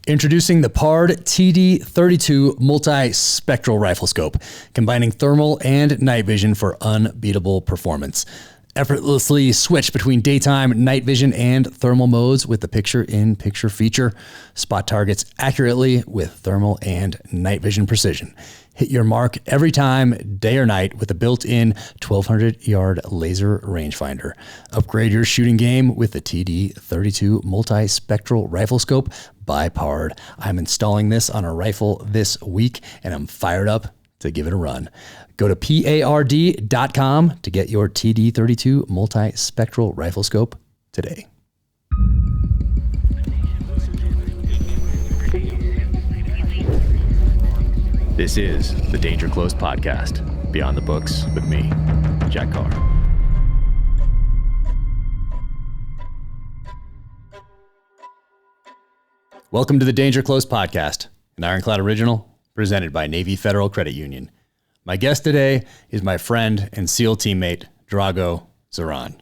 Introducing the PARD TD32 multi-spectral rifle scope, combining thermal and night vision for unbeatable performance. Effortlessly switch between daytime, night vision, and thermal modes with the picture-in-picture feature. Spot targets accurately with thermal and night vision precision. Hit your mark every time, day or night, with a built-in 1,200-yard laser rangefinder. Upgrade your shooting game with the TD32 multi-spectral rifle scope by PARD. I'm installing this on a rifle this week, and I'm fired up to give it a run. Go to PARD.com to get your TD32 multi-spectral rifle scope today. This is the Danger Close podcast, Beyond the Books with me, Jack Carr. Welcome to the Danger Close podcast, an Ironclad original presented by Navy Federal Credit Union. My guest today is my friend and SEAL teammate, Drago Dzieran.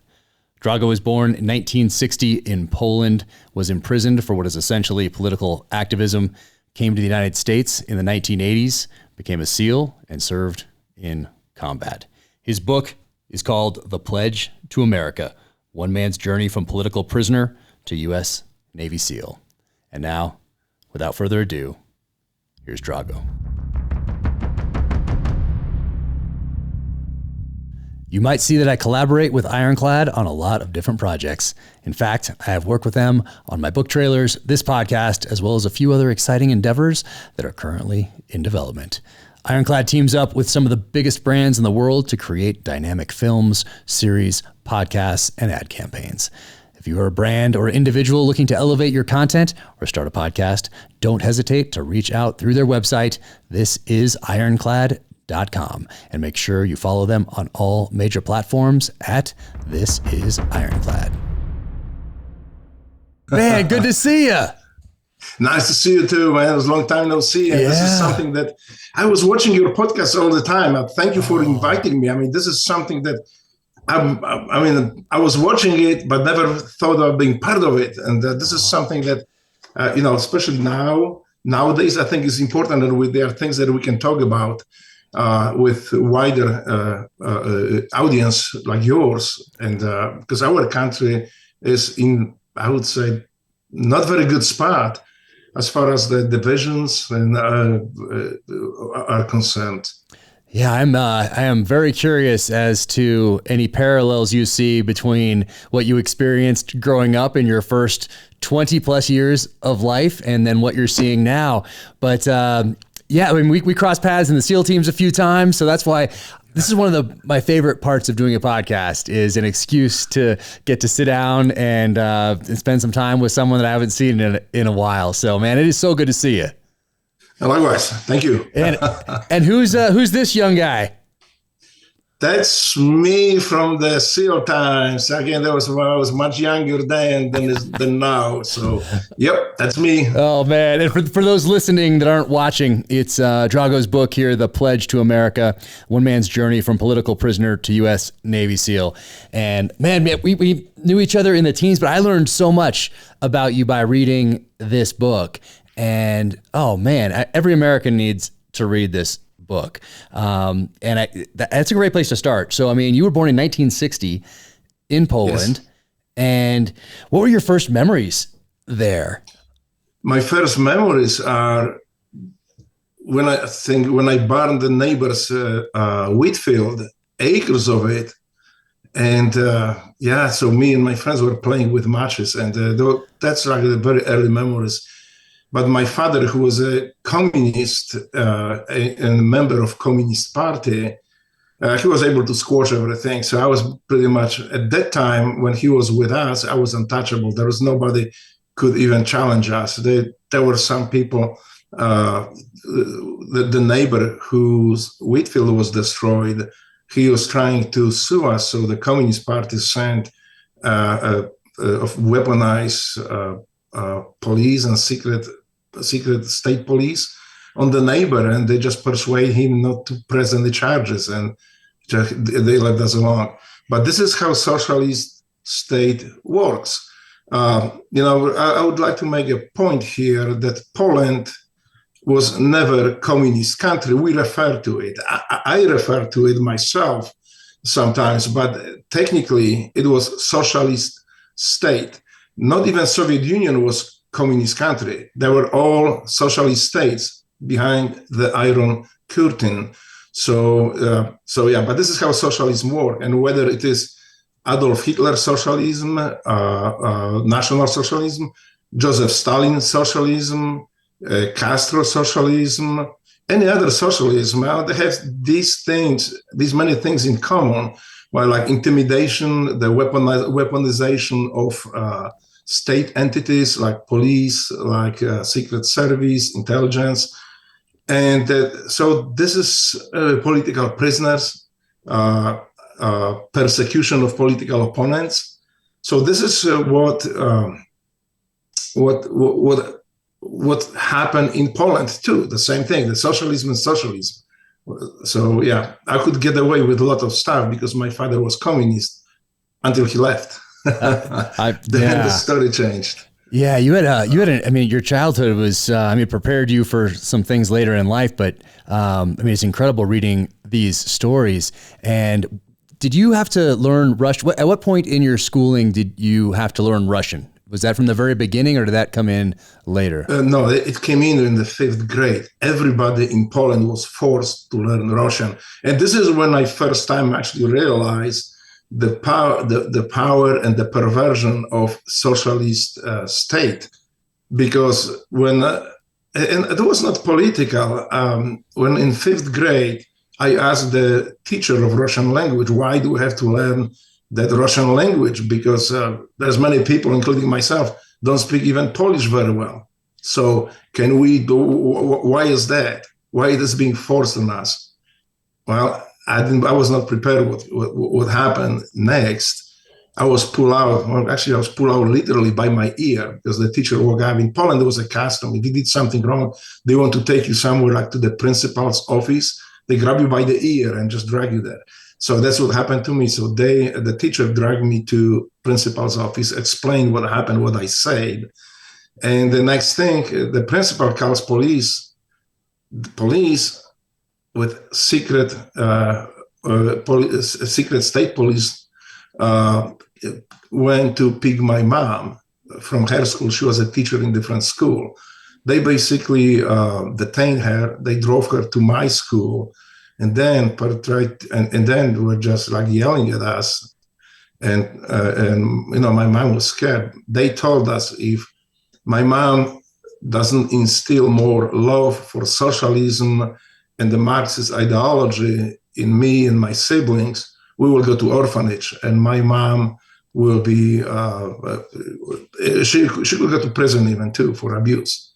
Drago was born in 1960 in Poland, was imprisoned for what is essentially political activism, came to the United States in the 1980s, became a SEAL, and served in combat. His book is called The Pledge to America, One Man's Journey from Political Prisoner to U.S. Navy SEAL. And now, without further ado, here's Drago. You might see that I collaborate with Ironclad on a lot of different projects. In fact, I have worked with them on my book trailers, this podcast, as well as a few other exciting endeavors that are currently in development. Ironclad teams up with some of the biggest brands in the world to create dynamic films, series, podcasts, and ad campaigns. If you are a brand or individual looking to elevate your content or start a podcast, don't hesitate to reach out through their website. This is Ironclad.com, and make sure you follow them on all major platforms at This Is Ironclad. Man, good to see you. Nice to see you too, man. It was a long time no see. And This is something that I was watching your podcast all the time. Thank you for inviting me. I mean, this is something that I was watching it, but never thought of being part of it. And this is something that, especially nowadays, I think is important. And there are things that we can talk about with wider audience like yours. And because our country is in, I would say, not very good spot as far as the divisions and are concerned. Yeah, I am very curious as to any parallels you see between what you experienced growing up in your first 20 plus years of life and then what you're seeing now. But we crossed paths in the SEAL teams a few times. So that's why this is one of my favorite parts of doing a podcast is an excuse to get to sit down and spend some time with someone that I haven't seen in a while. So, man, it is so good to see you. Likewise, thank you. And who's this young guy? That's me from the SEAL times. Again, I was much younger then than now. So, yep, that's me. Oh, man. And for those listening that aren't watching, it's Drago's book here, The Pledge to America, One Man's Journey from Political Prisoner to U.S. Navy SEAL. And, man, we knew each other in the teens, but I learned so much about you by reading this book. And, oh, man, every American needs to read this book. That's a great place to start. So, I mean, you were born in 1960 in Poland. Yes. And what were your first memories there? My first memories are when I burned the neighbor's wheat field, acres of it. And so me and my friends were playing with matches. And that's like the very early memories. But my father, who was a communist and a member of Communist Party, he was able to squash everything. So I was pretty much, at that time, when he was with us, I was untouchable. There was nobody could even challenge us. There were some people, the neighbor whose wheat field was destroyed, he was trying to sue us. So the Communist Party sent weaponized police and secret state police on the neighbor, and they just persuade him not to press any charges, and they let us alone. But this is how socialist state works. I would like to make a point here that Poland was never a communist country. We refer to it. I refer to it myself sometimes, but technically it was socialist state. Not even Soviet Union was communist country. They were all socialist states behind the Iron Curtain. So yeah, but this is how socialism works. And whether it is Adolf Hitler socialism, National Socialism, Joseph Stalin socialism, Castro socialism, any other socialism, they have these many things in common. Well, like intimidation, the weaponization of state entities like police, like secret service, intelligence. And so this is political prisoners, persecution of political opponents. So this is what happened in Poland too. The same thing, the socialism and socialism. So yeah, I could get away with a lot of stuff because my father was communist until he left. Then the story changed. Yeah, your childhood was, prepared you for some things later in life, but it's incredible reading these stories. And did you have to learn Russian? At what point in your schooling did you have to learn Russian? Was that from the very beginning, or did that come in later? No, it came in the 5th grade. Everybody in Poland was forced to learn Russian. And this is when I first time actually realized the power and the perversion of socialist state. Because when, and it was not political, when in 5th grade, I asked the teacher of Russian language, why do we have to learn that Russian language? Because there's many people, including myself, don't speak even Polish very well. So can we do, why is that? Why it is being forced on us? Well, I was not prepared what happened next. I was pulled out literally by my ear, because the teacher woke up. In Poland, there was a custom. If you did something wrong, they want to take you somewhere like to the principal's office. They grab you by the ear and just drag you there. So that's what happened to me. So the teacher dragged me to principal's office, explained what happened, what I said. And the next thing, the principal calls police. The police with secret state police went to pick my mom from her school. She was a teacher in different school. They basically detained her. They drove her to my school, and then they were just like yelling at us. And my mom was scared. They told us if my mom doesn't instill more love for socialism and the Marxist ideology in me and my siblings, we will go to orphanage, and my mom will be, she could go to prison even too for abuse.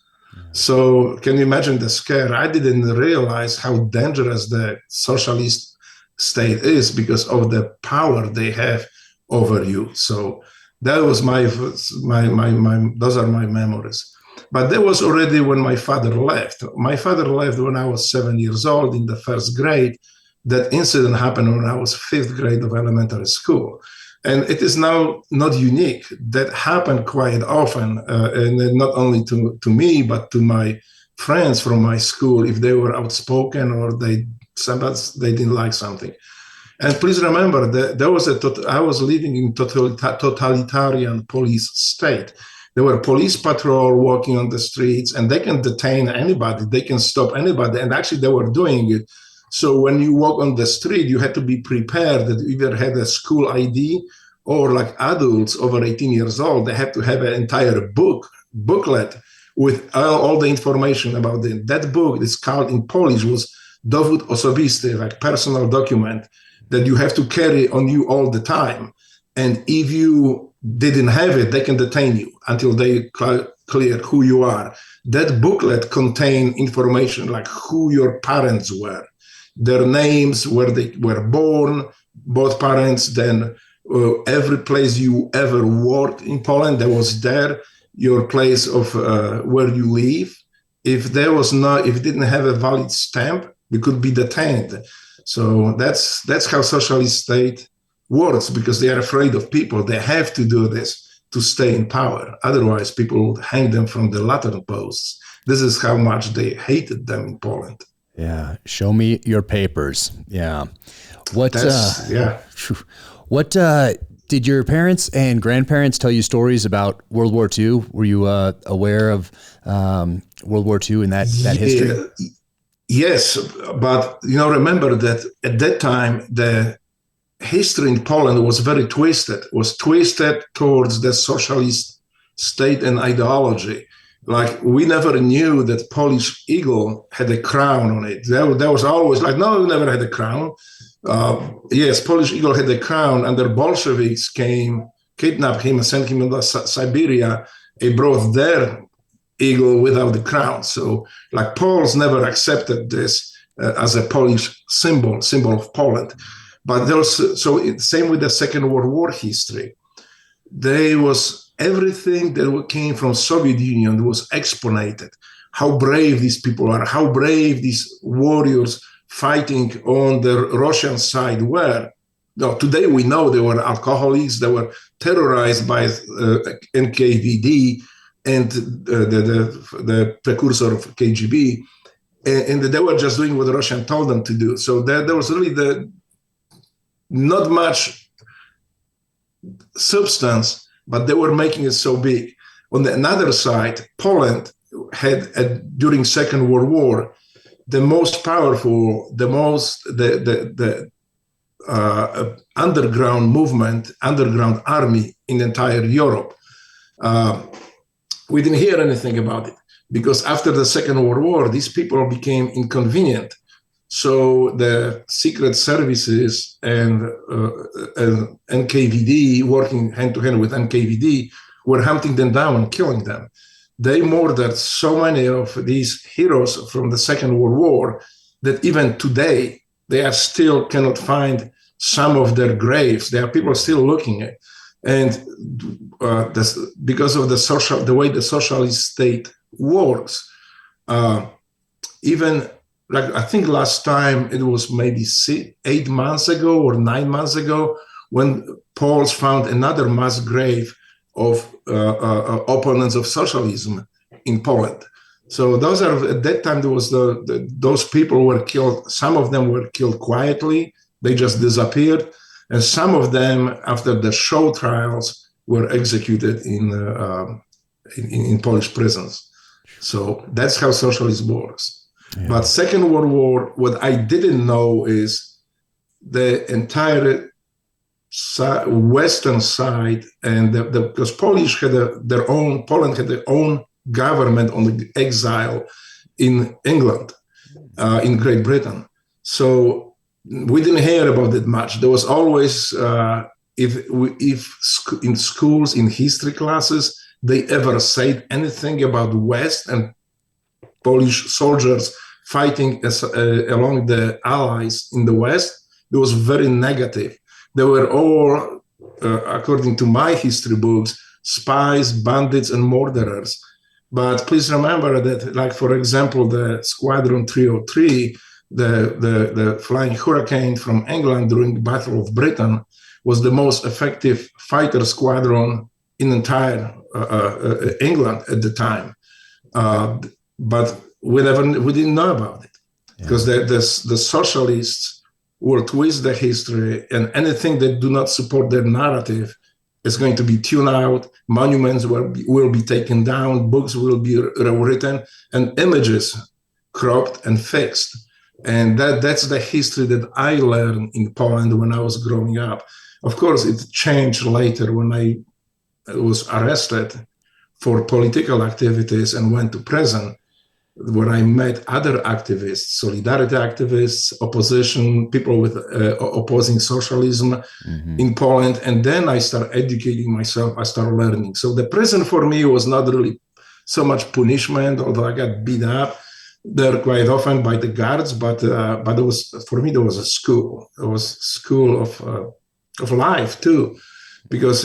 So can you imagine the scare? I didn't realize how dangerous the socialist state is because of the power they have over you. So that was those are my memories. But that was already when my father left. My father left when I was 7 years old in the 1st grade. That incident happened when I was 5th grade of elementary school. And it is now not unique. That happened quite often, and not only to me, but to my friends from my school, if they were outspoken or sometimes they didn't like something. And please remember that I was living in totalitarian police state. There were police patrol walking on the streets, and they can detain anybody. They can stop anybody. And actually, they were doing it. So when you walk on the street, you had to be prepared that you either had a school ID or like adults over 18 years old, they had to have an entire booklet with all the information about them. That book is called in Polish was dowód osobisty, like personal document that you have to carry on you all the time. And if you didn't have it, they can detain you until they clear who you are. That booklet contained information like who your parents were, their names, where they were born, both parents, then every place you ever worked in Poland, that was there, your place of where you live. If it didn't have a valid stamp, you could be detained. So that's how socialist state works, because they are afraid of people. They have to do this. to stay in power. Otherwise, people would hang them from the lateral posts. This is how much they hated them in Poland. Yeah. Show me your papers. Yeah. What did your parents and grandparents tell you stories about World War II? Were you aware of World War II and that history? Yes, but remember that at that time the history in Poland was very twisted. Was twisted towards the socialist state and ideology. Like, we never knew that Polish eagle had a crown on it. There was always like, no, we never had a crown. Yes, Polish eagle had a crown, and the Bolsheviks came, kidnapped him, and sent him to Siberia. They brought their eagle without the crown. So, like, Poles never accepted this as a Polish symbol of Poland. But same with the Second World War history. There was everything that came from Soviet Union was exponated. How brave these people are, how brave these warriors fighting on the Russian side were. Now, today we know they were alcoholics, they were terrorized by NKVD and the precursor of KGB, and they were just doing what the Russian told them to do. So there was really not much substance, but they were making it so big. On the another side, Poland had, during Second World War, the most powerful, the underground movement, underground army in entire Europe. We didn't hear anything about it because after the Second World War, these people became inconvenient. So the secret services and NKVD, working hand to hand with NKVD, were hunting them down and killing them. They murdered so many of these heroes from the Second World War that even today they are still cannot find some of their graves. There are people still looking at, and because of the way the socialist state works. Even like, I think last time it was maybe 8 months ago or 9 months ago when Poles found another mass grave of opponents of socialism in Poland. So those are, at that time, there was those people were killed. Some of them were killed quietly; they just disappeared, and some of them, after the show trials, were executed in Polish prisons. So that's how socialism works. Yeah. But Second World War, what I didn't know is the entire western side, and because Poland had their own government on the exile in England, in Great Britain. So we didn't hear about it much. There was always, if in schools, in history classes, they ever said anything about West and Polish soldiers fighting along the Allies in the West, it was very negative. They were all, according to my history books, spies, bandits, and murderers. But please remember that, like, for example, the Squadron 303, the Flying Hurricane from England during the Battle of Britain, was the most effective fighter squadron in entire England at the time. But we didn't know about it, because the socialists will twist the history, and anything that do not support their narrative is going to be tuned out. Monuments will be taken down, books will be rewritten, and images cropped and fixed. And that's the history that I learned in Poland when I was growing up. Of course, it changed later when I was arrested for political activities and went to prison, where I met other activists, solidarity activists, opposition, people with opposing socialism in Poland. And then I started educating myself, I started learning. So the prison for me was not really so much punishment, although I got beat up there quite often by the guards, but it was, for me, there was a school. It was a school of life too, because,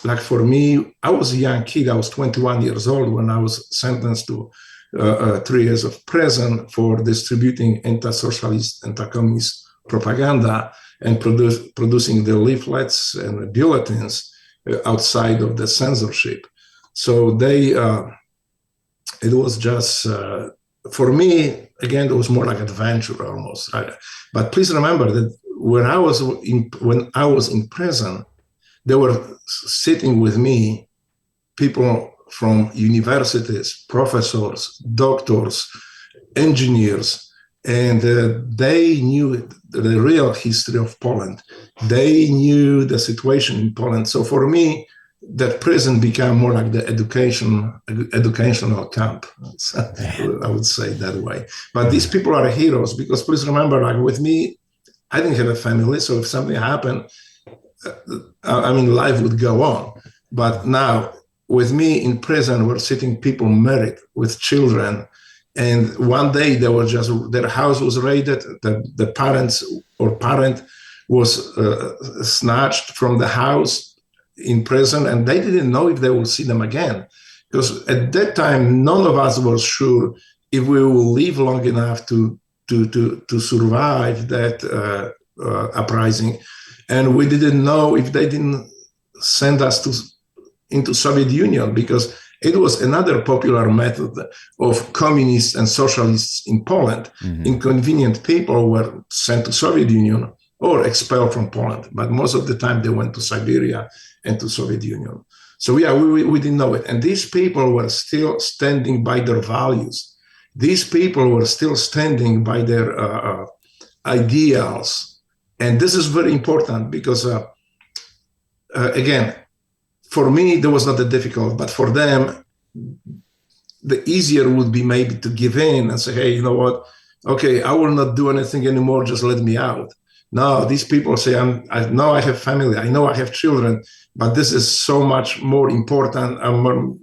like for me, I was a young kid. I was 21 years old when I was sentenced to 3 years of prison for distributing anti-socialist, anti-communist propaganda and producing the leaflets and the bulletins outside of the censorship. So it was just, for me, again, it was more like adventure almost. But please remember that when I was in prison, they were sitting with me, people from universities, professors, doctors, engineers, and they knew the real history of Poland. They knew the situation in Poland. So for me, that prison became more like the educational camp. I would say that way. But these people are heroes, because please remember, like with me, I didn't have a family. So if something happened, life would go on. But now with me in prison, were sitting people married with children. And one day their house was raided. The parent was snatched from the house in prison, and they didn't know if they will see them again, because at that time none of us were sure if we will live long enough to survive that uprising, and we didn't know if they didn't send us into Soviet Union, because it was another popular method of communists and socialists in Poland. Mm-hmm. Inconvenient people were sent to Soviet Union or expelled from Poland, but most of the time they went to Siberia and to Soviet Union. So we didn't know it. And these people were still standing by their values. These people were still standing by their ideals. And this is very important because, again, for me, that was not that difficult, but for them, the easier would be maybe to give in and say, hey, you know what? Okay, I will not do anything anymore, just let me out. No, these people say, I know I have family, I know I have children, but this is so much more important,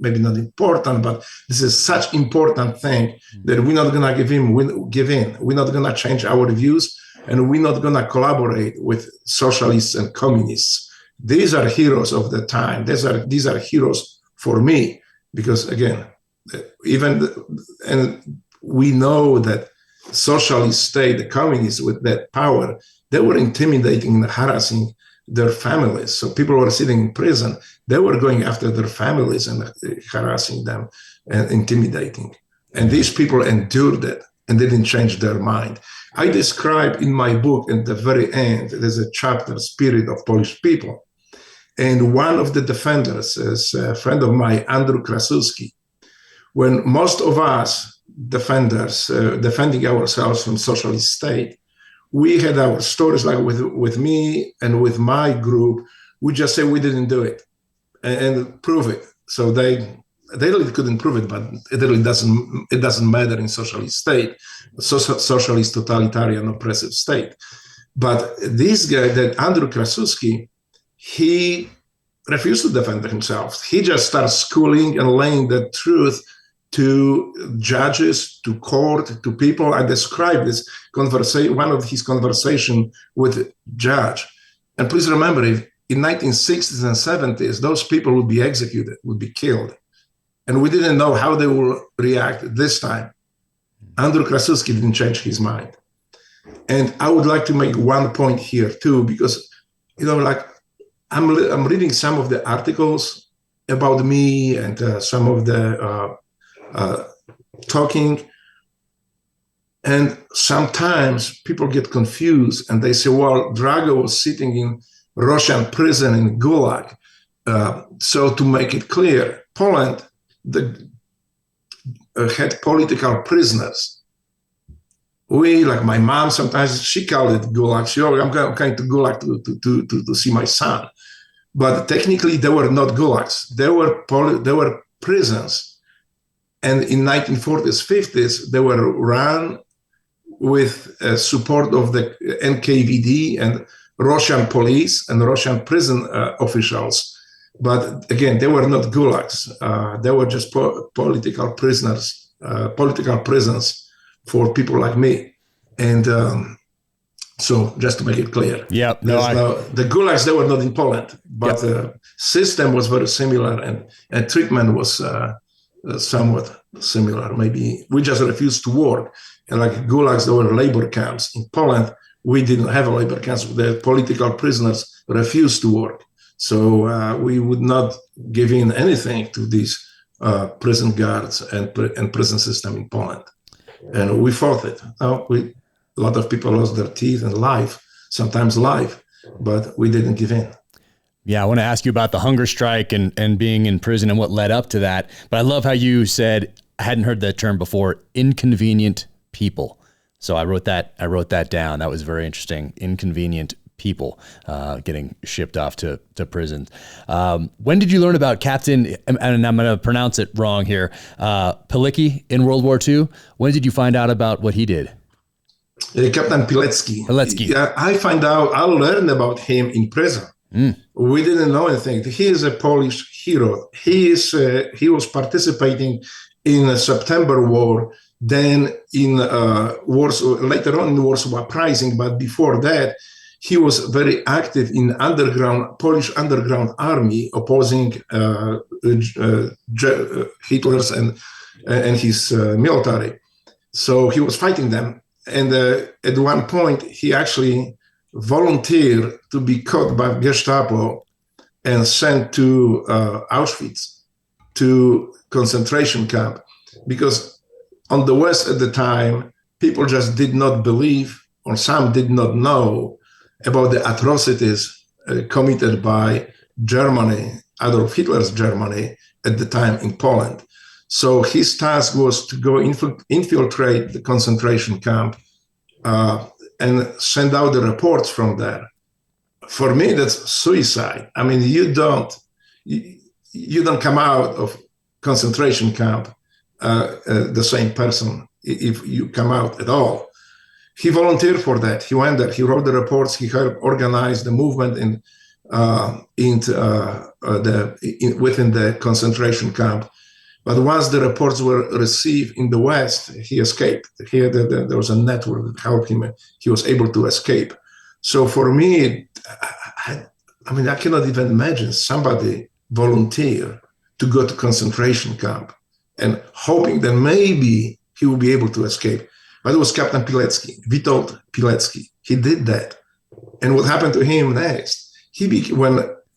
maybe not important, but this is such important thing that we're not gonna give in. We're not gonna change our views, and we're not gonna collaborate with socialists and communists. These are heroes of the time. These are heroes for me, because again, and we know that socialist state, the communists with that power, they were intimidating and harassing their families. So people were sitting in prison, they were going after their families and harassing them and intimidating. And these people endured it and they didn't change their mind. I describe in my book at the very end, there's a chapter, Spirit of Polish People. And one of the defenders is a friend of mine, Andrew Krasuski. When most of us defenders, defending ourselves from socialist state, we had our stories like with me and with my group. We just say we didn't do it and prove it. So they really couldn't prove it, but it really doesn't matter in socialist state, socialist totalitarian oppressive state. But this guy, that Andrew Krasuski, he refused to defend himself. He just started schooling and laying the truth to judges, to court, to people. I described this conversation, one of his conversation with judge. And please remember, in 1960s and 70s, those people would be executed, would be killed. And we didn't know how they will react this time. Andrew Krasuski didn't change his mind. And I would like to make one point here too, because, like I'm reading some of the articles about me and some of the talking, and sometimes people get confused and they say, well, Drago was sitting in Russian prison in Gulag. So to make it clear, Poland had political prisoners. We, like my mom, sometimes she called it Gulag. She, I'm going to Gulag to see my son. But technically, they were not Gulags. They were prisons. And in 1940s, 50s, they were run with support of the NKVD and Russian police and Russian prison officials. But again, they were not gulags. They were just political prisoners, political prisons for people like me. And so just to make it clear. Yep. The gulags, they were not in Poland, but the system was very similar and treatment was somewhat similar. Maybe we just refused to work. And like gulags, there were labor camps. In Poland, we didn't have a labor camps. The political prisoners refused to work. So we would not give in anything to these prison guards and prison system in Poland. And we fought it. A lot of people lost their teeth and life, sometimes life, but we didn't give in. Yeah, I want to ask you about the hunger strike and being in prison and what led up to that. But I love how you said, I hadn't heard that term before, inconvenient people. So I wrote that down. That was very interesting. Inconvenient people getting shipped off to prison. When did you learn about Captain, and I'm going to pronounce it wrong here, Pilecki in World War II? When did you find out about what he did? Captain Pilecki. Yeah, I learned about him in prison. We didn't know anything. He is a Polish hero. He was participating in the September War, then in Warsaw, later on in Warsaw Uprising, but before that, he was very active in Polish underground army, opposing Hitler's and his military. So he was fighting them. And at one point, he actually volunteered to be caught by Gestapo and sent to Auschwitz, to concentration camp, because on the West at the time, people just did not believe, or some did not know about the atrocities committed by Germany, Adolf Hitler's Germany at the time in Poland. So his task was to go infiltrate the concentration camp and send out the reports from there. For me, that's suicide. I mean, you don't come out of concentration camp the same person if you come out at all. He volunteered for that. He went there. He wrote the reports. He helped organize the movement within the concentration camp. But once the reports were received in the West, he escaped. Here, there was a network that helped him. He was able to escape. So for me, I cannot even imagine somebody volunteer to go to concentration camp and hoping that maybe he will be able to escape. But it was Captain Pilecki, Witold Pilecki. He did that. And what happened to him next?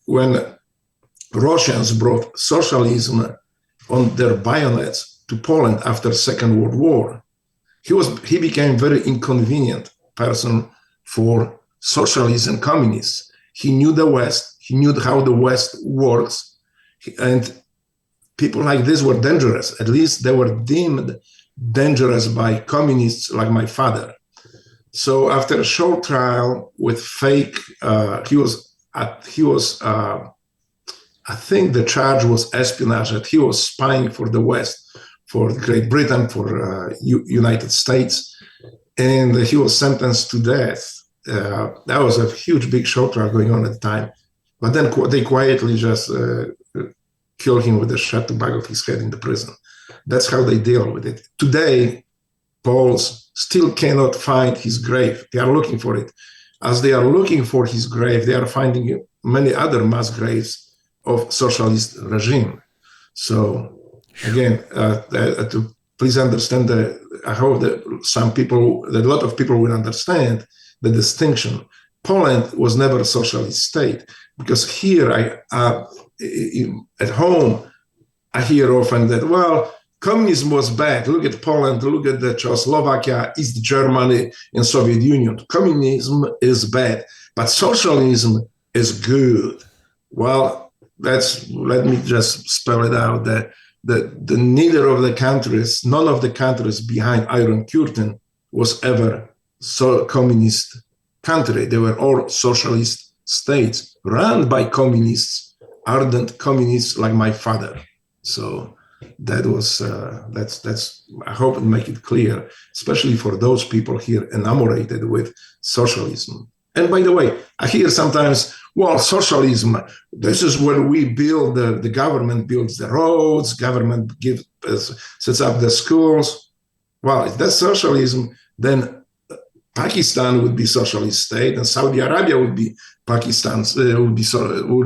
When Russians brought socialism on their bayonets to Poland after Second World War, he became a very inconvenient person for socialists and communists. He knew the West. He knew how the West works. And people like this were dangerous. At least they were deemed dangerous by communists like my father. So after a short trial with fake, I think the charge was espionage, that he was spying for the West, for Great Britain, for United States, and he was sentenced to death. That was a huge, big short trial going on at the time. But then they quietly just killed him with a shot to the back of his head in the prison. That's how they deal with it. Today, Poles still cannot find his grave. They are looking for it. As they are looking for his grave, they are finding many other mass graves of socialist regime. So again, to please understand I hope that a lot of people will understand the distinction. Poland was never a socialist state, because here at home, I hear often that, well, communism was bad. Look at Poland, look at the Czechoslovakia, East Germany, and Soviet Union. Communism is bad, but socialism is good. Well, let me just spell it out. Neither of the countries, none of the countries behind Iron Curtain was ever communist country. They were all socialist states run by communists, ardent communists like my father. So that was that's I hope and make it clear, especially for those people here enamored with socialism. And by the way, I hear sometimes, well, socialism, this is where we build, the government builds the roads, government sets up the schools. Well, if that's socialism, then Pakistan would be socialist state, and Saudi Arabia would be would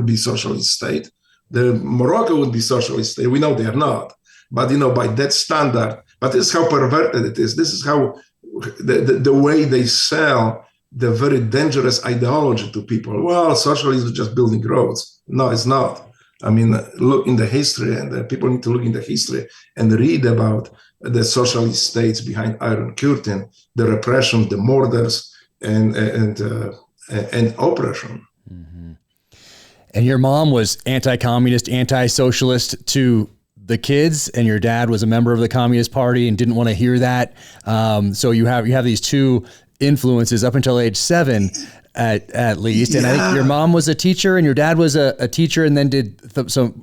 be socialist state. The Morocco would be socialist state. We know they are not, but by that standard. But this is how perverted it is. This is how the way they sell the very dangerous ideology to people. Well, socialism is just building roads. No, it's not. I mean, look in the history, and people need to look in the history and read about the socialist states behind Iron Curtain, the repression, the murders, and oppression. Mm-hmm. And your mom was anti-communist, anti-socialist to the kids, and your dad was a member of the Communist Party and didn't want to hear that. So you have these two influences up until age 7. At least. And I think your mom was a teacher and your dad was a teacher and then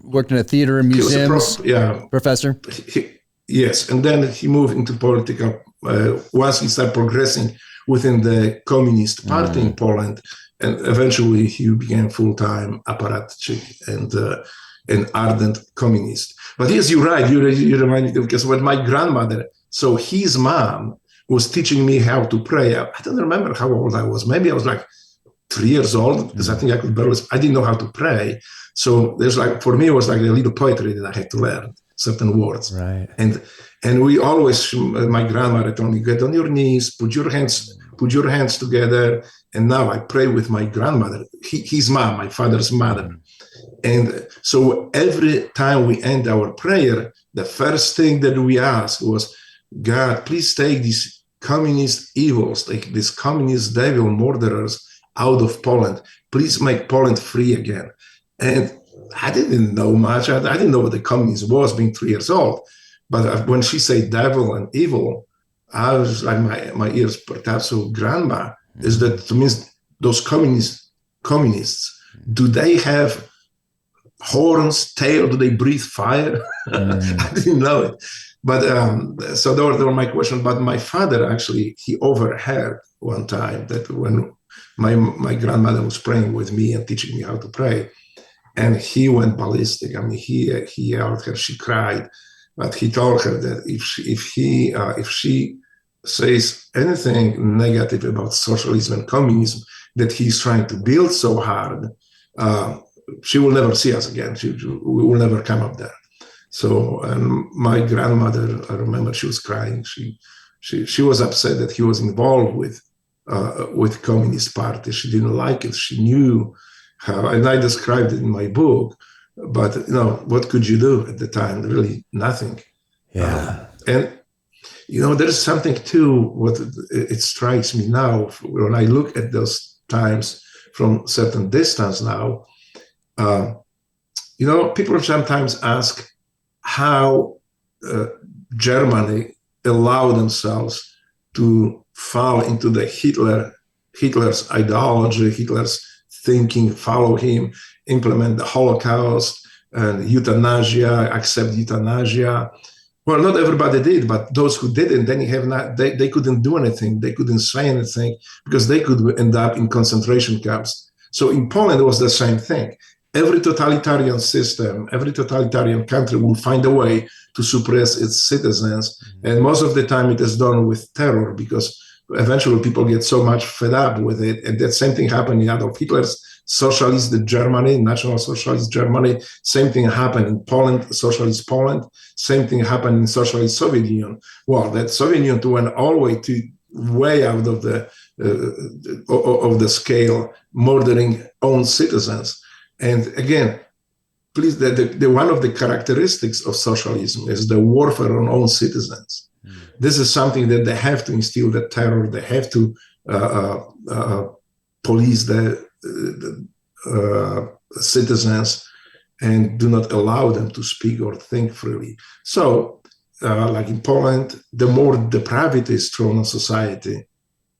worked in a theater and museums. Professor. Yes. And then he moved into political, once he started progressing within the Communist Party in Poland. And eventually he became full-time apparatchik and an ardent communist. But yes, you're right. You reminded me, because when my grandmother, so his mom was teaching me how to pray. I don't remember how old I was. Maybe I was like 3 years old, because I think I didn't know how to pray. So for me, it was like a little poetry that I had to learn certain words. Right. And we always, my grandmother told me, get on your knees, put your hands together. And now I pray with my grandmother, his mom, my father's mother. And so every time we end our prayer, the first thing that we asked was, God, please take these communist evils, take these communist devil murderers out of Poland. Please make Poland free again. And I didn't know much. I didn't know what the communism was, being 3 years old. But when she said devil and evil, I was like, my ears perked up. So grandma, is that means those communists, do they have horns, tail? Do they breathe fire? I didn't know it. But so that were my question. But my father, actually, he overheard one time that when my grandmother was praying with me and teaching me how to pray, and he went ballistic. I mean, he yelled at her, she cried, but he told her that if she says anything negative about socialism and communism that he's trying to build so hard, she will never see us again. We will never come up there. So, and my grandmother, I remember she was crying. She was upset that he was involved with Communist Party. She didn't like it. She knew how, and I described it in my book. But what could you do at the time? Really, nothing. Yeah. And there's something too. What it strikes me now when I look at those times from certain distance now. People sometimes ask how Germany allowed themselves to fall into the Hitler's ideology, Hitler's thinking, follow him, implement the Holocaust and euthanasia, accept euthanasia. Well, not everybody did, but those who didn't, then they couldn't do anything. They couldn't say anything because they could end up in concentration camps. So in Poland, it was the same thing. Every totalitarian system, every totalitarian country will find a way to suppress its citizens. And most of the time it is done with terror, because eventually people get so much fed up with it. And that same thing happened in Adolf Hitler's socialist Germany, National Socialist Germany. Same thing happened in Poland, Socialist Poland. Same thing happened in Socialist Soviet Union. Well, that Soviet Union went all the way to way out of the scale, murdering own citizens. And again, please, the one of the characteristics of socialism is the warfare on own citizens. This is something that they have to instill, the terror. They have to police the citizens and do not allow them to speak or think freely. So, like in Poland, the more depravity is thrown on society,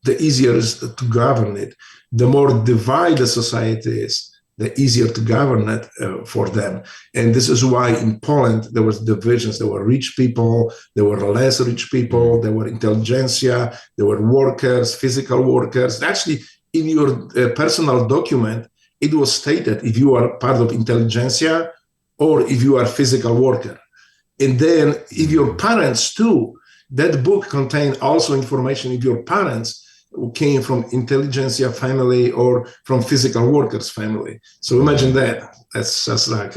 the easier it is to govern it. The more divided society is, the easier to govern it for them. And this is why in Poland, there was divisions. There were rich people, there were less rich people, there were intelligentsia, there were workers, physical workers. Actually, in your personal document, it was stated if you are part of intelligentsia or if you are physical worker. And then if your parents too, that book contained also information if your parents who came from intelligentsia family or from physical workers family. So imagine that. That's just like,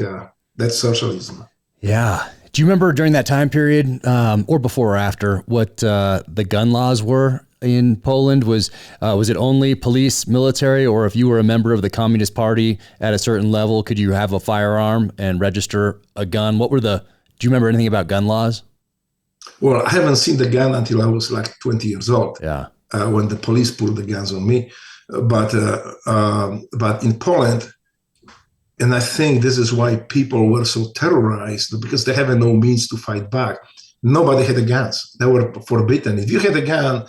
that's socialism. Yeah. Do you remember during that time period, or before or after, what the gun laws were in Poland? Was it only police, military, or if you were a member of the Communist Party at a certain level, could you have a firearm and register a gun? Do you remember anything about gun laws? Well, I haven't seen the gun until I was like 20 years old. Yeah. When the police pulled the guns on me. But in Poland, and I think this is why people were so terrorized, because they had no means to fight back. Nobody had the guns. They were forbidden. If you had a gun,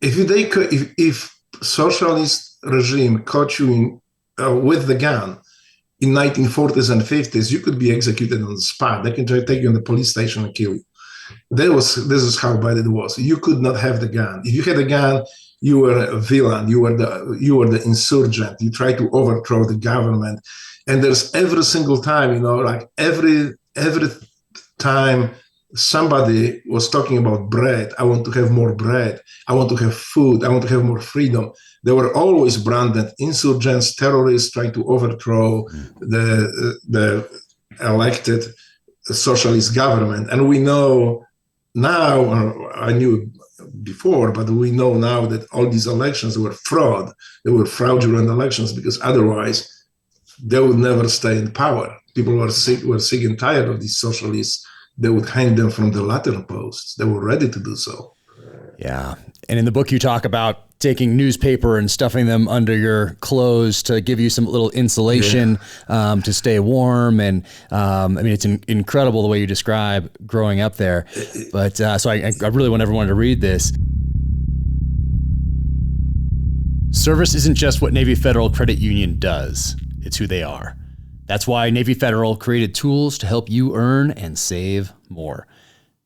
if socialist regime caught you with the gun in 1940s and 50s, you could be executed on the spot. They can try to take you in the police station and kill you. This is how bad it was. You could not have the gun. If you had a gun, you were a villain. You were the insurgent. You tried to overthrow the government. And there's every single time, like every time somebody was talking about bread, I want to have more bread. I want to have food. I want to have more freedom. They were always branded insurgents, terrorists, trying to overthrow the elected socialist government. And we know now, or I knew before, but we know now that all these elections were fraud. They were fraudulent elections, because otherwise they would never stay in power. People were sick and tired of these socialists. They would hang them from the ladder posts. They were ready to do so. Yeah. And in the book, you talk about taking newspaper and stuffing them under your clothes to give you some little insulation, to stay warm. And it's incredible the way you describe growing up there. But so I really want everyone to read this. Service isn't just what Navy Federal Credit Union does. It's who they are. That's why Navy Federal created tools to help you earn and save more.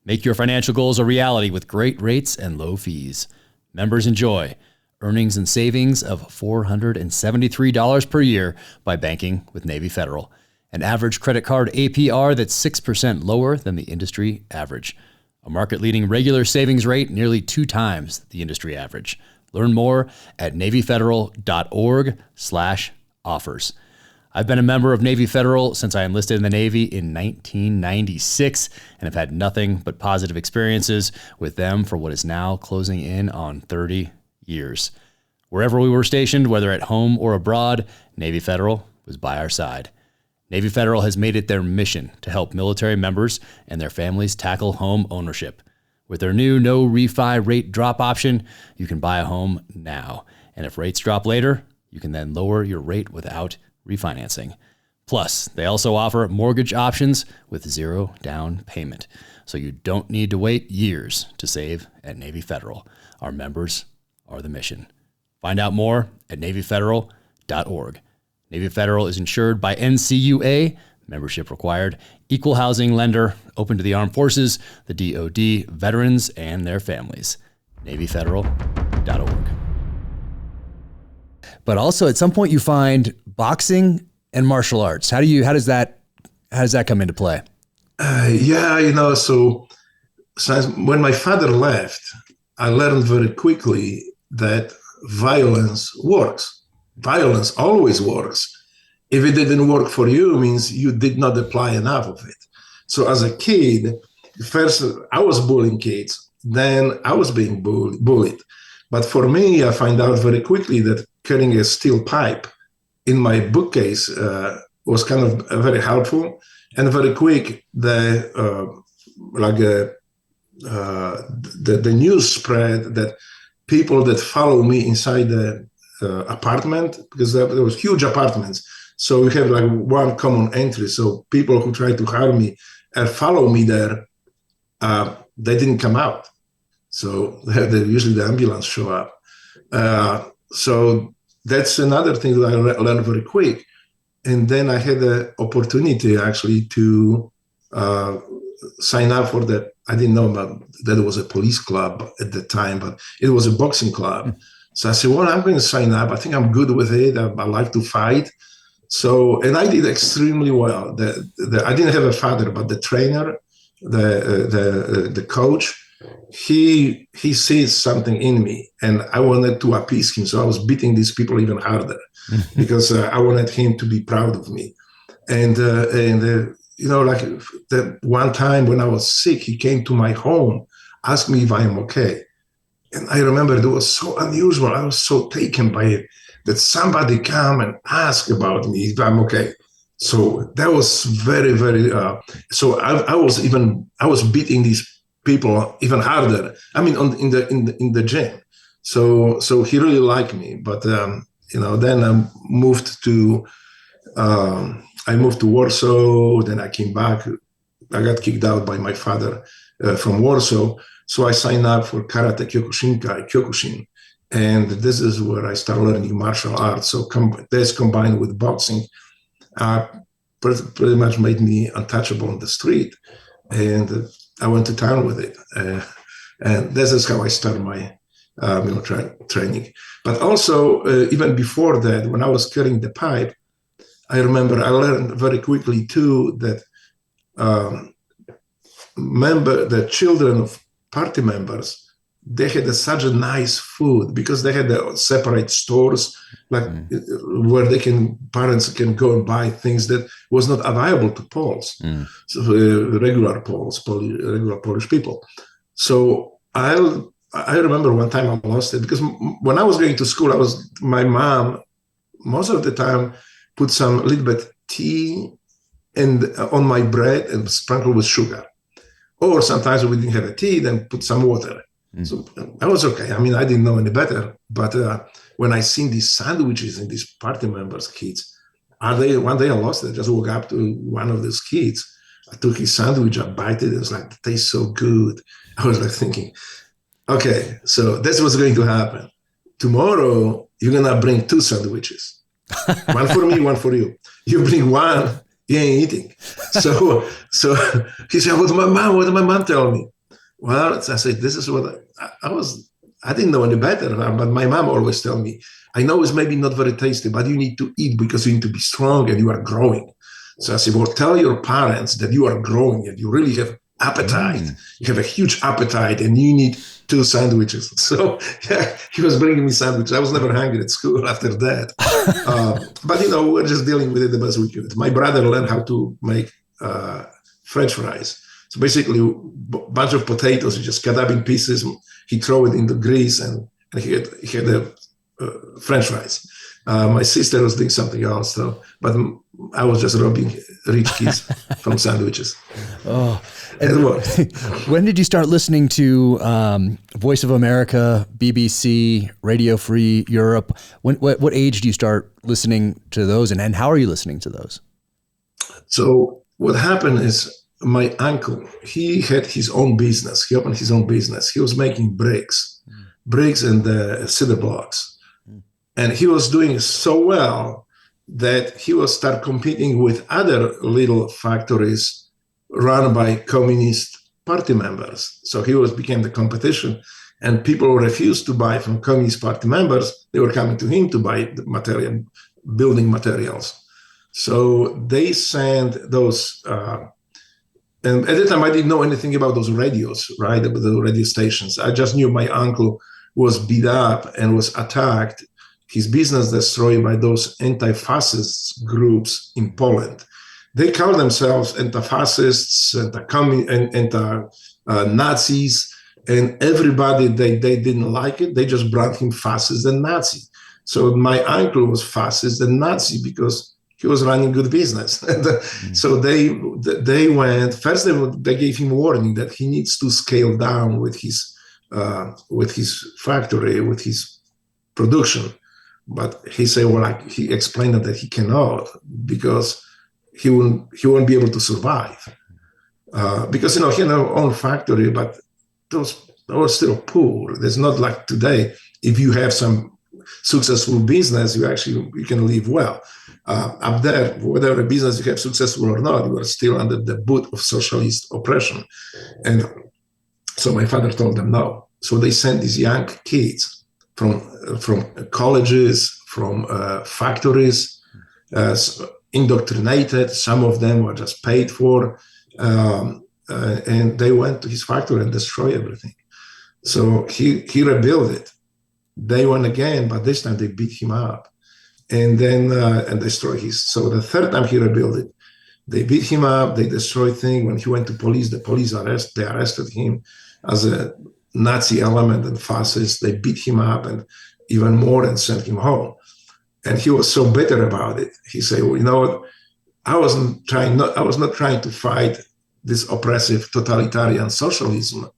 Make your financial goals a reality with great rates and low fees. Members enjoy earnings and savings of $473 per year by banking with Navy Federal. An average credit card APR that's 6% lower than the industry average. A market-leading regular savings rate nearly 2 times the industry average. Learn more at NavyFederal.org/offers. I've been a member of Navy Federal since I enlisted in the Navy in 1996 and have had nothing but positive experiences with them for what is now closing in on 30 years. Wherever we were stationed, whether at home or abroad, Navy Federal was by our side. Navy Federal has made it their mission to help military members and their families tackle home ownership. With their new no refi rate drop option, you can buy a home now. And if rates drop later, you can then lower your rate without refinancing. Plus, they also offer mortgage options with 0 down payment, so you don't need to wait years to save at Navy Federal. Our members are the mission. Find out more at NavyFederal.org. Navy Federal is insured by NCUA, membership required, equal housing lender, open to the armed forces, the DoD, veterans, and their families. NavyFederal.org. But also at some point you find boxing and martial arts. How does that come into play? So when my father left, I learned very quickly that violence works. Violence always works. If it didn't work for you, it means you did not apply enough of it. So as a kid, first I was bullying kids, then I was being bullied. But for me, I find out very quickly that carrying a steel pipe in my bookcase was kind of very helpful and very quick. The news spread that people that follow me inside the apartment, because there was huge apartments, so we have like one common entry. So people who try to harm me and follow me there, they didn't come out. So usually the ambulance show up. So that's another thing that I learned very quick. And then I had the opportunity actually to sign up for that. I didn't know that it was a police club at the time, but it was a boxing club. So I said, well, I'm going to sign up. I think I'm good with it. I like to fight. So, and I did extremely well. I didn't have a father, but the trainer, the coach, he sees something in me, and I wanted to appease him. So I was beating these people even harder because I wanted him to be proud of me. And like that one time when I was sick, he came to my home, asked me if I am okay. And I remember it was so unusual. I was so taken by it that somebody come and ask about me if I'm okay. So that was very, very. So I was beating these people even harder. I mean, in the gym. So he really liked me. But then I moved to Warsaw. Then I came back. I got kicked out by my father from Warsaw. So I signed up for Karate Kyokushin. And this is where I started learning martial arts. So this combined with boxing pretty much made me untouchable on the street. And I went to town with it. And this is how I started my military training. But also, even before that, when I was carrying the pipe, I remember I learned very quickly, too, that the children of party members, they had such a nice food because they had separate stores where parents can go and buy things that was not available to Poles, so, regular Poles, regular Polish people. So I remember one time I lost it because when I was going to school, my mom most of the time put some little bit tea on my bread and sprinkle with sugar. Or sometimes we didn't have a tea, then put some water. So I was okay. I mean, I didn't know any better. But when I seen these sandwiches and these party members' kids, one day I lost it. I just woke up to one of those kids. I took his sandwich, I bite it. It was like, it tastes so good. I was like thinking, okay, so that's what's going to happen. Tomorrow, you're going to bring 2 sandwiches. One for me, one for you. You bring one, you ain't eating. So he said, what did my mom tell me? Well, I said, this is what I didn't know any better, but my mom always tell me, I know it's maybe not very tasty, but you need to eat because you need to be strong and you are growing. So I said, well, tell your parents that you are growing and you really have appetite. You have a huge appetite and you need 2 sandwiches. So yeah, he was bringing me sandwiches. I was never hungry at school after that. But, we're just dealing with it the best we could. My brother learned how to make French fries. So basically, a bunch of potatoes, you just cut up in pieces. He throw it in the grease and he had French fries. My sister was doing something else, but I was just robbing rich kids from sandwiches. Oh, and when did you start listening to Voice of America, BBC, Radio Free Europe? What age do you start listening to those, and how are you listening to those? So what happened is my uncle, he had his own business. He opened his own business. He was making bricks and cinder blocks. And he was doing so well that he was start competing with other little factories run by Communist Party members. So he became the competition, and people refused to buy from Communist Party members. They were coming to him to buy the building materials. So they sent those, and at the time I didn't know anything about those radios, right, about the radio stations. I just knew my uncle was beat up and was attacked, his business destroyed by those anti-fascist groups in Poland. They call themselves anti-fascists, anti-Nazis, and everybody, they didn't like it. They just brought him fascist and Nazi. So my uncle was fascist and Nazi because he was running good business. So they went, first they gave him warning that he needs to scale down with his factory, with his production. But he said, he explained that he cannot because he won't be able to survive. Because, he had our own factory, but those were still poor. There's not like today, if you have some successful business, you can live well. Up there, whether a business you have successful or not, you are still under the boot of socialist oppression. And so my father told them no. So they sent these young kids from colleges, from factories, indoctrinated. Some of them were just paid for, and they went to his factory and destroyed everything. So he rebuilt it. They went again, but this time they beat him up, and then and destroyed his. So the third time he rebuilt it, they beat him up. They destroyed things. When he went to police, the police arrested him as a Nazi element and fascists. They beat him up and even more and sent him home. And he was so bitter about it. He said, well, you know what? I was not trying to fight this oppressive totalitarian socialism,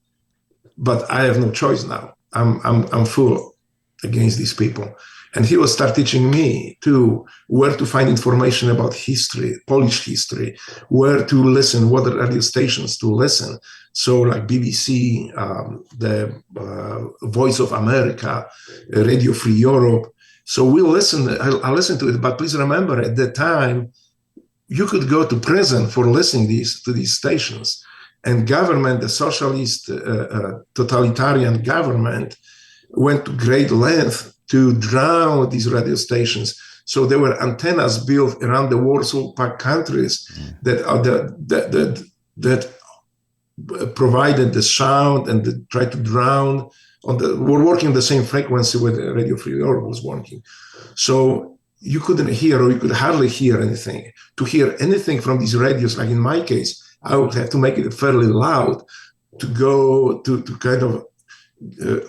but I have no choice now. I'm full against these people. And he will start teaching me too where to find information about history, Polish history, where to listen, what radio stations to listen. So like BBC, the Voice of America, Radio Free Europe. So I listen to it, but please remember at that time, you could go to prison for listening to these stations. And government, the socialist totalitarian government, went to great length to drown these radio stations. So there were antennas built around the Warsaw Pact countries that provided the sound and tried to drown. Were working the same frequency with Radio Free Europe was working. So you couldn't hear, or you could hardly hear anything. To hear anything from these radios, like in my case, I would have to make it fairly loud to go to kind of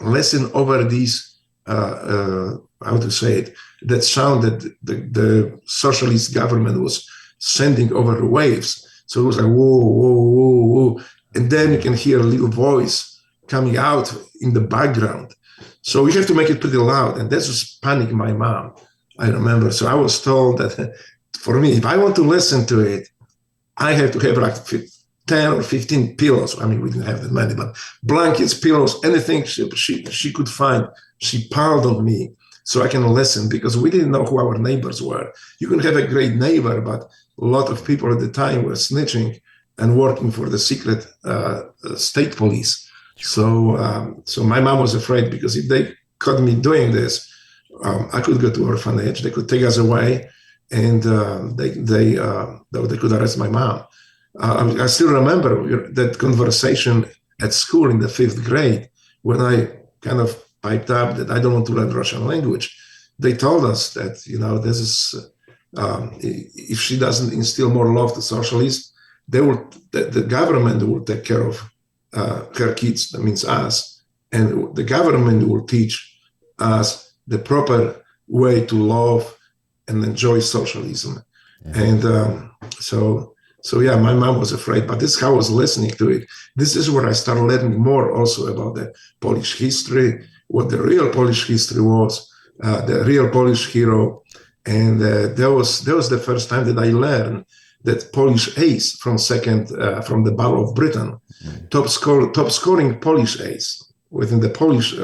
listen over these, how to say it, that sound that the socialist government was sending over the waves. So it was like, whoa, whoa, whoa, whoa. And then you can hear a little voice coming out in the background. So you have to make it pretty loud. And that just panicked my mom, I remember. So I was told that for me, if I want to listen to it, I have to have like 10 or 15 pillows. I mean, we didn't have that many, but blankets, pillows, anything she could find, she piled on me so I can listen, because we didn't know who our neighbors were. You can have a great neighbor, but a lot of people at the time were snitching and working for the secret state police. So my mom was afraid, because if they caught me doing this, I could go to orphanage. They could take us away, and they could arrest my mom. I still remember that conversation at school in the 5th grade when I kind of piped up that I don't want to learn Russian language. They told us that, this is, if she doesn't instill more love to socialists, the government will take care of her kids, that means us, and the government will teach us the proper way to love and enjoy socialism. Yeah. And so yeah, my mom was afraid, but this is how I was listening to it. This is where I started learning more also about the Polish history, what the real Polish history was, the real Polish hero. And that was the first time that I learned that Polish ace from the Battle of Britain, top scoring Polish ace within the Polish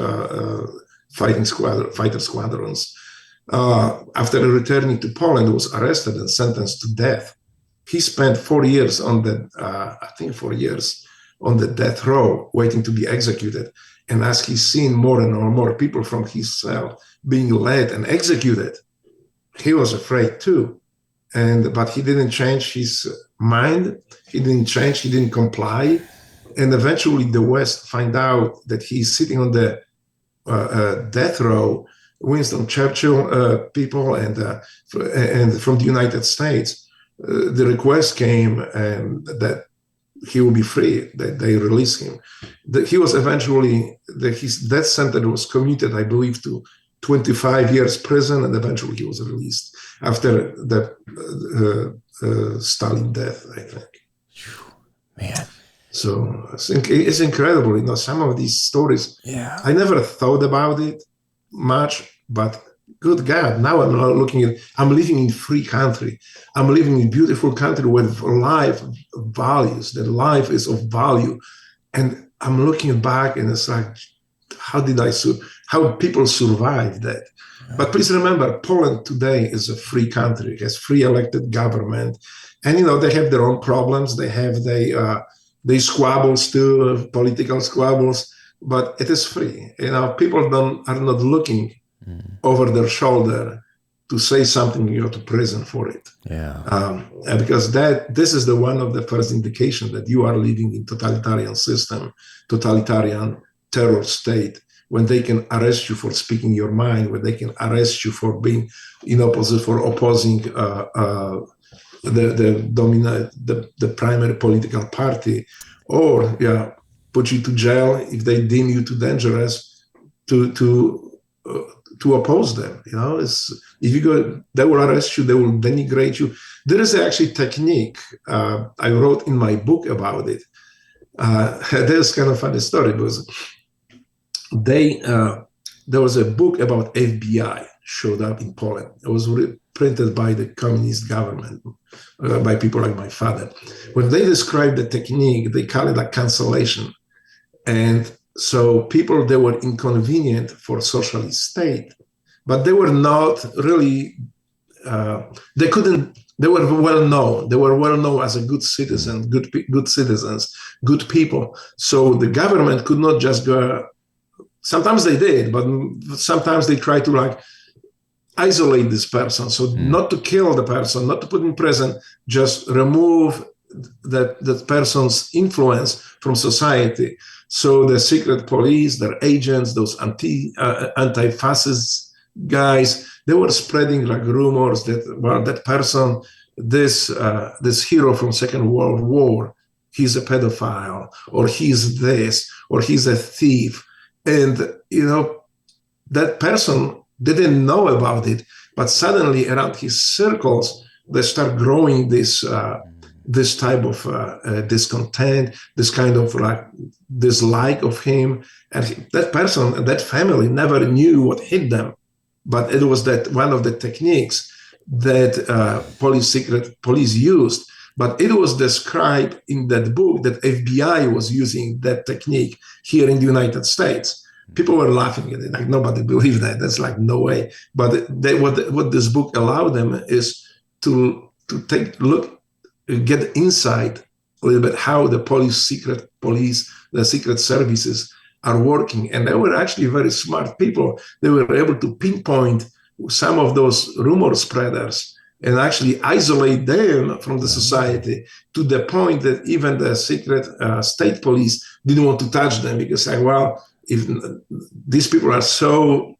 fighter squadrons. After returning to Poland, was arrested and sentenced to death. He spent 4 years on the death row, waiting to be executed. And as he's seen more and more people from his cell being led and executed, he was afraid too. But he didn't change his mind. He didn't change. He didn't comply. And eventually, the West find out that he's sitting on the death row. Winston Churchill people and from the United States. The request came and that he will be free, that they release him. He was eventually, his death sentence was commuted, I believe, to 25 years prison, and eventually he was released after the Stalin death, I think. Man. So it's incredible, some of these stories. Yeah. I never thought about it much, but good God, now I'm living in free country. I'm living in beautiful country with life values, that life is of value. And I'm looking back and it's like, how people survived that? But please remember, Poland today is a free country. It has free elected government. And, they have their own problems. They have they squabbles too, political squabbles, but it is free. People are not looking over their shoulder to say something, to prison for it. Yeah. Because this is the one of the first indication that you are living in totalitarian system, totalitarian terror state, when they can arrest you for speaking your mind, when they can arrest you for being opposing the primary political party, or put you to jail if they deem you too dangerous to oppose them. If you go, they will arrest you, they will denigrate you. There is actually technique. I wrote in my book about it. There's kind of funny story because there was a book about FBI showed up in Poland. It was printed by the communist government, by people like my father. When they describe the technique, they call it a cancellation. And so people, they were inconvenient for socialist state, but they were not really, they were well known. They were well known as a good citizen, good citizens, good people. So the government could not just go, sometimes they did, but sometimes they tried to isolate this person. So not to kill the person, not to put in prison, just remove that person's influence from society. So the secret police, their agents, those anti-fascist guys, they were spreading rumors that, well, that person, this hero from Second World War, he's a pedophile, or he's this, or he's a thief. And, that person didn't know about it, but suddenly around his circles, they start growing this type of discontent, this kind of dislike of him. And that person, that family never knew what hit them. But it was that one of the techniques that secret police used. But it was described in that book that FBI was using that technique here in the United States. People were laughing at it, nobody believed that. That's no way. But what this book allowed them is to take a look, get insight a little bit how the secret police, the secret services are working. And they were actually very smart people. They were able to pinpoint some of those rumor spreaders and actually isolate them from the society to the point that even the secret state police didn't want to touch them because, if these people are so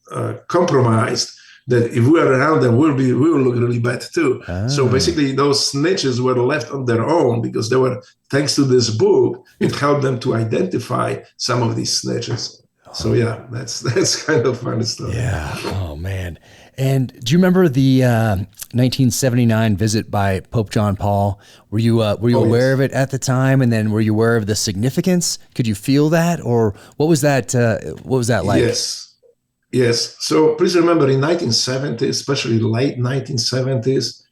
compromised that if we are around them, we will look really bad too. So basically, those snitches were left on their own because they were, thanks to this book, it helped them to identify some of these snitches. So yeah, that's kind of funny stuff. Yeah. Oh man. And do you remember the 1979 visit by Pope John Paul? Were you aware of it at the time? And then were you aware of the significance? Could you feel that, or what was that? What was that like? Yes. So please remember, in 1970s, especially late 1970s,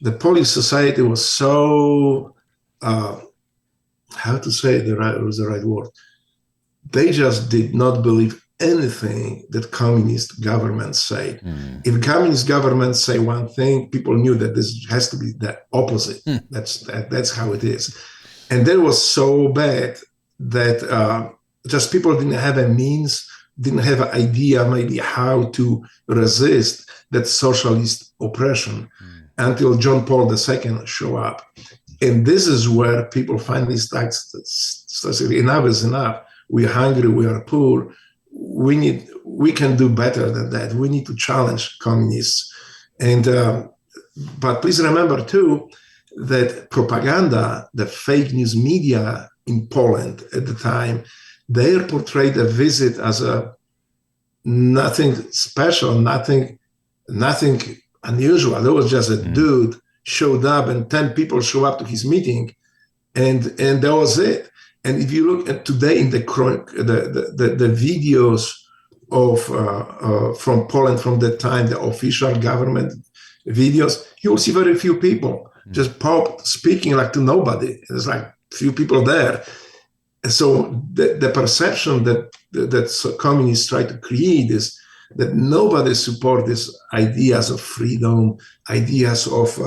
the Polish society was so how to say the right word. They just did not believe anything that communist governments say. If communist governments say one thing, people knew that this has to be the opposite. That's how it is. And that was so bad that just people didn't have a means, didn't have an idea maybe how to resist that socialist oppression until John Paul II showed up. And this is where people finally start saying, enough is enough. We're hungry, we are poor. We can do better than that. We need to challenge communists. And but please remember too that propaganda, the fake news media in Poland at the time, they portrayed a visit as nothing special, nothing unusual. There was just a dude showed up, and 10 people show up to his meeting, and that was it. And if you look at today in the videos of from Poland from that time, the official government videos, you will see very few people, just Pope speaking to nobody. There's few people there. And so the perception that communists try to create is that nobody supports these ideas of freedom, ideas of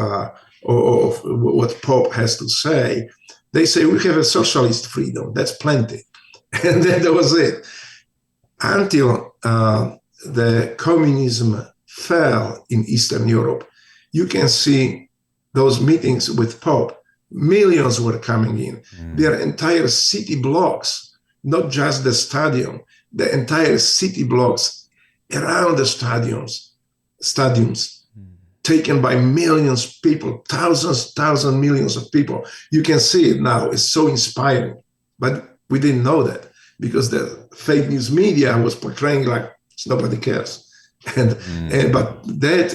what Pope has to say. They say we have a socialist freedom. That's plenty. And then that was it. Until the communism fell in Eastern Europe, you can see those meetings with Pope. Millions were coming in. There are entire city blocks, not just the stadium, the entire city blocks around the stadiums taken by millions of people, thousands, millions of people. You can see it now. It's so inspiring. But We didn't know that because the fake news media was portraying like nobody cares. But that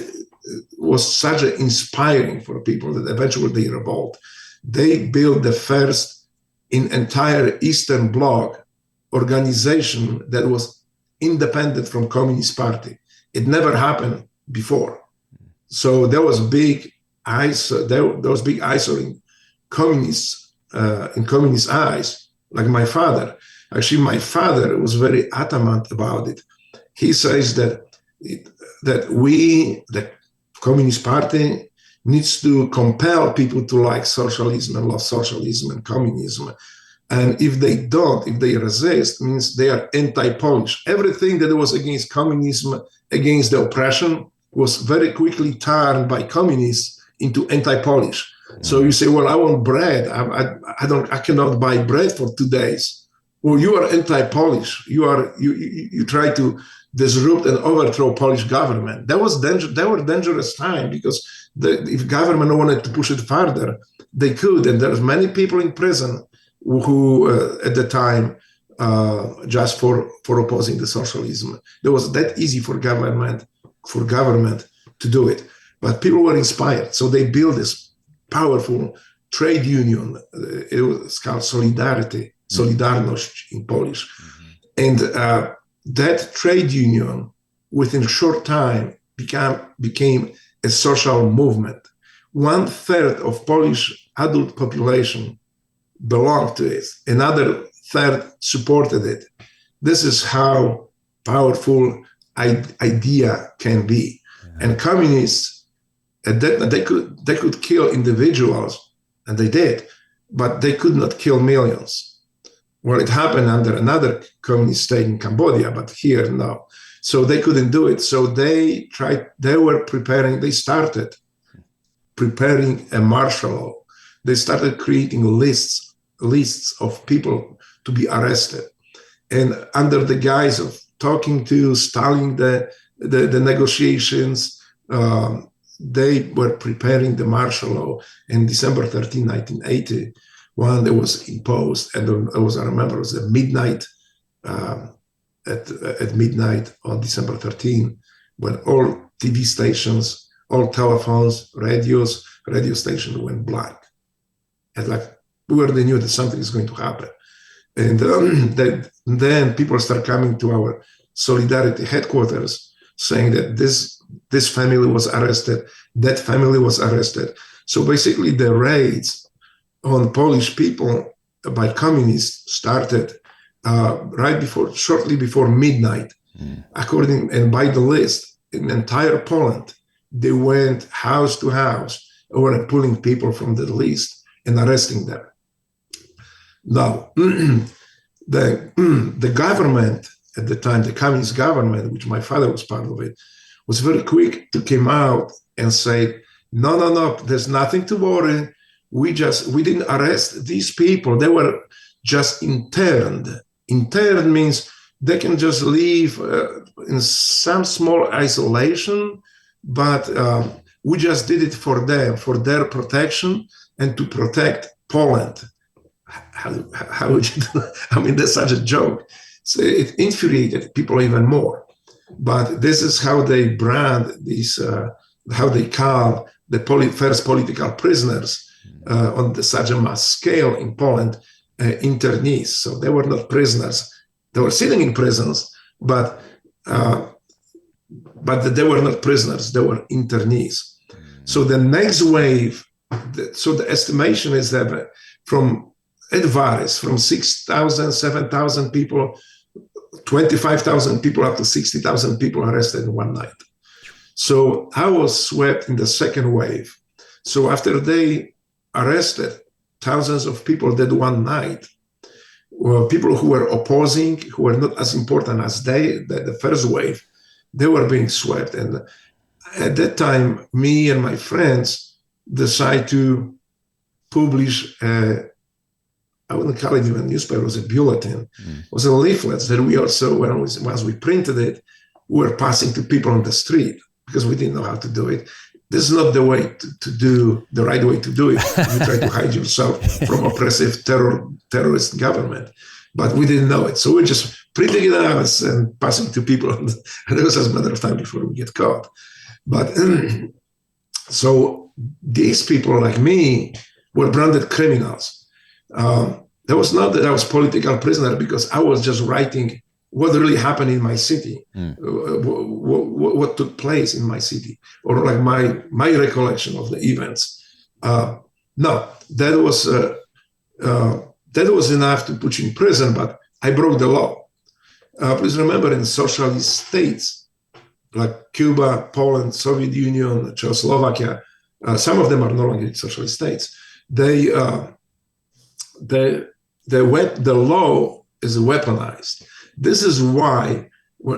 was such an inspiring for people that eventually they revolt. They built the first in entire Eastern Bloc organization that was independent from Communist Party. It never happened before. So there was big eyesore in communists, in communist eyes, like my father. Actually, my father was very adamant about it. He says that the Communist Party needs to compel people to like socialism and love socialism and communism. And if they don't, if they resist, means they are anti-Polish. Everything that was against communism, against the oppression, was very quickly turned by communists into anti-Polish. So you say, well, I want bread. I cannot buy bread for 2 days. Well, you are anti-Polish. You try to disrupt and overthrow Polish government. That were dangerous time because if government wanted to push it further, they could. And there's many people in prison who at the time just for opposing the socialism. It was that easy for government to do it. But people were inspired, so they built this powerful trade union. It was called Solidarność in Polish. And that trade union, within a short time, became a social movement. 1/3 of Polish adult population belonged to it. Another third supported it. This is how powerful idea can be. And communists, they could kill individuals, and they did, but they could not kill millions. Well, it happened under another communist state in Cambodia, but here, no. So they couldn't do it. So they started preparing a martial law. They started creating lists of people to be arrested. And under the guise of talking to, stalling the negotiations, they were preparing the martial law. In December 13, 1981, it was imposed, and I remember it was at midnight, at midnight on December 13, when all TV stations, all telephones, radio stations went blank. And like, we already knew that something is going to happen. And then people start coming to our Solidarity headquarters saying that this family was arrested, that family was arrested. So basically the raids on Polish people by communists started shortly before midnight. And by the list, in entire Poland, they went house to house and were pulling people from the list and arresting them. Now, the government at the time, the communist government, which my father was part of it, was very quick to come out and say, no, there's nothing to worry. We didn't arrest these people. They were just interned. Interned means they can just live in some small isolation, but we just did it for them, for their protection and to protect Poland. How would you do that? I mean, that's such a joke. So it infuriated people even more. But this is how they brand these, how they call the first political prisoners on such a mass scale in Poland, internees. So they were not prisoners. They were sitting in prisons, but they were not prisoners. They were internees. So the next wave, the estimation is that it varies from 6,000, 7,000 people, 25,000 people up to 60,000 people arrested in one night. So I was swept in the second wave. So after they arrested thousands of people that one night, well, people who were opposing, who were not as important as the first wave, they were being swept. And at that time, me and my friends decided to publish I wouldn't call it even a newspaper, it was a bulletin. It was a leaflet that we also, once we printed it, we were passing to people on the street because we didn't know how to do it. This is not the way to do, the right way to do it. You try to hide yourself from oppressive terrorist government. but we didn't know it. So we're just printing it out and passing to people. And it was just a matter of time before we get caught. But so these people like me were branded criminals. That was not that I was political prisoner, because I was just writing what really happened in my city, what took place in my city, or like my recollection of the events. No, that was enough to put you in prison, but I broke the law. Please remember, in socialist states like Cuba, Poland, Soviet Union, Czechoslovakia, some of them are no longer socialist states. The law is weaponized. This is why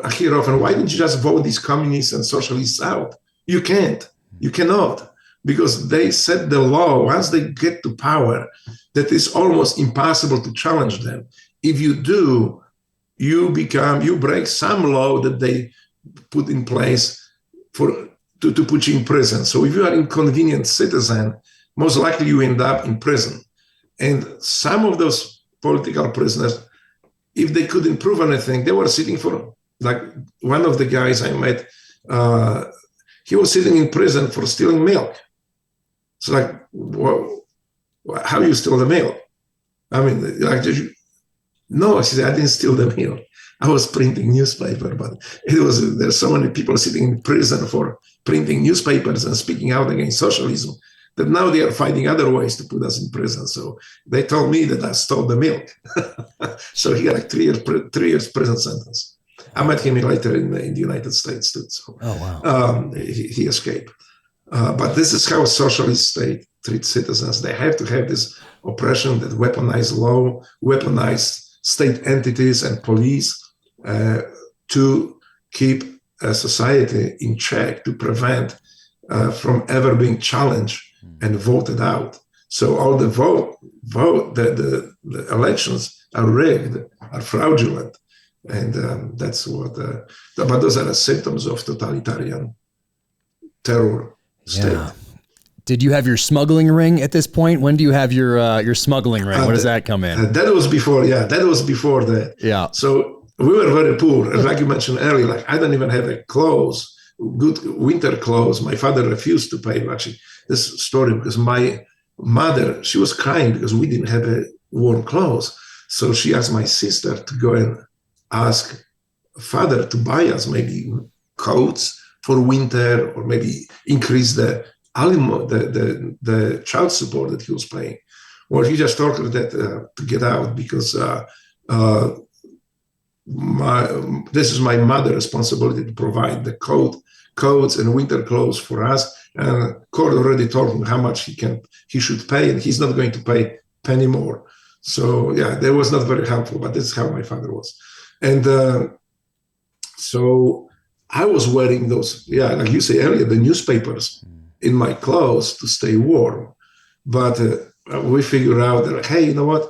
I hear often, why didn't you just vote these communists and socialists out? You can't. You cannot. Because they set the law. Once they get to power, that is almost impossible to challenge them. If you do, you break some law that they put in place to put you in prison. So if you are an inconvenient citizen, most likely you end up in prison. And some of those political prisoners, if they couldn't prove anything, they were sitting for, like one of the guys I met, he was sitting in prison for stealing milk. It's like, well, how you steal the milk? I mean, like, no, I said, I didn't steal the milk. I was printing newspaper, but there's so many people sitting in prison for printing newspapers and speaking out against socialism that now they are finding other ways to put us in prison. So they told me that I stole the milk. So he got like 3 years prison sentence. I met him later in the United States too. So, oh, wow. He escaped. But this is how a socialist state treats citizens. They have to have this oppression, that weaponized law, weaponized state entities and police to keep a society in check, to prevent from ever being challenged and voted out. So all the the elections are rigged, are fraudulent. And that's what, but those are the symptoms of totalitarian terror state. Yeah. Did you have your smuggling ring at this point? When do you have your smuggling ring? When does that come in? That was before, that was before that. Yeah. So we were very poor. And like you mentioned earlier, like I don't even have good winter clothes. My father refused to pay. Actually, this story, because my mother, she was crying because we didn't have warm clothes. So she asked my sister to go and ask father to buy us maybe coats for winter, or maybe increase the child support that he was paying. Well, he just told her that to get out, because this is my mother's responsibility to provide the coats and winter clothes for us. And Carr already told him how much he should pay, and he's not going to pay a penny more. So yeah, that was not very helpful, but this is how my father was. And so I was wearing those, like you say earlier, the newspapers in my clothes to stay warm. But we figured out that, hey, you know what?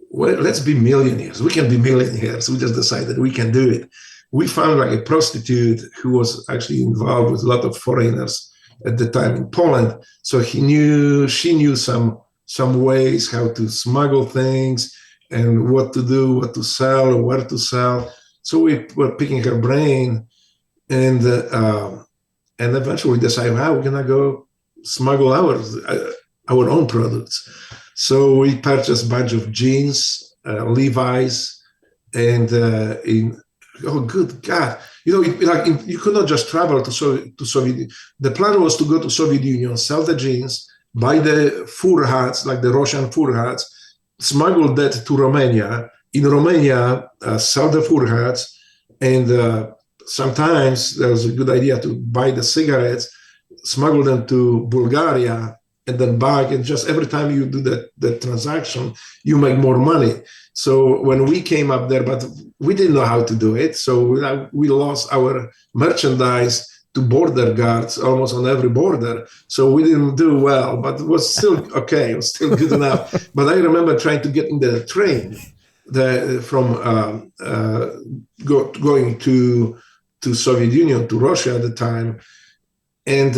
Well, let's be millionaires. We can be millionaires. We just decided we can do it. We found like a prostitute who was actually involved with a lot of foreigners at the time in Poland. So she knew some ways how to smuggle things and what to do, what to sell, or where to sell. So we were picking her brain, and eventually we decided, we're gonna go smuggle our own products. So we purchased a bunch of jeans, Levi's, and oh, good God. You could not just travel to Soviet. The plan was to go to Soviet Union, sell the jeans, buy the fur hats, like the Russian fur hats, smuggle that to Romania. In Romania, sell the fur hats, and sometimes there was a good idea to buy the cigarettes, smuggle them to Bulgaria, and then back. And just every time you do that transaction, you make more money. So when we came up there, but we didn't know how to do it. So we lost our merchandise to border guards almost on every border. So we didn't do well, but it was still okay. It was still good enough. But I remember trying to get in the train from going to Soviet Union, to Russia at the time. And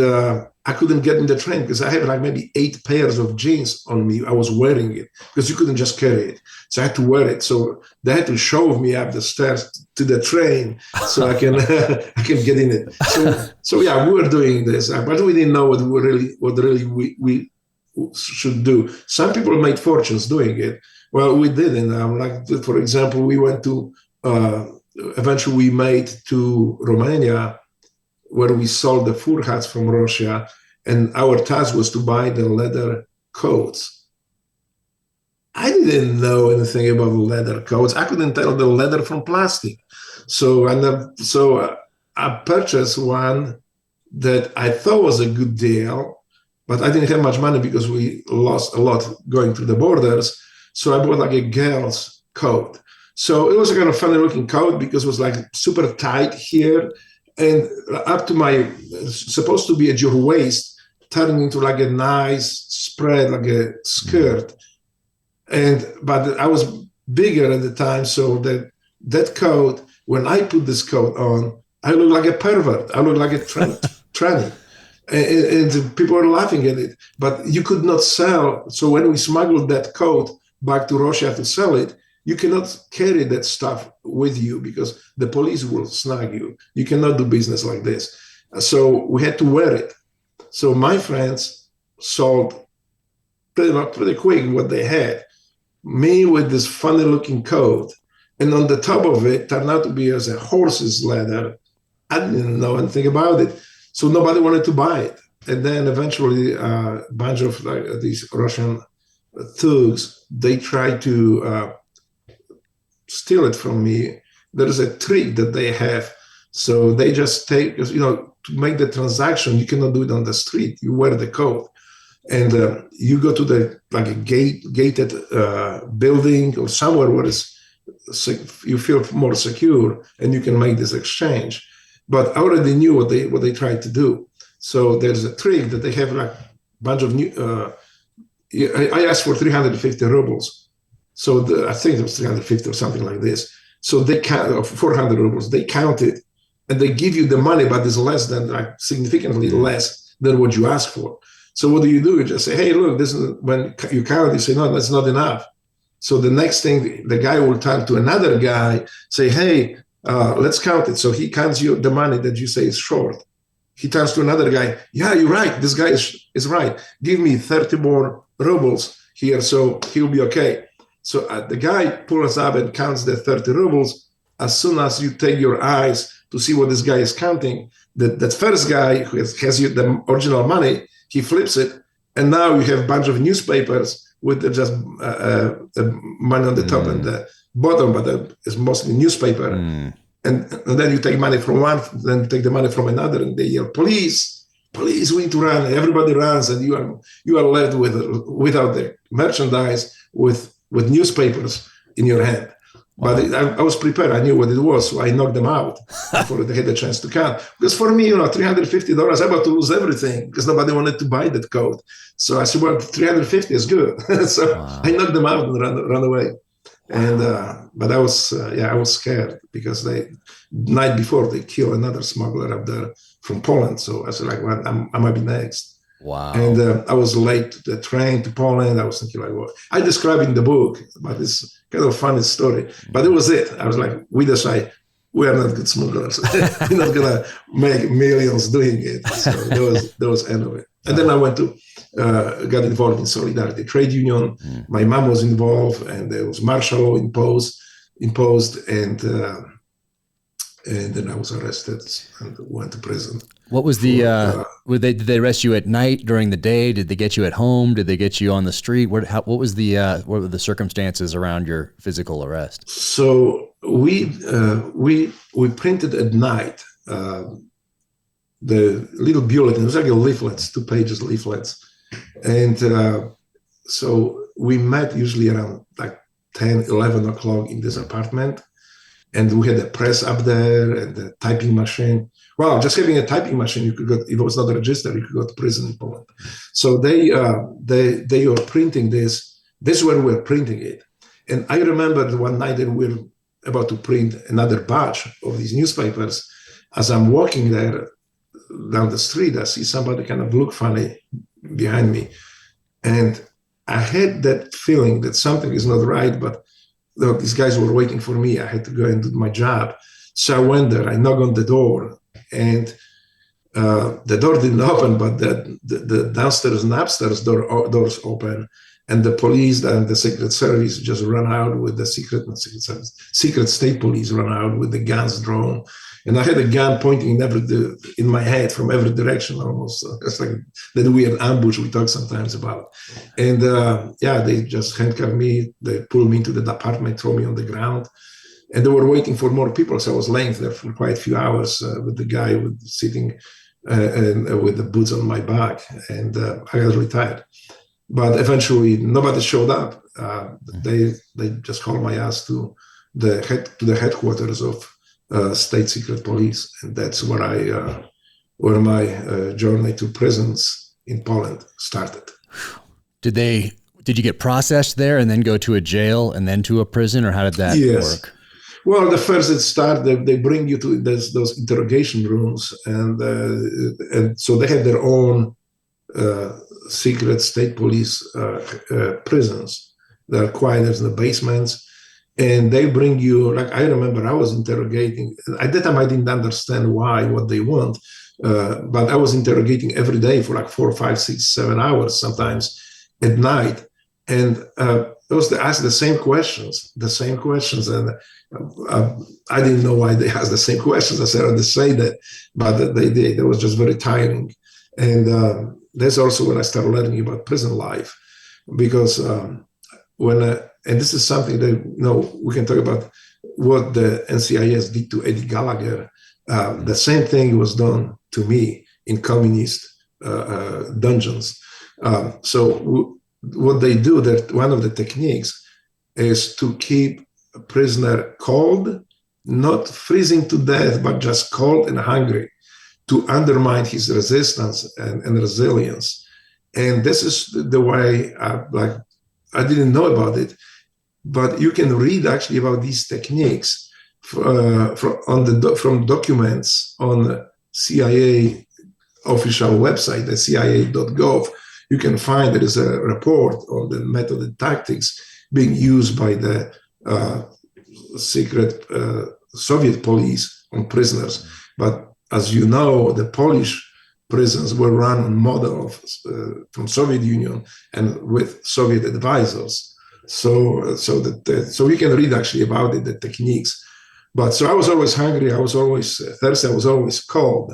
I couldn't get in the train because I had like maybe 8 pairs of jeans on me. I was wearing it because you couldn't just carry it. So I had to wear it. So they had to shove me up the stairs to the train so I can I can get in it. So yeah, we were doing this, but we didn't know what we should do. Some people made fortunes doing it. Well, we didn't. Like, for example, we went to, eventually we made to Romania, where we sold the fur hats from Russia, and our task was to buy the leather coats. I didn't know anything about leather coats. I couldn't tell the leather from plastic. So I purchased one that I thought was a good deal, but I didn't have much money because we lost a lot going through the borders. So I bought like a girl's coat. So it was a kind of funny looking coat because it was like super tight here and up to my, supposed to be at your waist, turning into like a nice spread, like a skirt. But I was bigger at the time, so that coat, when I put this coat on, I look like a pervert. I look like a tranny. And people were laughing at it. But you could not sell. So when we smuggled that coat back to Russia to sell it, you cannot carry that stuff with you because the police will snag you. You cannot do business like this. So we had to wear it. So my friends sold pretty quick what they had. Me with this funny looking coat, and on the top of it turned out to be as a horse's leather. I didn't know anything about it, so nobody wanted to buy it. And then eventually a bunch of these Russian thugs, they tried to steal it from me. There is a trick that they have. So they just take, to make the transaction, you cannot do it on the street. You wear the coat. And you go to the a gated building or somewhere where you feel more secure, and you can make this exchange. But I already knew what they tried to do. So there's a trick that they have like a bunch of new. I asked for 350 rubles, so I think it was 350 or something like this. So they count 400 rubles. They count it, and they give you the money, but it's less than significantly less than what you ask for. So what do? You just say, hey, look, this is when you count, you say, no, that's not enough. So the next thing, the guy will turn to another guy, say, hey, let's count it. So he counts you the money that you say is short. He turns to another guy, yeah, you're right. This guy is right. Give me 30 more rubles here, so he'll be okay. So the guy pulls up and counts the 30 rubles. As soon as you take your eyes to see what this guy is counting, that first guy who has you the original money, he flips it, and now you have a bunch of newspapers with just the money on the top and the bottom, but it's mostly newspaper. And then you take money from one, then you take the money from another, and they yell, police, we need to run. Everybody runs, and you are left without the merchandise with newspapers in your hand. Wow. But I was prepared. I knew what it was, so I knocked them out before they had a chance to count. Because for me, $350, I'm about to lose everything because nobody wanted to buy that coat. So I said, well, 350 is good. So wow. I knocked them out and ran away. And but I was scared because the night before they killed another smuggler up there from Poland. So I said, well, I might be next. Wow. And I was late to the train to Poland. I was thinking well, I describe in the book, but it's kind of a funny story. But it was it. I was like, we decide we are not good smugglers. We're not gonna make millions doing it. So that was end of it. And then I went to got involved in Solidarity Trade Union. My mom was involved, and there was martial law imposed, and then I was arrested and went to prison. What was the? Did they arrest you at night, during the day? Did they get you at home? Did they get you on the street? What were the circumstances around your physical arrest? So we printed at night the little bulletin. It was like a leaflets, 2 pages leaflets, and so we met usually around 10, 11 o'clock in this apartment. And we had a press up there and the typing machine. Well, just having a typing machine, you could go, if it was not registered, you could go to prison in Poland. So they were printing this. This is where we were printing it. And I remember one night that we were about to print another batch of these newspapers. As I'm walking there, down the street, I see somebody kind of look funny behind me. And I had that feeling that something is not right, but look, these guys were waiting for me. I had to go and do my job. So I went there, I knocked on the door, and the door didn't open, but the downstairs and upstairs doors open, and the police and the Secret Service just run out with the Secret State Police run out with the guns drawn. And I had a gun pointing in my head from every direction almost. It's like that weird ambush we talk sometimes about. And they just handcuffed me. They pulled me into the apartment, throw me on the ground. And they were waiting for more people. So I was laying there for quite a few hours with the guy sitting and with the boots on my back. And I got retired. But eventually nobody showed up. They just hauled my ass to the headquarters of State Secret Police, and that's where my journey to prisons in Poland started. Did you get processed there and then go to a jail and then to a prison, or how did that work? Well, the first it started, they bring you to those interrogation rooms, and so they have their own secret state police prisons. They're quiet in the basements. And they bring you, like I remember I was interrogating, at that time I didn't understand what they want, but I was interrogating every day for like 4, 5, 6, 7 hours, sometimes at night. And they asked the same questions. And I didn't know why they asked the same questions. I said, they say that, but they did. It was just very tiring. And that's also when I started learning about prison life, because and this is something that, we can talk about what the NCIS did to Eddie Gallagher. The same thing was done to me in communist dungeons. So what they do, that one of the techniques is to keep a prisoner cold, not freezing to death, but just cold and hungry, to undermine his resistance and resilience. And this is the way, I didn't know about it, but you can read actually about these techniques from documents on the CIA official website, the CIA.gov. You can find there is a report on the method and tactics being used by the secret Soviet police on prisoners. But as you know, the Polish prisons were run on model from Soviet Union and with Soviet advisors. So you can read actually about it, the techniques. But so I was always hungry, I was always thirsty, I was always cold.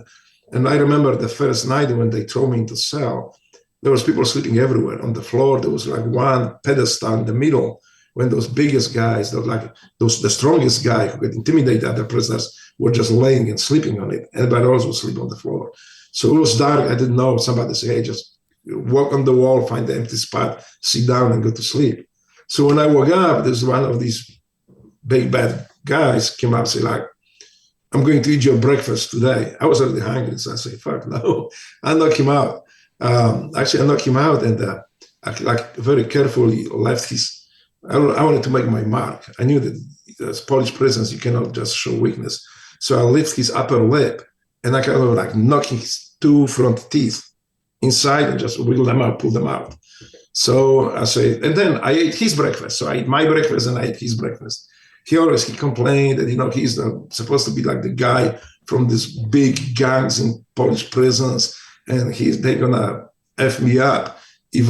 And I remember the first night when they threw me into cell, there was people sleeping everywhere on the floor. There was like one pedestal in the middle when those biggest guys, the strongest guy who could intimidate other prisoners were just laying and sleeping on it. Everybody else would sleep on the floor. So it was dark. I didn't know. Somebody said, hey, just walk on the wall, find the empty spot, sit down and go to sleep. So when I woke up, there's one of these big bad guys came up and said, like, I'm going to eat your breakfast today. I was already hungry. So I said, fuck no. I knocked him out. I knocked him out and I very carefully left I wanted to make my mark. I knew that as Polish prisons, you cannot just show weakness. So I lifted his upper lip and I kind of knocked his 2 front teeth inside and just wiggled them out, pulled them out. So I said, and then I ate his breakfast. So I ate my breakfast and I ate his breakfast. He complained that, he's supposed to be like the guy from these big gangs in Polish prisons. And they're gonna F me up if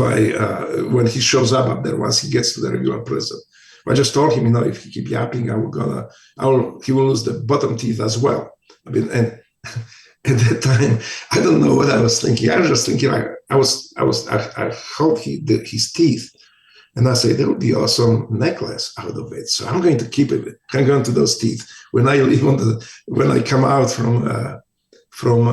when he shows up there once he gets to the regular prison. I just told him, if he keep yapping, he will lose the bottom teeth as well. I mean, and at that time, I don't know what I was thinking. I was just thinking, I held his teeth, and I said, there would be awesome necklace out of it. So I'm going to keep it, hang on to those teeth. When I leave when I come out from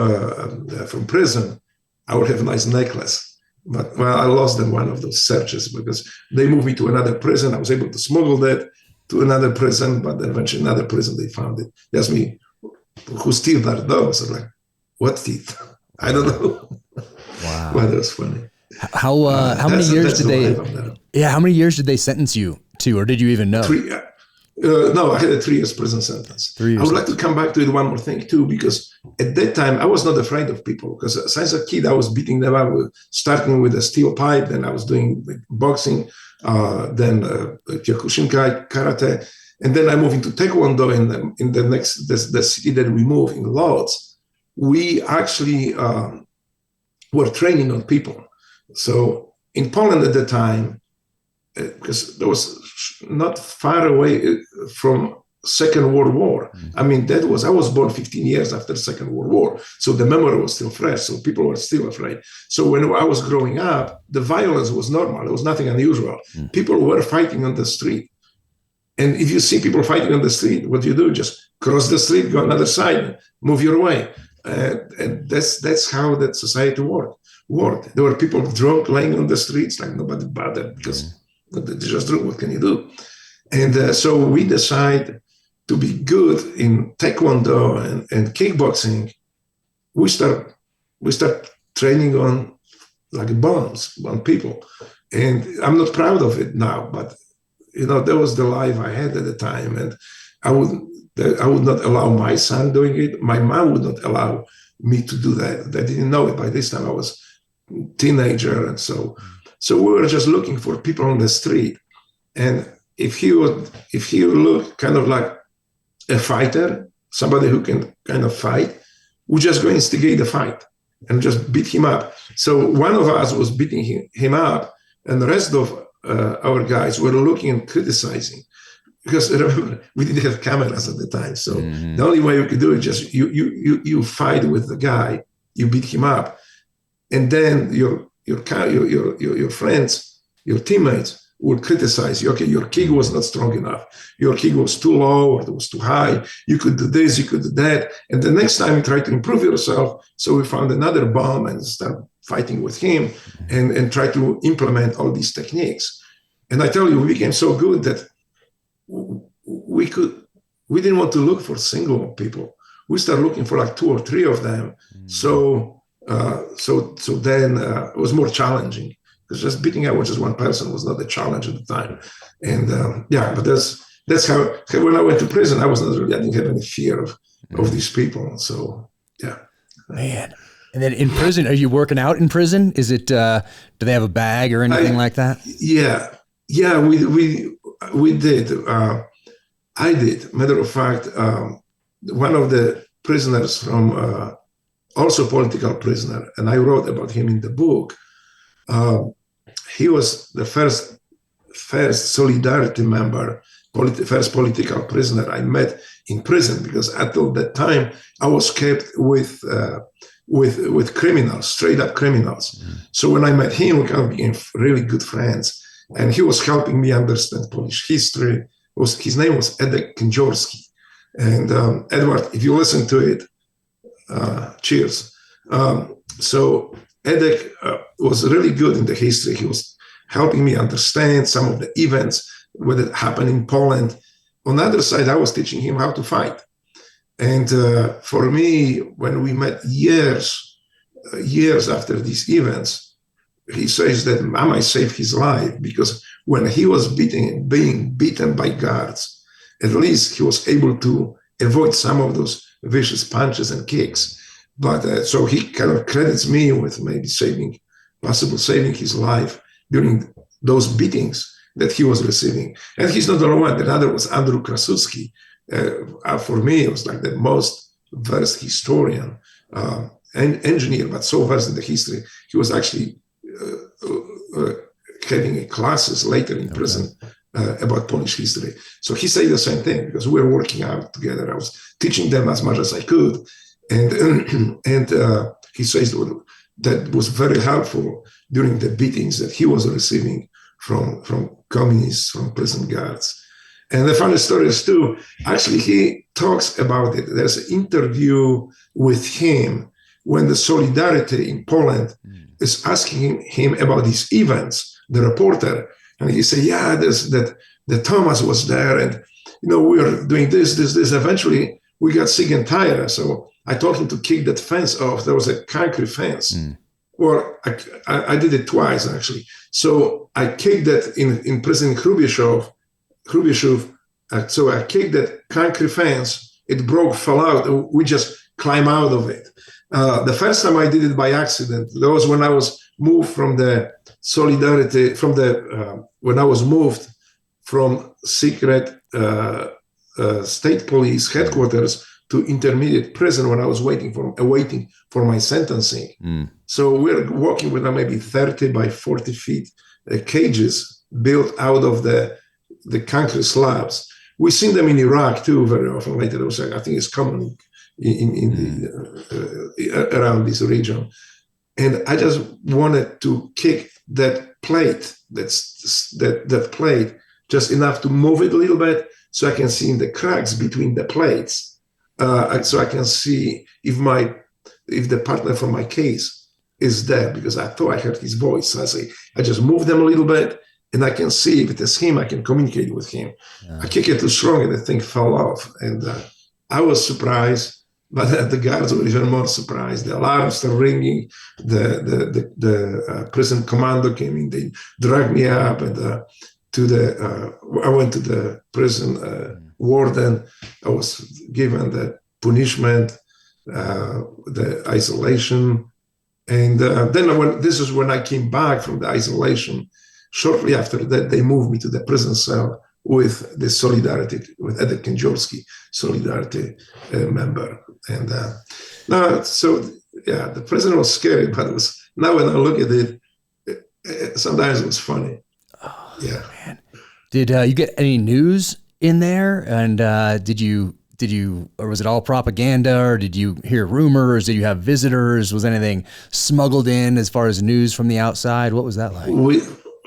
prison, I would have a nice necklace. But I lost them one of those searches because they moved me to another prison. I was able to smuggle that to another prison, but then eventually another prison, they found it. They asked me, whose teeth are those? I was like, what teeth? I don't know. Wow. But that was funny. How many years did they? Yeah, how many years did they sentence you to, or did you even know? No, I had a 3 years prison sentence. 3 years. I would like to come back to it one more thing too, because at that time I was not afraid of people. Because since a kid I was beating them up, starting with a steel pipe. Then I was doing boxing, then Kyokushinkai, karate, and then I moved into Taekwondo. In the city that we moved in Lodz, we actually were training on people. So in Poland at the time, because there was not far away from Second World War. I mean, I was born 15 years after the Second World War. So the memory was still fresh. So people were still afraid. So when I was growing up, the violence was normal. There was nothing unusual. People were fighting on the street. And if you see people fighting on the street, what do you do? Just cross the street, go another side, move your way. And that's how that society worked. There were people drunk laying on the streets, like nobody bothered, because they just drunk. What can you do? And so we decided to be good in Taekwondo and kickboxing. We start training on like bombs on people. And I'm not proud of it now, but that was the life I had at the time. And I would not allow my son doing it. My mom would not allow me to do that. They didn't know it. By this time I was a teenager. And so we were just looking for people on the street. And if he look kind of like a fighter, somebody who can kind of fight, we just go instigate the fight and just beat him up. So one of us was beating him up, and the rest of our guys were looking and criticizing. Because remember, we didn't have cameras at the time. So the only way you could do it is just you fight with the guy, you beat him up, and then your friends, your teammates would criticize you. Okay, your kick was not strong enough. Your kick was too low or it was too high. You could do this, you could do that. And the next time you try to improve yourself. So we found another bomb and started fighting with him and try to implement all these techniques. And I tell you, we became so good that we didn't want to look for single people. We started looking for like 2 or 3 of them. So then it was more challenging. Just beating out just one person was not a challenge at the time. And but that's how when I went to prison, I didn't have any fear of these people. So, yeah. Man. And then in prison, are you working out in prison? Is it, do they have a bag or anything like that? Yeah, we did. I did. Matter of fact, one of the prisoners from, also political prisoner, and I wrote about him in the book, he was the first Solidarity member, first political prisoner I met in prison, because until that time I was kept with criminals, straight up criminals. So when I met him, we kind of became really good friends, and he was helping me understand Polish history. His name was Edek Kędziorski, and Edward, if you listen to it, cheers. So Edek was really good in the history. He was helping me understand some of the events that happened in Poland. On the other side, I was teaching him how to fight. And for me, when we met years after these events, he says that I might save his life, because when he was being beaten by guards, at least he was able to avoid some of those vicious punches and kicks. But so he kind of credits me with maybe possibly saving his life during those beatings that he was receiving. And he's not the only one. The other was Andrew Krasuski. For me, it was like the most versed historian and engineer, but so versed in the history. He was actually having classes later in prison about Polish history. So he said the same thing, because we were working out together. I was teaching them as much as I could. And he says that was very helpful during the beatings that he was receiving from communists, from prison guards. And the funny story is too, actually he talks about it. There's an interview with him when the Solidarity in Poland is asking him about these events, the reporter. And he said, yeah, that Thomas was there, and we were doing this. Eventually we got sick and tired. So I told him to kick that fence off. There was a concrete fence. Or I did it twice, actually. So I kicked that in prison Hrubieszów, So I kicked that concrete fence. It broke, fell out. We just climbed out of it. The first time I did it by accident, that was when I was moved from the Solidarity, when I was moved from secret state police headquarters to intermediate prison when I was awaiting for my sentencing. So we're working with maybe 30 by 40 feet cages built out of the concrete slabs. We've seen them in Iraq too very often. Later, I think it's common around this region. And I just wanted to kick that plate, that plate, just enough to move it a little bit so I can see in the cracks between the plates, so I can see if the partner from my case is there, because I thought I heard his voice. So I just move them a little bit, and I can see if it is him, I can communicate with him. Yeah. I kick it too strong, and the thing fell off. And I was surprised, but the guards were even more surprised. The alarms started ringing. The prison commando came in. They dragged me up, and I went to the prison warden. I was given the punishment, the isolation. And then this is when I came back from the isolation. Shortly after that, they moved me to the prison cell with the Solidarity, with Edek Kędziorski, Solidarity member. And the prison was scary, but it was, now when I look at it, sometimes it was funny. Oh, yeah. Man. Did you get any news in there? And did you, or was it all propaganda, or did you hear rumors? Did you have visitors? Was anything smuggled in as far as news from the outside? What was that like?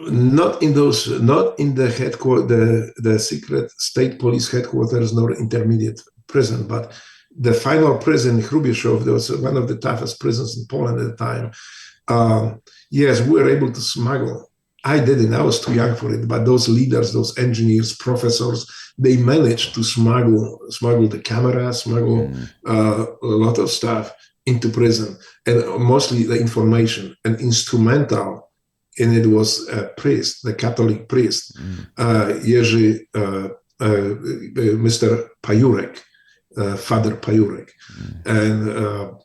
Not in the headquarters, the secret state police headquarters, nor intermediate prison, but the final prison, Hrubieszów, that was one of the toughest prisons in Poland at the time. Yes, we were able to smuggle. I didn't, I was too young for it, but those leaders, those engineers, professors, they managed to smuggle the camera, a lot of stuff into prison, and mostly the information and instrumental. And it was a priest, the Catholic priest, Jerzy, Mr. Pajurek, Father Pajurek. And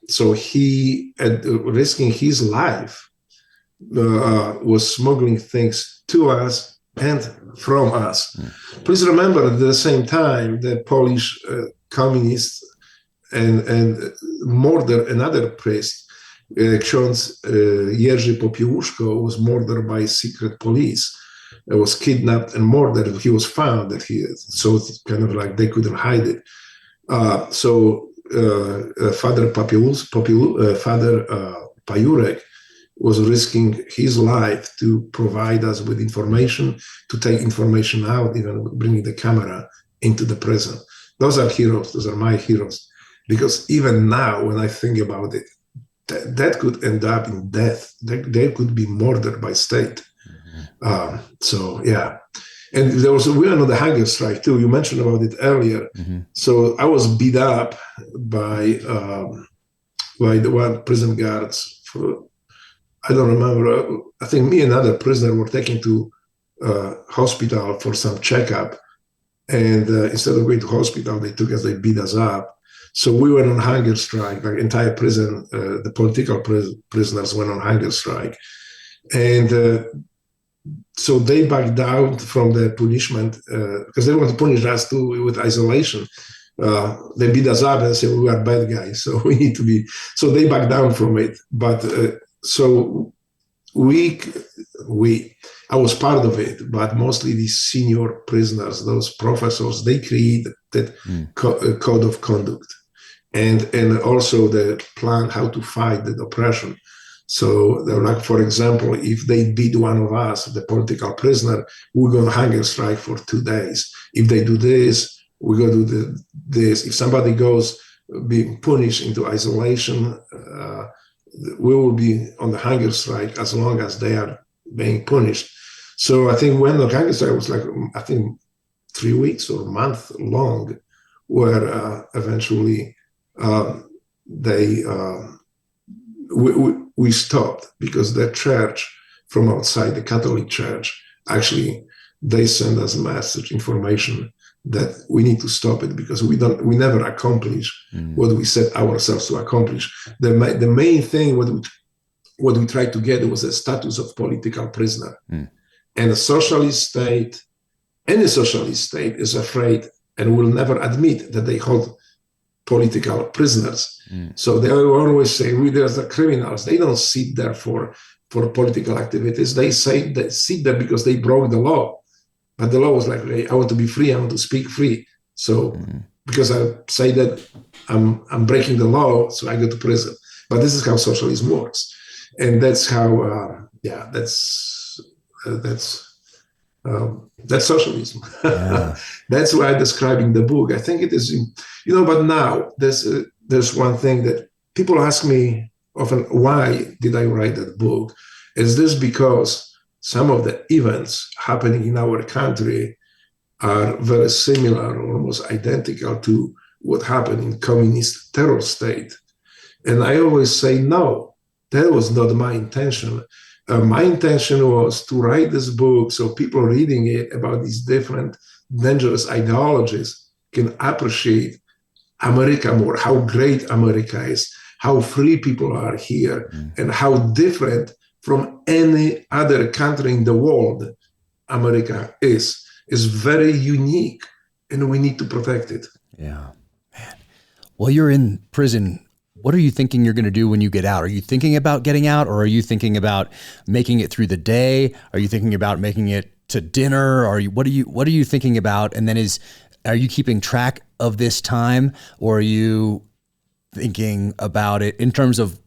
so he, risking his life, was smuggling things to us and from us. Please remember, at the same time, the Polish communists and murdered another priest. Ksiądz Jerzy Popiełuszko was murdered by secret police. He was kidnapped and murdered. He was found so it's kind of like they couldn't hide it. Father Pajurek was risking his life to provide us with information, to take information out, even bringing the camera into the prison. Those are heroes. Those are my heroes. Because even now, when I think about it, that could end up in death. They could be murdered by state. Yeah. And we were on the hunger strike too. You mentioned about it earlier. So I was beat up by the one prison guards. I don't remember. I think me and another prisoner were taken to hospital for some checkup. And instead of going to hospital, they beat us up. So we went on hunger strike, like entire prison, the political prisoners went on hunger strike. And so they backed down from the punishment because they want to punish us too with isolation. They beat us up and said, we are bad guys, so we need to be, so they backed down from it. But so I was part of it, but mostly these senior prisoners, those professors, they created that code of conduct. And also the plan how to fight the oppression. So they're like, for example, if they beat one of us, the political prisoner, we're going to hunger strike for 2 days. If they do this, we're going to do this. If somebody goes being punished into isolation, we will be on the hunger strike as long as they are being punished. So I think when the hunger strike was like, I think 3 weeks or a month long, where eventually we stopped because the church from outside, the Catholic Church, actually they send us a message, information that we need to stop it because we never accomplish what we set ourselves to accomplish. The main thing what we tried to get was a status of political prisoner. And a socialist state, any socialist state is afraid and will never admit that they hold political prisoners. So they always say, there's the criminals. They don't sit there for political activities. They say they sit there because they broke the law. But the law was like, hey, I want to be free. I want to speak free. So because I say that I'm breaking the law, so I go to prison. But this is how socialism works. And that's how, that's socialism. Yeah. That's why I describe in the book. I think it is, but now there's one thing that people ask me often, why did I write that book? Is this because some of the events happening in our country are very similar, almost identical to what happened in communist terror state? And I always say, no, that was not my intention. My intention was to write this book so people reading it about these different dangerous ideologies can appreciate America more, how great America is, how free people are here, and how different from any other country in the world America is very unique, and we need to protect it. Yeah, man. Well, you're in prison. What are you thinking you're going to do when you get out? Are you thinking about getting out, or are you thinking about making it through the day? Are you thinking about making it to dinner? What are you thinking about? And then are you keeping track of this time, or are you thinking about it in terms of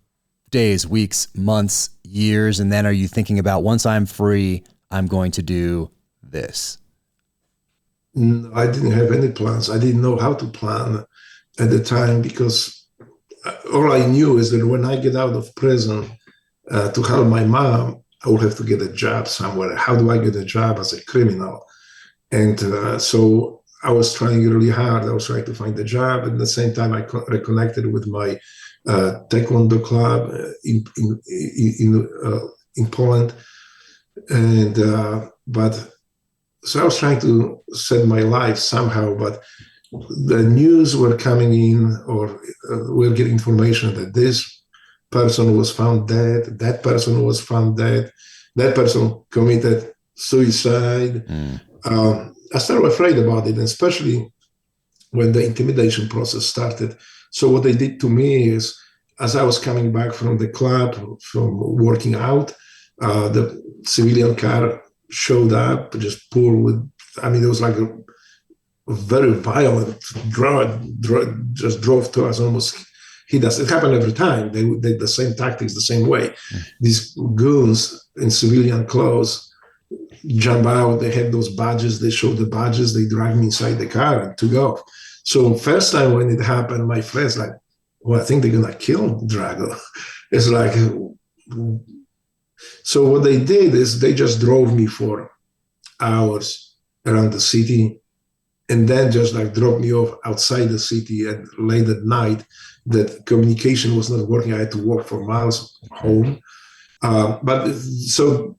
days, weeks, months, years? And then are you thinking about, once I'm free, I'm going to do this? No, I didn't have any plans. I didn't know how to plan at the time, because all I knew is that when I get out of prison, to help my mom, I will have to get a job somewhere. How do I get a job as a criminal? And so I was trying really hard. I was trying to find a job. At the same time, I reconnected with my taekwondo club in Poland. And so I was trying to set my life somehow, but the news were coming in, or we'll get information that this person was found dead, that person was found dead, that person committed suicide. I started afraid about it, and especially when the intimidation process started. So what they did to me is, as I was coming back from the club, from working out, the civilian car showed up, just pulled with, it was like a very violent just drove to us, almost hit us. It happened every time. They did the same tactics, the same way. These goons in civilian clothes jump out. They have those badges. They show the badges. They drag me inside the car and took off. So first time when it happened, my friends like, well, I think they're gonna kill Drago. It's like, so what they did is they just drove me for hours around the city, and then just like dropped me off outside the city. And late at night, that communication was not working. I had to walk for miles home. But so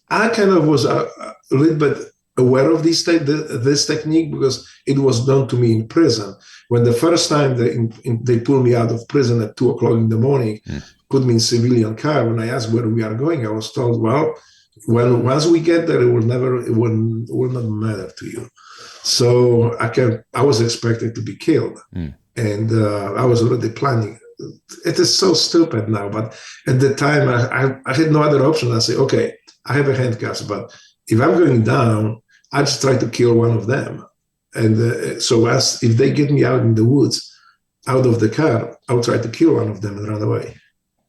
I kind of was a little bit aware of this technique, because it was done to me in prison. When the first time they pulled me out of prison at 2:00 in the morning, put me in civilian car. When I asked where we are going, I was told, well, once we get there, it will not matter to you. So I was expected to be killed, and I was already planning. It is so stupid now, but at the time I had no other option. I say, okay, I have a handcuffs, but if I'm going down, I just try to kill one of them. And so if they get me out in the woods, out of the car, I would try to kill one of them and run away.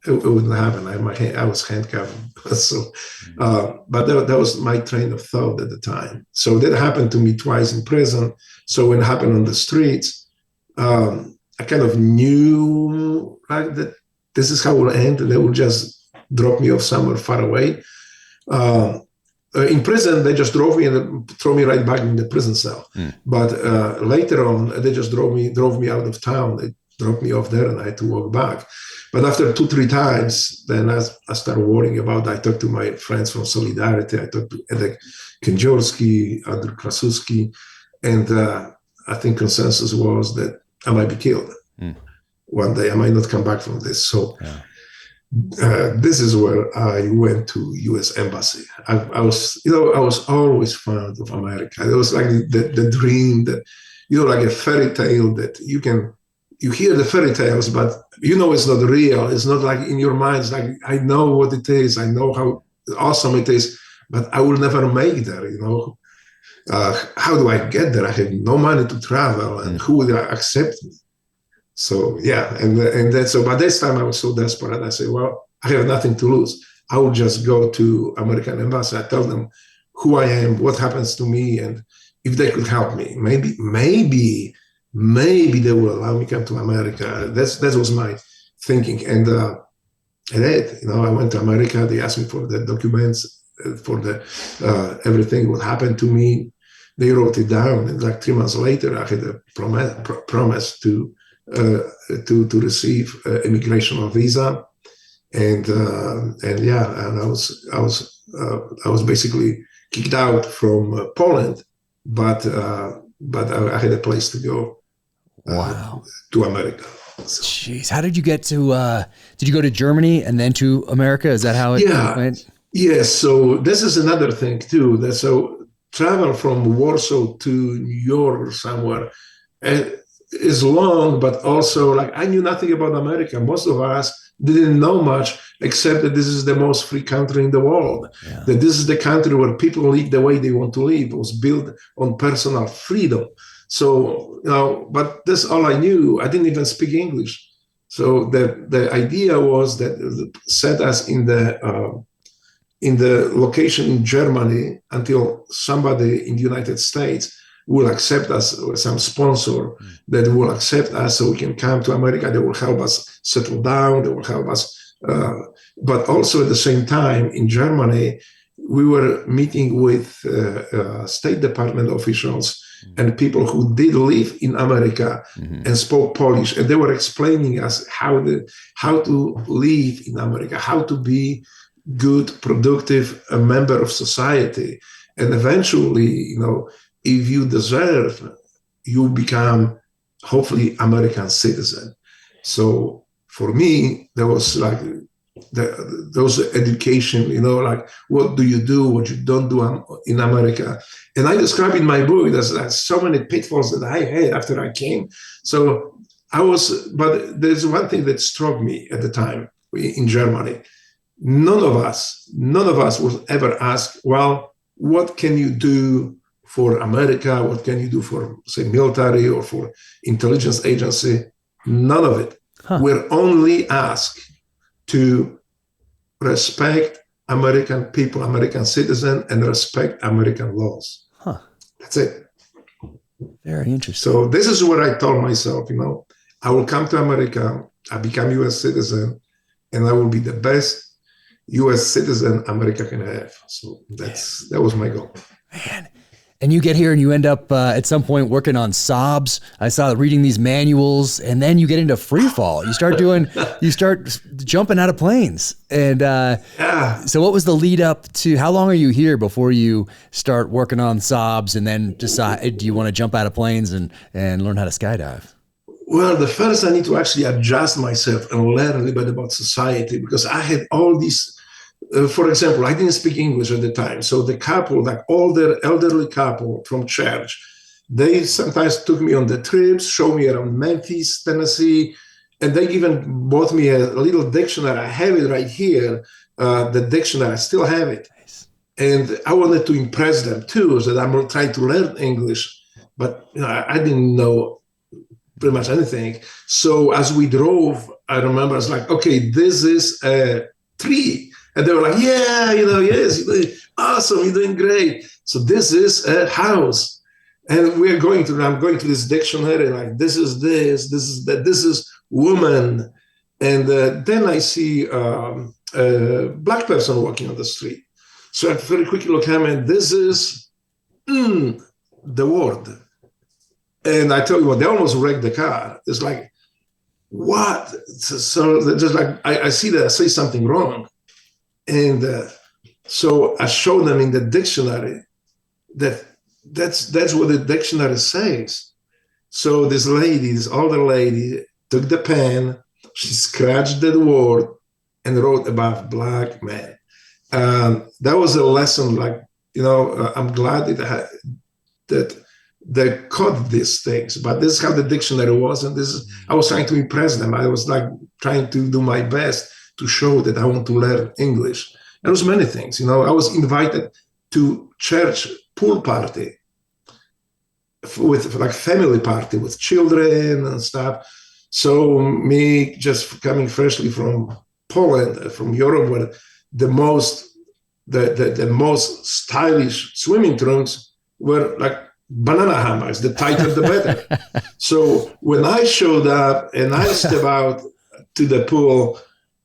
It wouldn't happen. I was handcuffed. So, but that was my train of thought at the time. So that happened to me twice in prison. So when it happened on the streets, I kind of knew that this is how it will end. They will just drop me off somewhere far away. In prison, they just drove me and throw me right back in the prison cell. But later on, they just drove me out of town. They dropped me off there, and I had to walk back. But after 2-3 times, then I started worrying about. I talked to my friends from Solidarity. I talked to Edek Kędziorski, Andrew Krasuski, and I think consensus was that I might be killed one day. I might not come back from this. So this is where I went to U.S. Embassy. I was always fond of America. It was like the dream that, like a fairy tale that you hear the fairy tales, but it's not real. It's not like in your mind. It's like, I know what it is. I know how awesome it is, but I will never make there, how do I get there? I have no money to travel, and who will accept me? So, and then, so by this time I was so desperate. I said, well, I have nothing to lose. I will just go to American Embassy. I tell them who I am, what happens to me, and if they could help me. Maybe they will allow me to come to America. That was my thinking. And I did. I went to America. They asked me for the documents, for the everything what happened to me. They wrote it down, and like 3 months later, I had a promise to receive immigration visa, and I was basically kicked out from Poland, but I had a place to go. To America. So. Jeez, how did you get to? Did you go to Germany and then to America? Is that how it went? Yes. So this is another thing too. So travel from Warsaw to New York or somewhere is long, but also like I knew nothing about America. Most of us didn't know much except that this is the most free country in the world. Yeah. That this is the country where people live the way they want to live. It was built on personal freedom. So, but that's all I knew. I didn't even speak English. So the idea was that set us in the location in Germany until somebody in the United States will accept us, or some sponsor that will accept us so we can come to America. They will help us settle down. They will help us. But also at the same time in Germany, we were meeting with State Department officials and people who did live in America and spoke Polish, and they were explaining us how to live in America, how to be good, productive, a member of society, and eventually, if you deserve, you become hopefully American citizen. So for me, there was like those education, like what do you do, what you don't do in America. And I describe in my book, there's so many pitfalls that I had after I came. So but there's one thing that struck me at the time in Germany. None of us was ever asked, well, what can you do for America? What can you do for, say, military or for intelligence agency? None of it. We're only asked to respect American people, American citizens, and respect American laws. That's it. Very interesting. So this is what I told myself, I will come to America, I become U.S. citizen, and I will be the best U.S. citizen America can have. So that was my goal. Man. And you get here and you end up at some point working on Saabs. I saw reading these manuals, and then you get into free fall. You start jumping out of planes. And so what was the lead up to, how long are you here before you start working on Saabs and then decide, do you want to jump out of planes and learn how to skydive? Well, the first I need to actually adjust myself and learn a little bit about society, because I had all these, for example, I didn't speak English at the time. So the couple, like older elderly couple from church, they sometimes took me on the trips, showed me around Memphis, Tennessee, and they even bought me a little dictionary. I have it right here, the dictionary, I still have it. Nice. And I wanted to impress them too, so that I'm trying to learn English, but I didn't know pretty much anything. So as we drove, I remember I was like, okay, this is a tree. And they were like, yes, awesome, you're doing great. So this is a house. And I'm going to this dictionary, like, this is this is that, this is woman. And then I see a black person walking on the street. So I very quickly look at him, and this is the word. And I tell you what, they almost wrecked the car. It's like, what? So just like, I see that I say something wrong. And so I show them in the dictionary that's what the dictionary says. So this lady, this older lady, took the pen, she scratched that word and wrote above black man. That was a lesson, like, I'm glad that they caught these things, but this is how the dictionary was. And I was trying to impress them. I was like trying to do my best to show that I want to learn English. There was many things, I was invited to church pool party with like family party with children and stuff. So me just coming freshly from Poland, from Europe, where the most stylish swimming trunks were like banana hammocks, the tighter the better. So when I showed up and I step out to the pool,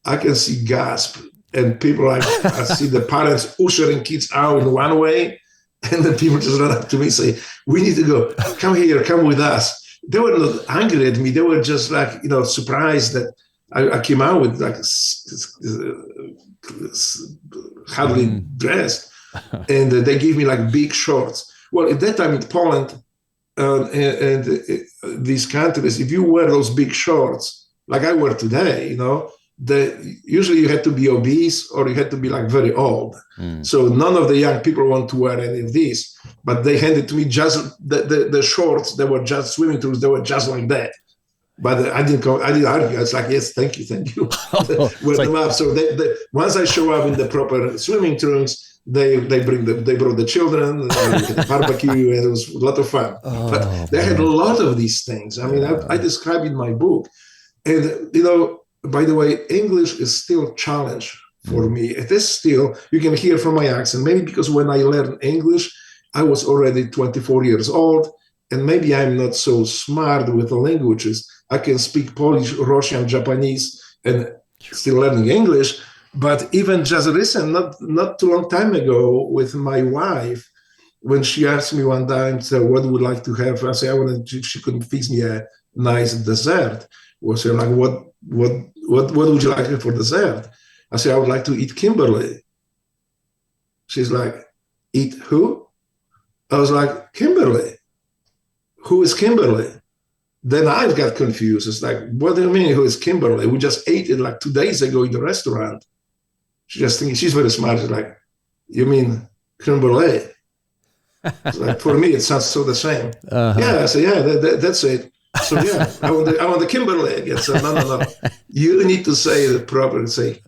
I can see gasp, and people I see the parents ushering kids out in one way, and then people just run up to me and say, "We need to go. Come here, come with us." They were not angry at me. They were just like, surprised that I came out with like hardly dressed, and they gave me like big shorts. Well, at that time in Poland and these countries, if you wear those big shorts like I wear today, usually you had to be obese or you had to be like very old. So none of the young people want to wear any of these, but they handed to me just the shorts. They were just swimming trunks. They were just like that. But I didn't argue. I was like, yes, thank you. Wear them up. So once I show up in the proper swimming trunks, they brought the children, the barbecue, and it was a lot of fun. But they had a lot of these things. I mean, I describe in my book, and by the way, English is still a challenge for me. It is still, you can hear from my accent, maybe because when I learned English, I was already 24 years old, and maybe I'm not so smart with the languages. I can speak Polish, Russian, Japanese, and still learning English. But even just recent, not too long time ago, with my wife, when she asked me one time, so what would you like to have? I said, I wanted if she could fix me a nice dessert. Was her like, what would you like for dessert? I said, I would like to eat Kimberly. She's like, eat who? I was like, Kimberly. Who is Kimberly? Then I got confused. It's like, what do you mean, who is Kimberly? We just ate it like 2 days ago in the restaurant. She just thinking, she's very smart. She's like, you mean creme brulee? Like, for me, it sounds so the same. Yeah, I said, yeah, that's it. So yeah, I want the Kimberly again. So no. You need to say the proper, say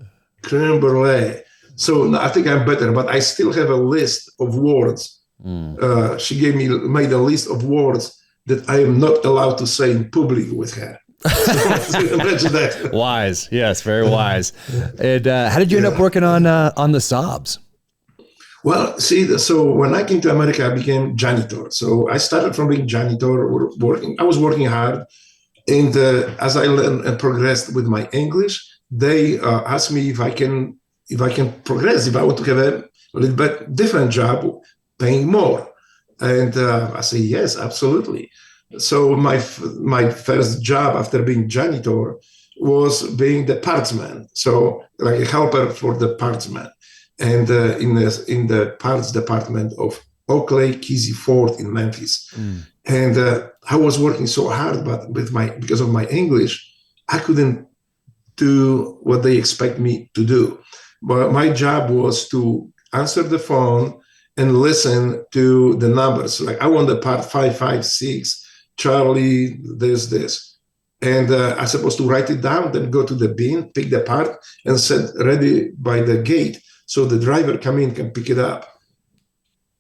creme brulee. So I think I'm better, but I still have a list of words. She made a list of words that I am not allowed to say in public with her. So imagine that. Wise, yes, very wise. And how did you end up working on the Saabs? Well, see, so when I came to America, I became janitor. So I started from being janitor, working. I was working hard, and as I learned and progressed with my English, they asked me if I can progress, if I want to have a little bit different job, paying more. And I say yes, absolutely. So my first job after being janitor was being the partsman, so like a helper for the partsman, and in the parts department of Oakley Kesey Ford in Memphis. And I was working so hard, but because of my English, I couldn't do what they expect me to do. But my job was to answer the phone and listen to the numbers. Like, I want the part 556, Charlie, this. And I'm supposed to write it down, then go to the bin, pick the part, and set ready by the gate so the driver come in can pick it up.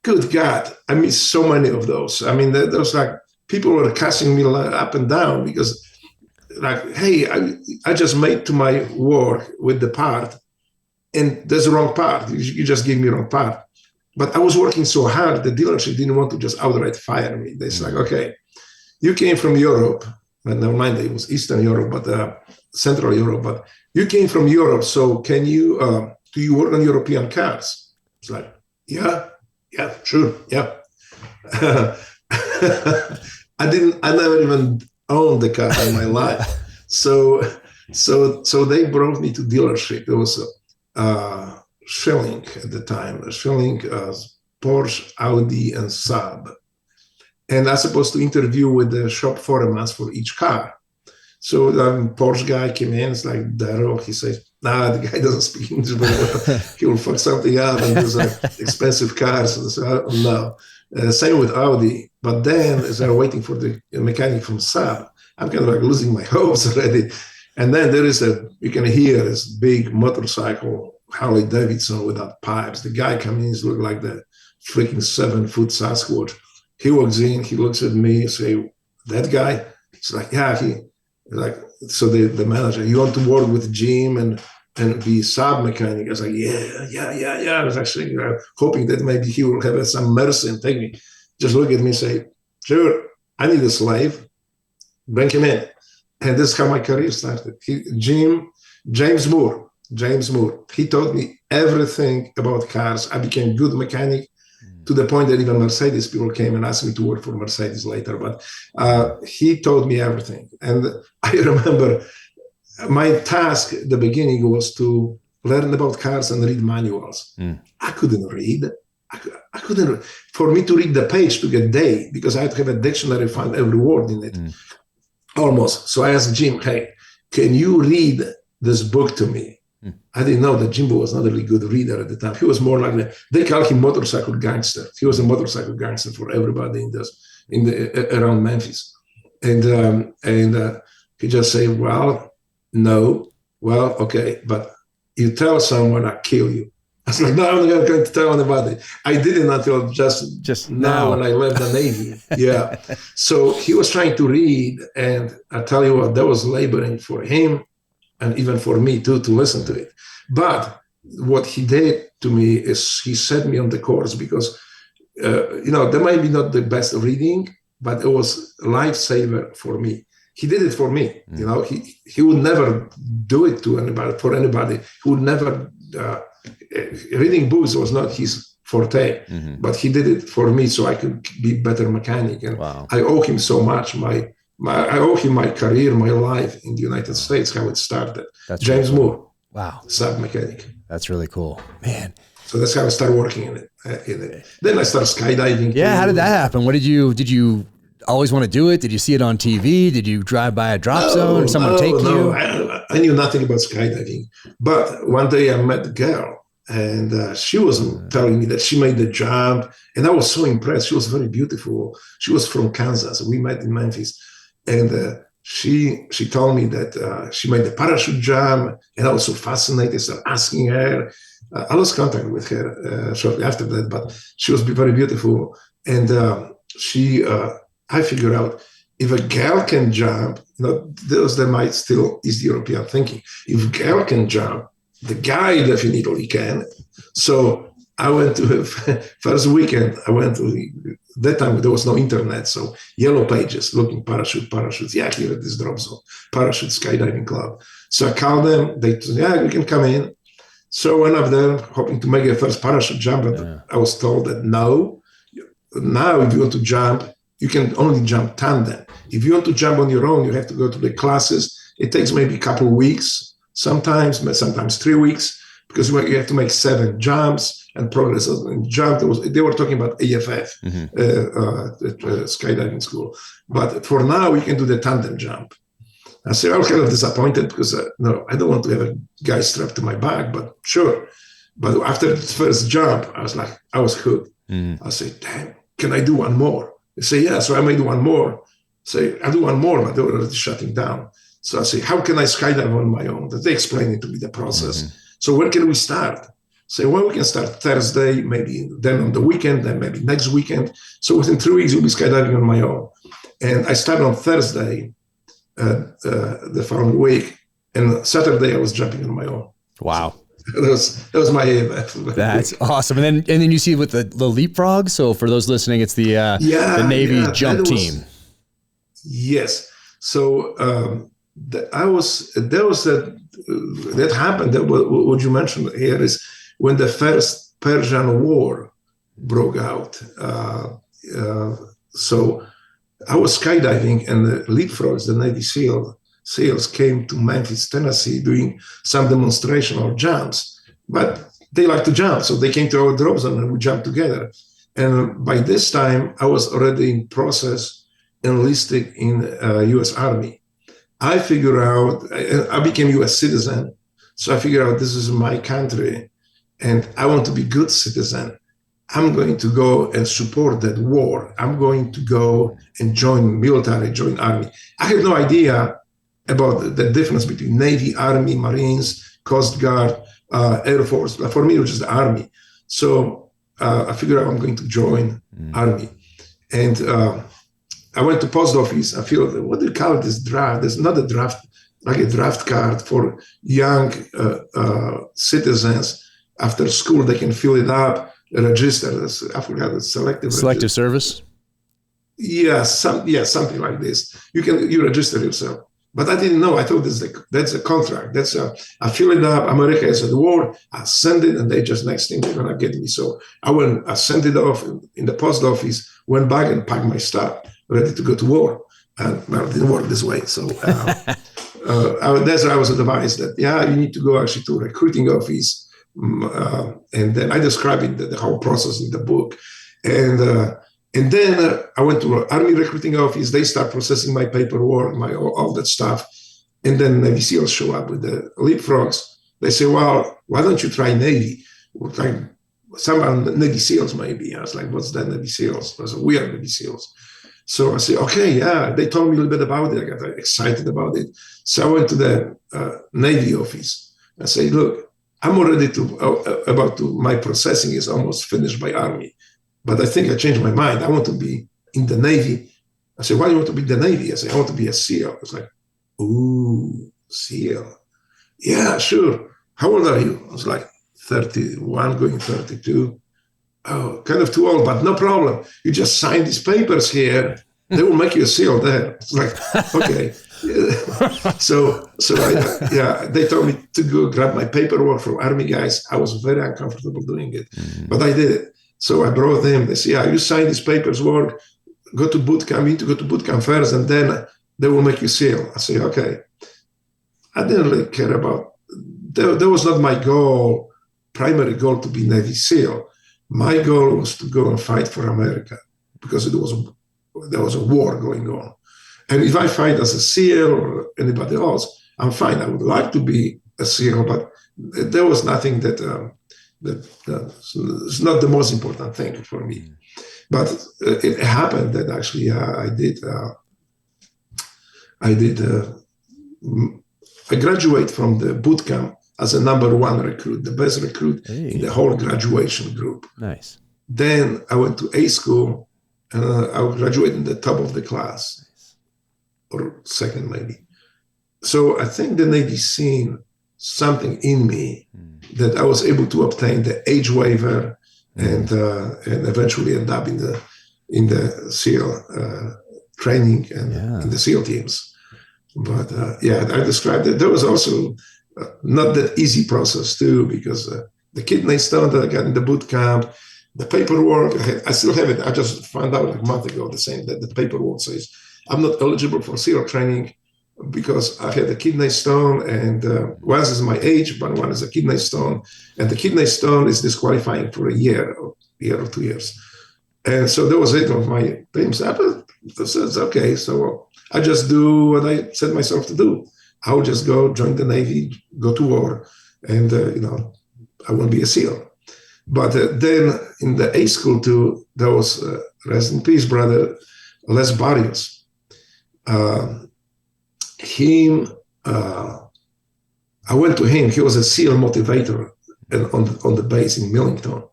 Good God, I miss so many of those. I mean, those like people were cussing me up and down because, like, hey, I just made to my work with the part, and there's the wrong part. You just gave me the wrong part. But I was working so hard, the dealership didn't want to just outright fire me. They're like, okay, you came from Europe, and never mind, it was Eastern Europe, but Central Europe, but you came from Europe, so can you, do you work on European cars? It's like, yeah, sure, yeah. I never even owned the car in my life. So they brought me to dealership. It was Schilling at the time, Schilling, Porsche, Audi, and Saab. and I'm supposed to interview with the shop foreman for each car. So the Porsche guy came in, it's like, Daro, he says, nah, the guy doesn't speak English very well. He will fuck something up, and there's like expensive cars. So, no. Same with Audi. But then, as I'm waiting for the mechanic from Saab, I'm kind of like losing my hopes already. And then you can hear this big motorcycle, Harley Davidson without pipes. The guy comes in, he's looking like the freaking 7-foot Sasquatch. He walks in, he looks at me, say, that guy? He's like, yeah, so the manager, you want to work with Jim and be Saab mechanic? I was like, yeah. I was actually hoping that maybe he will have some mercy and take me. Just look at me and say, sure, I need a slave. Bring him in. And this is how my career started. James Moore, he taught me everything about cars. I became a good mechanic to the point that even Mercedes people came and asked me to work for Mercedes later. But he taught me everything. And I remember my task at the beginning was to learn about cars and read manuals. I couldn't read. I couldn't. For me to read the page took a day because I had to have a dictionary, find every word in it. Almost. So I asked Jim, hey, can you read this book to me? I didn't know that Jimbo was not a really good reader at the time. He was more like, they call him motorcycle gangster. He was a motorcycle gangster for everybody around Memphis. And he just said, well, no, well, okay, but you tell someone, I kill you. I was like, no, I'm not going to tell anybody. I didn't until just now when I left the Navy. Yeah. So he was trying to read, and I tell you what, that was laboring for him and even for me too, to listen to it. But what he did to me is he set me on the course because, that might be not the best reading, but it was a lifesaver for me. He did it for me. He would never do it to anybody, for anybody. He would never, reading books was not his forte, but he did it for me so I could be a better mechanic. And I owe him so much. I owe him my career, my life in the United States, how it started. That's James really cool. Moore. Wow. Saab mechanic. That's really cool, man. So that's how I started working in it. Then I started skydiving. Yeah. How did that happen? Did you always want to do it? Did you see it on TV? Did you drive by a drop zone or someone take you? No, I knew nothing about skydiving. But one day I met a girl, and she was telling me that she made the jump, and I was so impressed. She was very beautiful. She was from Kansas. We met in Memphis, and she told me that she made the parachute jump, and I was so fascinated. So asking her, I lost contact with her shortly after that, but she was very beautiful, and I figured out if a girl can jump, those that might still East European thinking. If a girl can jump, the guy definitely can. So I went to first weekend. That time there was no internet, so yellow pages looking parachutes. Yeah, here at this drop zone, parachute skydiving club. So I called them. They said, yeah, you can come in. So I went up there hoping to make a first parachute jump, but I was told that no. Now, if you want to jump, you can only jump tandem. If you want to jump on your own, you have to go to the classes. It takes maybe a couple of weeks, sometimes 3 weeks, because you have to make 7 jumps and progress in jump. They were talking about AFF, skydiving school. But for now, we can do the tandem jump. I said, I was kind of disappointed because, no, I don't want to have a guy strapped to my back, but sure. But after the first jump, I was hooked. I said, damn, can I do one more? They say, yeah. So I made one more. Say, I do one more, but they were already shutting down. So I say, how can I skydive on my own? They explained it to me, the process. So when can we start? Say, well, we can start Thursday, maybe then on the weekend, then maybe next weekend. So within 3 weeks, you'll be skydiving on my own. And I started on Thursday, the following week. And Saturday, I was jumping on my own. Wow. That was my aim. That's awesome. And then you see with the leapfrog. So for those listening, it's the Navy jump team. Yes. So that happened. What you mentioned here is when the first Persian War broke out. So I was skydiving, and the leapfrogs, the Navy SEALs came to Memphis, Tennessee, doing some demonstrational jumps. But they like to jump, so they came to our drop zone and we jumped together. And by this time, I was already in process enlisted in U.S. Army. I figured out, I became U.S. citizen. So I figured out this is my country and I want to be good citizen. I'm going to go and support that war. I'm going to go and join military, join army. I had no idea about the difference between Navy, Army, Marines, Coast Guard, Air Force. For me, it was just the Army. So I figured out I'm going to join Army. And I went to post office. I feel, what do you call it, this draft? There's not a draft, like a draft card for young citizens. After school, they can fill it up, register. I forgot the selective service. Yeah, something like this. You register yourself. But I didn't know. I thought that's a contract. I fill it up. America is at war. I send it, and they just next thing they're gonna get me. So I sent it off in the post office. Went back and packed my stuff, ready to go to war. And well, it didn't work this way. So that's why I was advised that you need to go actually to a recruiting office. And then I describe it, the whole process in the book. And then I went to an Army recruiting office. They start processing my paperwork, all that stuff. And then Navy SEALs show up with the leapfrogs. They say, well, why don't you try Navy? We'll try some Navy SEALs maybe. I was like, what's that Navy SEALs? I said, we are Navy SEALs. So I say, okay, yeah. They told me a little bit about it. I got excited about it. So I went to the Navy office. I say, look, I'm already my processing is almost finished by Army. But I think I changed my mind. I want to be in the Navy. I said, why do you want to be in the Navy? I said, I want to be a SEAL. It's like, ooh, SEAL. Yeah, sure. How old are you? I was like 31, going 32. Oh, kind of too old, but no problem. You just sign these papers here. They will make you a SEAL there. It's like, okay. So they told me to go grab my paperwork from Army guys. I was very uncomfortable doing it, but I did it. So I brought them. They say, you sign these papers, work, go to boot camp. You need to go to boot camp first, and then they will make you SEAL. I say, okay. I didn't really care about, that was not my goal, primary goal to be Navy SEAL. My goal was to go and fight for America because there was a war going on. And if I fight as a SEAL or anybody else, I'm fine. I would like to be a SEAL, but there was nothing that it's not the most important thing for me. But it happened that actually I graduated from the boot camp as a #1 recruit, the best recruit in the whole graduation group. Nice. Then I went to A school, and I graduated in the top of the class, or second maybe. So I think the Navy seen something in me that I was able to obtain the age waiver and eventually end up in the SEAL training and in the SEAL teams. But I described it. There was also not that easy process too, because the kidney stone that I got in the boot camp, the paperwork, I still have it. I just found out like a month ago that the paperwork says I'm not eligible for SEAL training because I had a kidney stone, and one is my age, but one is a kidney stone, and the kidney stone is disqualifying for a year or 2 years. And so that was it of my dreams. It's okay. So I just do what I set myself to do. I would just go join the Navy, go to war, and I won't be a SEAL. But then in the A school too, there was rest in peace, brother Les Barrios. I went to him. He was a SEAL motivator on the base in Millington,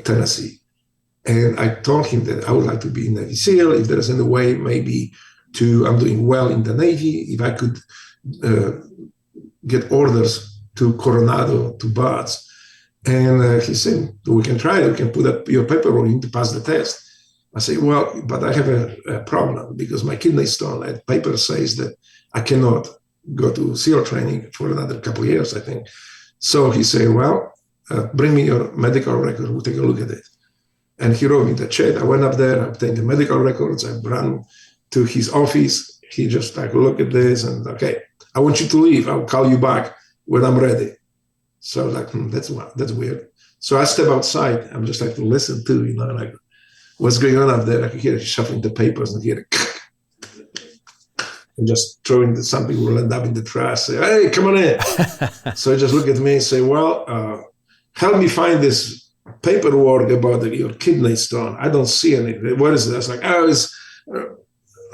Tennessee. And I told him that I would like to be in Navy SEAL. If there is any way, maybe I'm doing well in the Navy, if I could get orders to Coronado, to BUD/S. And he said, we can try it. We can put up your paperwork in to pass the test. I say, well, but I have a problem because my kidney stone, that paper says that I cannot go to SEAL training for another couple of years, I think. So he said, well, bring me your medical record. We'll take a look at it. And he wrote me the check. I went up there, I obtained the medical records. I ran to his office. He just look at this and, okay, I want you to leave. I'll call you back when I'm ready. So that's weird. So I step outside. I'm just to listen to, what's going on up there. I could hear it shuffling the papers and hear it. And just throwing something will end up in the trash. Say, hey, come on in. So he just look at me and say, well, help me find this paperwork about your kidney stone. I don't see anything. What is it? I was like, it's...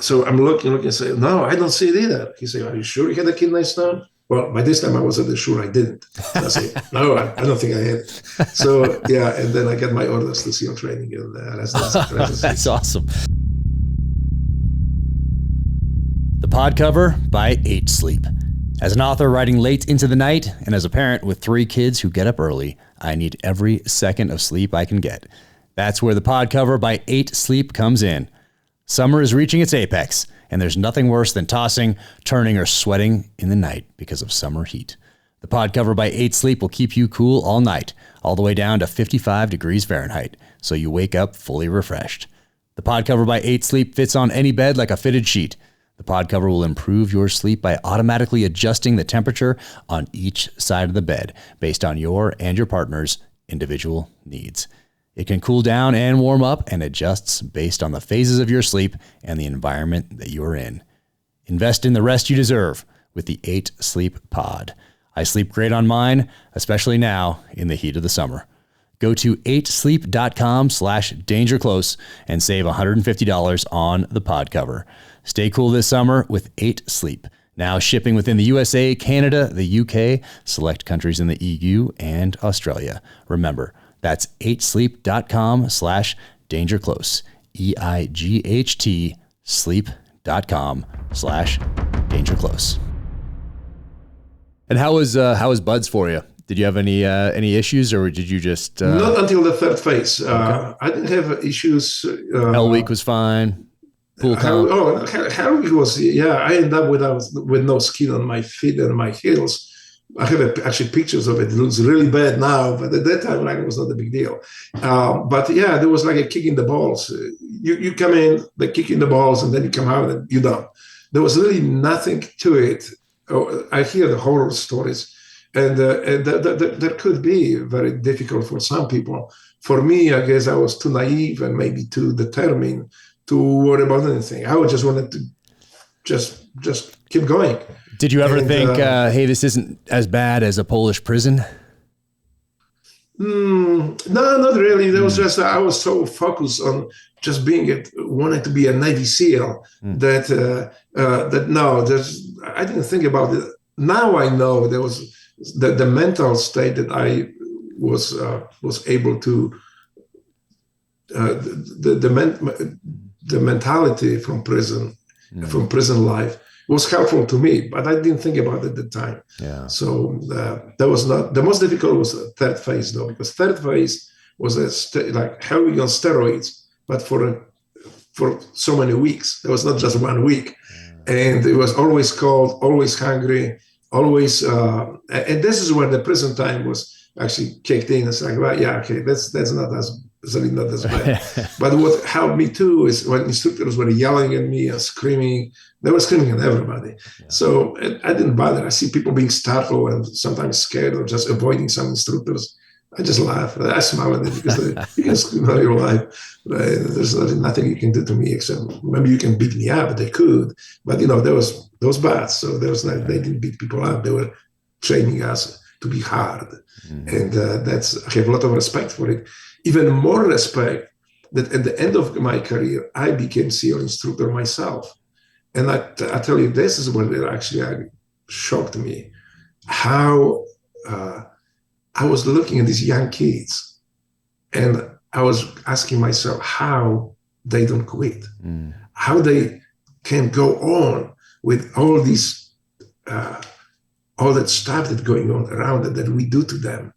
So I'm looking and say, no, I don't see it either. He said, are you sure you had a kidney stone? Well, by this time I wasn't sure I didn't. So I said, no, I don't think I had. So yeah, and then I got my orders to SEAL training. And that's awesome. The Pod Cover by 8 Sleep. As an author writing late into the night, and as a parent with 3 kids who get up early, I need every second of sleep I can get. That's where the Pod Cover by 8 Sleep comes in. Summer is reaching its apex, and there's nothing worse than tossing, turning, or sweating in the night because of summer heat. The Pod Cover by 8 Sleep will keep you cool all night, all the way down to 55 degrees Fahrenheit, so you wake up fully refreshed. The Pod Cover by 8 Sleep fits on any bed like a fitted sheet. The Pod Cover will improve your sleep by automatically adjusting the temperature on each side of the bed based on your and your partner's individual needs. It can cool down and warm up and adjusts based on the phases of your sleep and the environment that you're in. Invest in the rest you deserve with the 8 Sleep Pod. I sleep great on mine, especially now in the heat of the summer. Go to 8sleep.com/dangerclose and save $150 on the Pod Cover. Stay cool this summer with 8 Sleep. Now shipping within the USA, Canada, the UK, select countries in the EU, and Australia. Remember, that's 8sleep.com/dangerclose. EIGHT sleep.com/dangerclose. And how was Buds for you? Did you have any issues, or did you just not until the third phase? Okay. I didn't have issues. Hell Week was fine. Pool comp. Hell Week was, yeah. I ended up with no skin on my feet and my heels. I have actually pictures of it. It looks really bad now, but at that time, like, it was not a big deal. But yeah, there was like a kick in the balls. You come in, they kick in the balls, and then you come out and you're done. There was really nothing to it. I hear the horror stories, and that could be very difficult for some people. For me, I guess I was too naive and maybe too determined to worry about anything. I just wanted to just keep going. Did you ever think, hey, this isn't as bad as a Polish prison? No, not really. There was just, I was so focused on just wanting to be a Navy SEAL that I didn't think about it. Now I know there was the mental state that I was able to, the mentality from prison life was helpful to me, but I didn't think about it at the time. Yeah. So that was not the most difficult. Was the third phase, though, because third phase was like Hell Week on steroids, but for so many weeks. There was not just 1 week, and it was always cold, always hungry, always. And this is when the prison time was actually kicked in. It's like, well, yeah, okay, that's not as. Certainly not as bad. But what helped me too is when instructors were yelling at me and screaming, they were screaming at everybody. Yeah. So I didn't bother. I see people being startled and sometimes scared or just avoiding some instructors. I just laugh. I smile at them because you can scream all your life. There's nothing you can do to me except maybe you can beat me up. They could, but there was those bats. So they didn't beat people up. They were training us to be hard, and I have a lot of respect for it. Even more respect that at the end of my career, I became SEAL instructor myself. And I tell you, this is when it actually shocked me, how I was looking at these young kids and I was asking myself how they don't quit, how they can go on with all these, all that stuff that's going on around it that we do to them,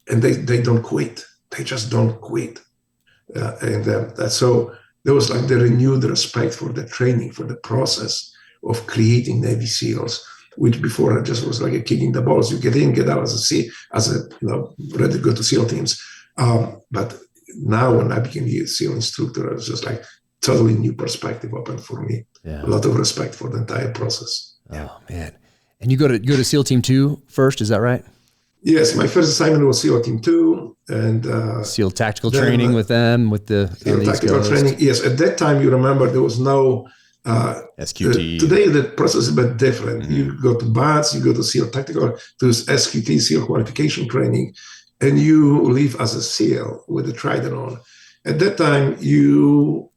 and they don't quit. They just don't quit. So there was like the renewed respect for the training, for the process of creating Navy SEALs, which before just was like a kicking the balls. You get in, get out ready to go to SEAL teams. But now when I became a SEAL instructor, it was just like totally new perspective opened for me. Yeah. A lot of respect for the entire process. Oh man. And you go to SEAL Team 2 first, is that right? Yes, my first assignment was SEAL Team 2. And SEAL tactical training with them, with the SEAL tactical training. Yes, at that time, you remember there was no SQT. Today, the process is a bit different. You go to BATS, you go to SEAL tactical, to SQT, SEAL qualification training, and you leave as a SEAL with a trident on. At that time, you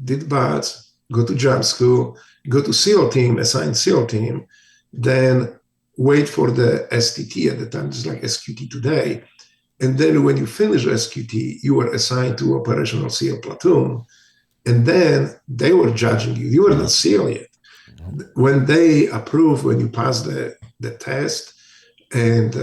did BATS, go to jump school, go to SEAL team, assigned SEAL team, then wait for the STT at the time, it's like SQT today. And then when you finish SQT, you were assigned to operational SEAL platoon. And then they were judging you. You were not SEAL yet. When they approve, when you pass the test and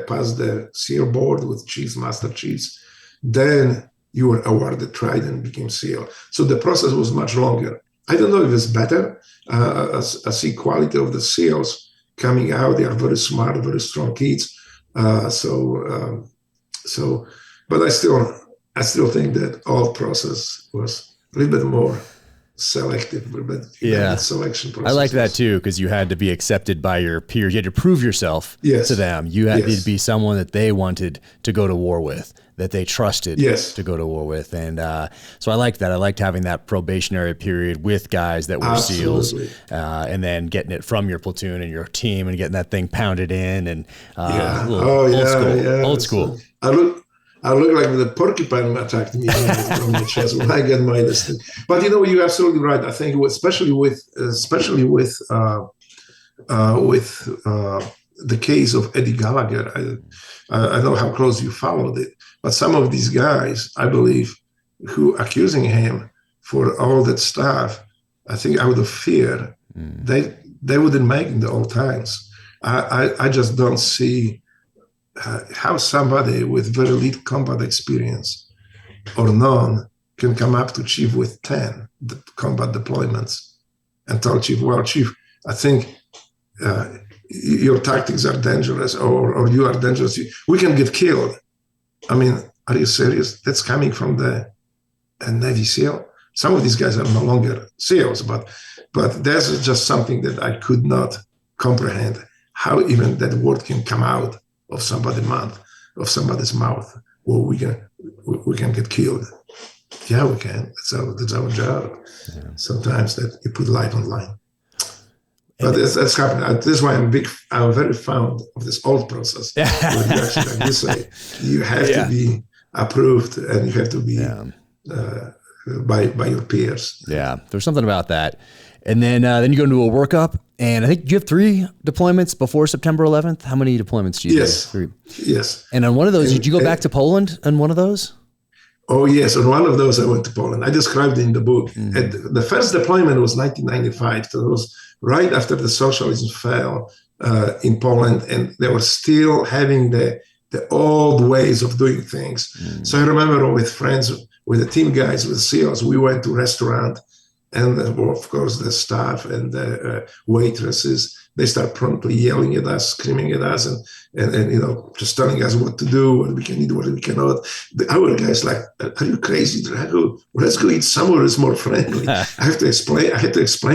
pass the SEAL board with chiefs, master chiefs, then you were awarded trident and became SEAL. So the process was much longer. I don't know if it's better. I see quality of the SEALs coming out. They are very smart, very strong kids. But I still think that all process was a little bit more selective, but selection process. I like that too, because you had to be accepted by your peers. You had to prove yourself to them. You had to be someone that they wanted to go to war with, that they trusted to go to war with. And so I liked that. I liked having that probationary period with guys that were SEALs, and then getting it from your platoon and your team and getting that thing pounded in. And old school. I look like the porcupine attacked me from the chest when I get my listing. But you're absolutely right. I think, especially with the case of Eddie Gallagher, I know how close you followed it. But some of these guys, I believe, who accusing him for all that stuff, I think out of fear, they wouldn't make it the old times. I just don't see how somebody with very little combat experience or none can come up to chief with 10 combat deployments and tell chief, well, chief, I think your tactics are dangerous or you are dangerous. We can get killed. I mean, are you serious? That's coming from the Navy SEAL. Some of these guys are no longer SEALs, but that's just something that I could not comprehend, how even that word can come out of somebody's mouth, or we can get killed. Yeah, we can. That's our job. Yeah. Sometimes that you put life on line. But that's happening. That's why I'm very fond of this old process. Where you actually, like you say, you have to be approved and you have to be by your peers. Yeah, there's something about that. And then you go into a workup, and I think you have 3 deployments before September 11th. How many deployments do you do? 3. Yes. And on one of those, did you go back to Poland on one of those? Oh, yes. On one of those, I went to Poland. I described it in the book. And the first deployment was 1995. So it was right after the socialism fell in Poland, and they were still having the old ways of doing things. So I remember with friends, with the team guys, with SEALs, we went to a restaurant, and of course the staff and the waitresses, they start promptly yelling at us, screaming at us, and just telling us what to do, what we can eat, what we cannot. Our guys like, are you crazy, Drago? Well, let's go eat somewhere that's more friendly. I had to explain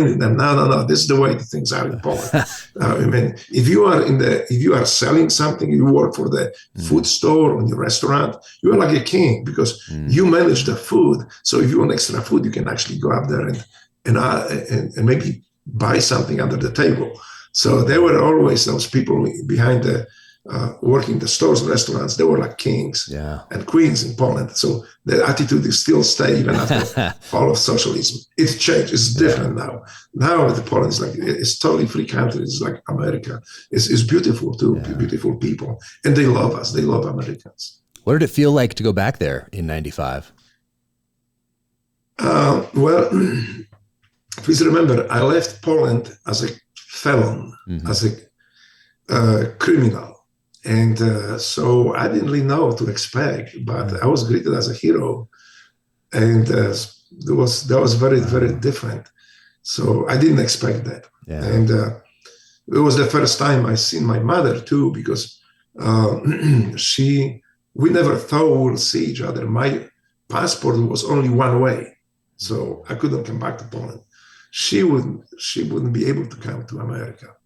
to them, no, this is the way the things are in Poland. I mean, if you are selling something, you work for the food store or in your restaurant, you are like a king because you manage the food. So if you want extra food, you can actually go up there and maybe buy something under the table. So there were always those people behind the working the stores and restaurants. They were like kings and queens in Poland. So the attitude is still stay even after fall of socialism. It's changed. It's different now. Now the Poland is like, it's totally free country. It's like America. It's beautiful too, beautiful people. And they love us. They love Americans. What did it feel like to go back there in 95? Well, please remember, I left Poland as a felon, as a criminal. And so I didn't really know what to expect, but I was greeted as a hero. And that was very, very different. So I didn't expect that. Yeah. And it was the first time I seen my mother too, because we never thought we'll see each other. My passport was only one way. So I couldn't come back to Poland. She wouldn't be able to come to America.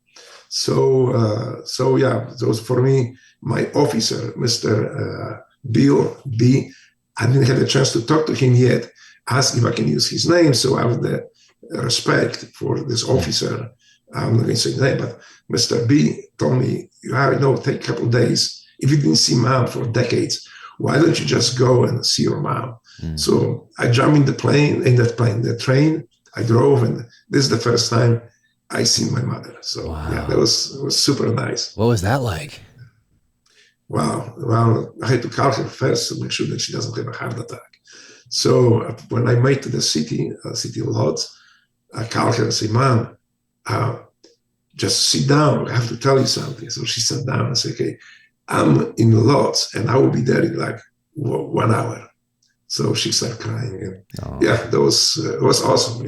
So yeah, those for me, my officer, Mr. Bill B. I didn't have a chance to talk to him yet. Asked if I can use his name, so out of the respect for this officer, I'm not going to say his name, but Mr. B told me, take a couple of days. If you didn't see mom for decades, why don't you just go and see your mom? So I jumped in the train, I drove, and this is the first time I seen my mother. So yeah, that was super nice. What was that like? Wow. Well, I had to call her first to make sure that she doesn't have a heart attack. So when I made to the city of Lodz, I called her and said, Mom, just sit down. I have to tell you something. So she sat down and said, okay, I'm in Lodz and I will be there in like 1 hour. So she started crying. And yeah, that was awesome.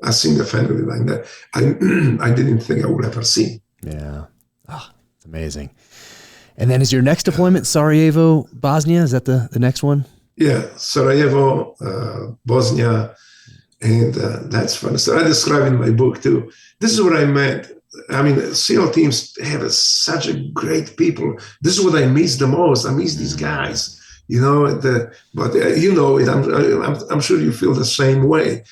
I've seen the family like that. I didn't think I would ever see. Yeah. Oh, it's amazing. And then is your next deployment Sarajevo, Bosnia? Is that the next one? Yeah, Sarajevo, Bosnia, and that's fun. So I describe in my book too. This is what I meant. I mean, SEAL teams have such a great people. This is what I miss the most. I miss these guys, but you know it. I'm sure you feel the same way.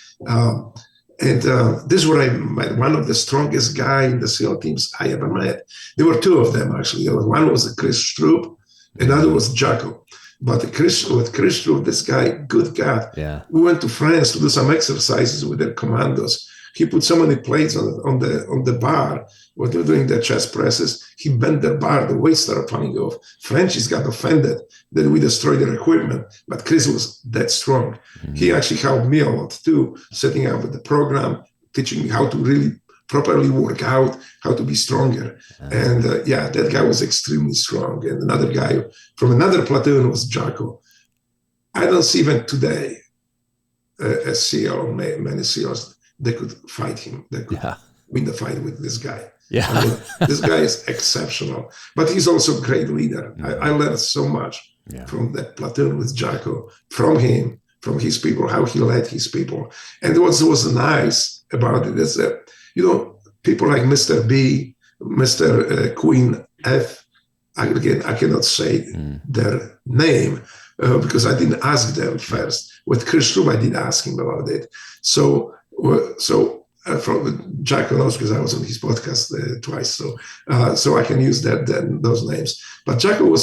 And this is what I met. One of the strongest guy in the SEAL teams I ever met. There were two of them actually. One was Chris Stroop, another was Jaco. But Chris Stroop, this guy, good God, we went to France to do some exercises with their commandos. He put so many plates on the bar when they were doing their chest presses. He bent the bar, the weight started falling off. Frenchies got offended that we destroyed their equipment, but Chris was that strong. Mm-hmm. He actually helped me a lot too, setting up the program, teaching me how to really properly work out, how to be stronger. And that guy was extremely strong. And another guy from another platoon was Jaco. I don't see even today a SEAL or many SEALs that could fight him, that could win the fight with this guy. Yeah. I mean, this guy is exceptional, but he's also a great leader. Mm-hmm. I learned so much from that platoon with Jaco, from him, from his people, how he led his people. And what was nice about it is that, people like Mr. B, Mr. Queen F, again, I cannot say their name because I didn't ask them first. With Chris Stroop, I did ask him about it. So from Jaco knows because I was on his podcast twice, so I can use those names. But Jaco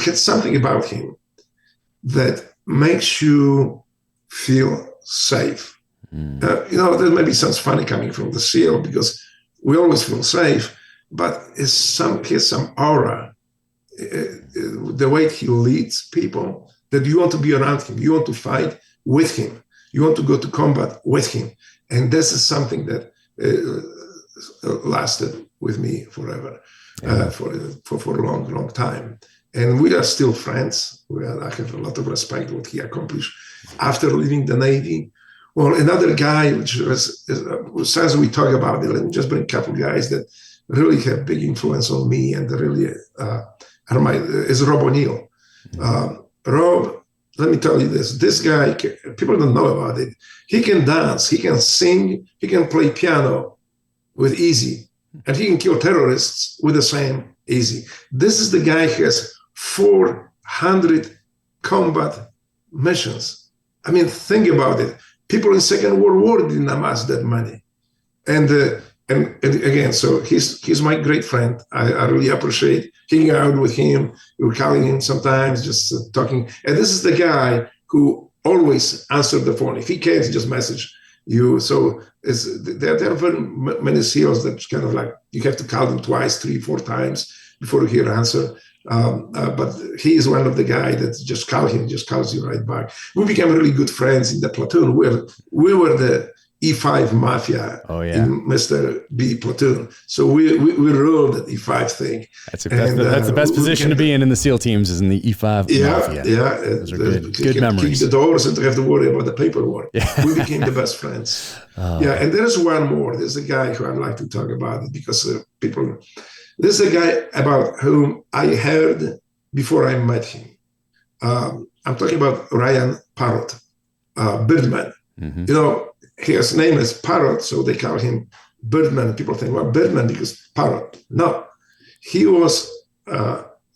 had something about him that makes you feel safe. There may be sounds funny coming from the SEAL because we always feel safe, but he has some aura, the way he leads people, that you want to be around him, you want to fight with him, you want to go to combat with him. And this is something that lasted with me forever, for a long, long time. And we are still friends. I have a lot of respect for what he accomplished after leaving the Navy. Well, another guy, since we talk about it, let me just bring a couple guys that really have big influence on me and really is Rob O'Neill. Rob, let me tell you this guy, people don't know about it. He can dance, he can sing, he can play piano with easy, and he can kill terrorists with the same easy. This is the guy who has 400 combat missions. I mean, think about it. People in Second World War didn't amass that money. And again, so he's my great friend. I really appreciate hanging out with him. We're calling him sometimes, just talking. And this is the guy who always answered the phone. If he can't, he just message you. So there are very many SEALs that kind of like, you have to call them twice, 3, 4 times before you hear an answer. But he is one of the guys that just call him, just calls you right back. We became really good friends in the platoon. We were the E5 mafia in Mr. B platoon. So we ruled the E5 thing. That's the best position to be in the SEAL teams, is in the E5 mafia. Yeah. Those are good memories. Keep the doors and to have to worry about the paperwork. Yeah. We became the best friends. And there's one more. There's a guy who I'd like to talk about because this is a guy about whom I heard before I met him. I'm talking about Ryan Parrott, Birdman. Mm-hmm. His name is Parrott, so they call him Birdman. People think, well, Birdman because parrot. No, he was.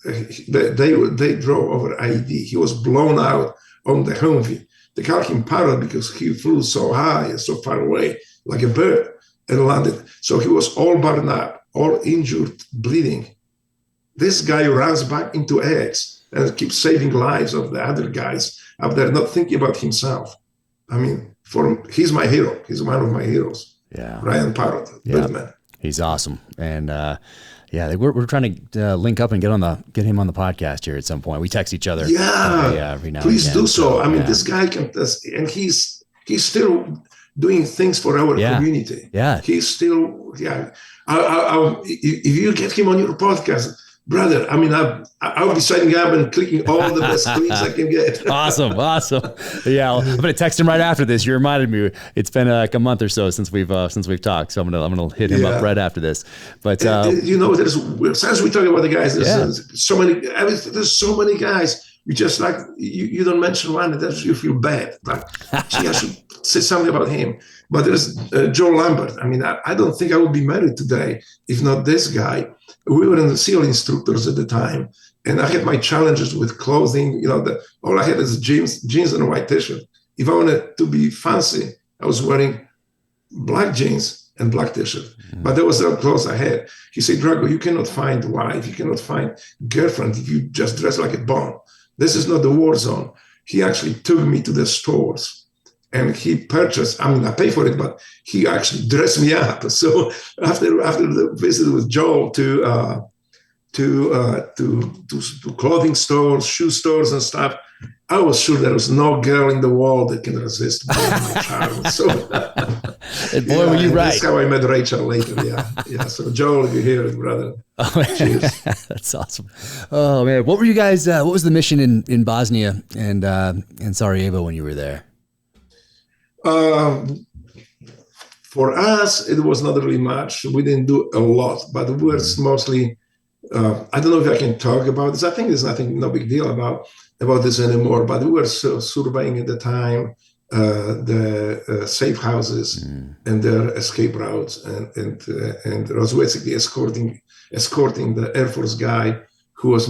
They drove over ID. He was blown out on the Humvee. They called him parrot because he flew so high and so far away, like a bird, and landed. So he was all burned up, all injured, bleeding. This guy runs back into eggs and keeps saving lives of the other guys up there, not thinking about himself. I mean, he's my hero. He's one of my heroes. Yeah, Ryan Parrott, Birdman. He's awesome, and we're trying to link up and get him on the podcast here at some point. We text each other. Every now please and again. do so. I mean, this guy can, and he's still doing things for our community. Yeah, he's still if you get him on your podcast, brother, I mean, I'll be signing up and clicking all the best clicks I can get. Awesome. Yeah, I'm gonna text him right after this. You reminded me. It's been like a month or so since we've talked, so I'm gonna hit him up right after this. But since we talk about the guys, there's so many. There's so many guys. You just like you don't mention one, and then you feel bad. Like, gee, I should say something about him. But there's Joe Lambert. I mean, I don't think I would be married today if not this guy. We were in the SEAL instructors at the time, and I had my challenges with clothing. All I had is jeans and a white t-shirt. If I wanted to be fancy, I was wearing black jeans and black t-shirt. Mm-hmm. But that was the clothes I had. He said, Drago, you cannot find wife, you cannot find girlfriend if you just dress like a bomb. This is not the war zone. He actually took me to the stores. And he purchased, I mean, I paid for it, but he actually dressed me up. So after the visit with Joel to clothing stores, shoe stores and stuff, I was sure there was no girl in the world that can resist my charm. So, and boy, were you right. That's how I met Rachel later. Yeah. So Joel, you hear it, brother. Cheers. That's awesome. Oh man, what were you guys? What was the mission in Bosnia and Sarajevo when you were there? For us, it was not really much. We didn't do a lot, but we were mostly. I don't know if I can talk about this. I think there's no big deal about this anymore. But we were surveying at the time the safe houses and their escape routes, and was basically escorting the Air Force guy who was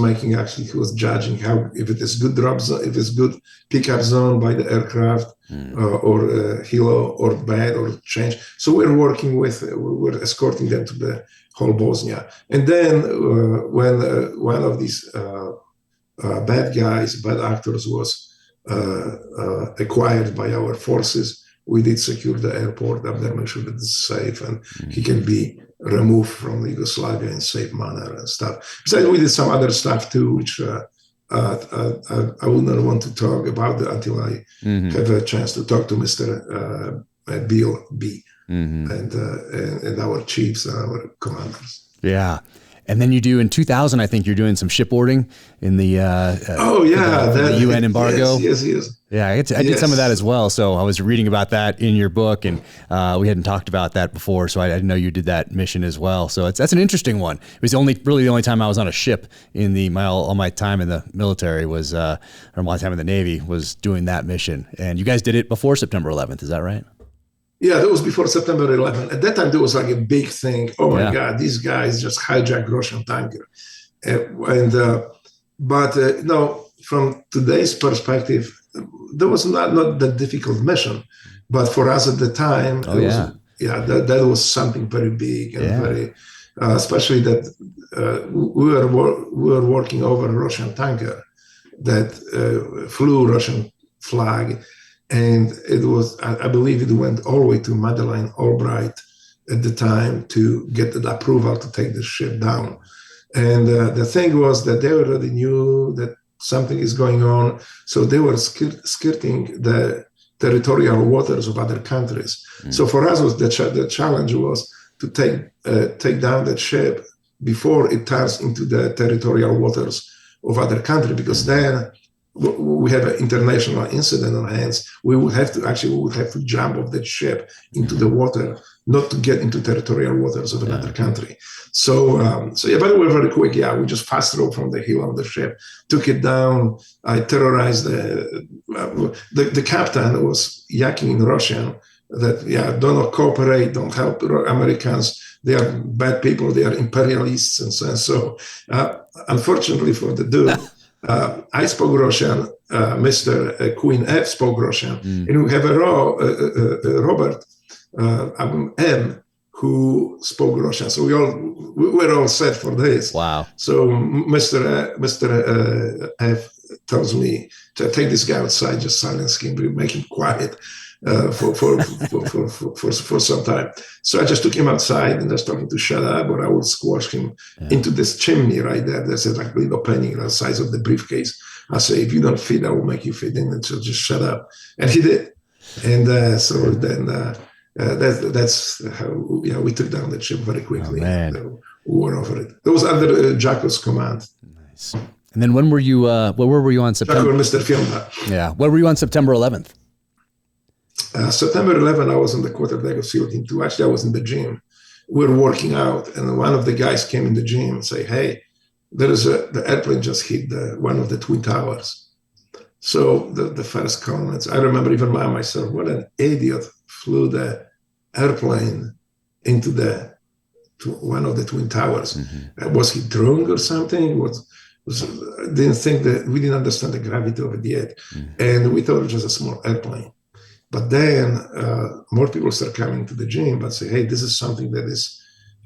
judging if it is good drop zone, if it's good pickup zone by the aircraft, or helo, or bad, or change. So we were escorting them to the whole Bosnia. And then when one of these bad actors was acquired by our forces, we did secure the airport up there, make sure that it's safe and he can be removed from Yugoslavia in safe manner and stuff. Besides, we did some other stuff too, which I would not want to talk about until I have a chance to talk to Mr. Bill B. And our chiefs and our commanders. Yeah. And then you do in 2000, I think you're doing some shipboarding in the the UN embargo. Yes. Yeah, I did some of that as well. So I was reading about that in your book, and we hadn't talked about that before. So I didn't know you did that mission as well. So that's an interesting one. It was the only time I was on a ship in all my time in the military was, or my time in the Navy was doing that mission. And you guys did it before September 11th. Is that right? Yeah, that was before September 11th. At that time, there was like a big thing. Oh my God, these guys just hijacked Russian tanker. But from today's perspective, that was not that difficult mission. But for us at the time, that was something very big and very, especially that we were working over a Russian tanker that flew Russian flag. And it was, I believe it went all the way to Madeleine Albright at the time to get the approval to take the ship down. And the thing was that they already knew that something is going on. So they were skirting the territorial waters of other countries. So for us, the challenge was to take down that ship before it turns into the territorial waters of other countries, because then we have an international incident on hands. We would have to jump off that ship into the water, not to get into territorial waters of another country. So but we were very quick. We just fast rode from the hill of the ship, took it down. I terrorized the captain was yakking in Russian, that do not cooperate, don't help Americans. They are bad people. They are imperialists and so on. So, unfortunately for the dude, I spoke Russian. Mr. Queen F spoke Russian, and we have a Robert M who spoke Russian. So we were all set for this. Wow. So Mr. F tells me to take this guy outside, just silence him, make him quiet for some time. So I just took him outside and just told him to shut up, or I would squash him into this chimney right there. There's a little opening the size of the briefcase. I say, if you don't fit, I will make you fit in, and so just shut up. And he did. And so then that's how we took down the ship very quickly. We were over it. That was under Jacko's command. Nice. And then when were you? Where were you on September? Jacko, Mr. Fielder. Yeah. Where were you on September 11th? September 11th, I was on the quarterdeck of SEAL Team 2. Actually, I was in the gym. We were working out, and one of the guys came in the gym and say, "Hey, there is the airplane just hit one of the Twin Towers." So the first comments, I remember even myself, what an idiot flew the airplane into one of the Twin Towers. Mm-hmm. Was he drunk or something? Didn't think that we didn't understand the gravity of it yet, and we thought it was just a small airplane. But then more people start coming to the gym, but say, "Hey, this is something that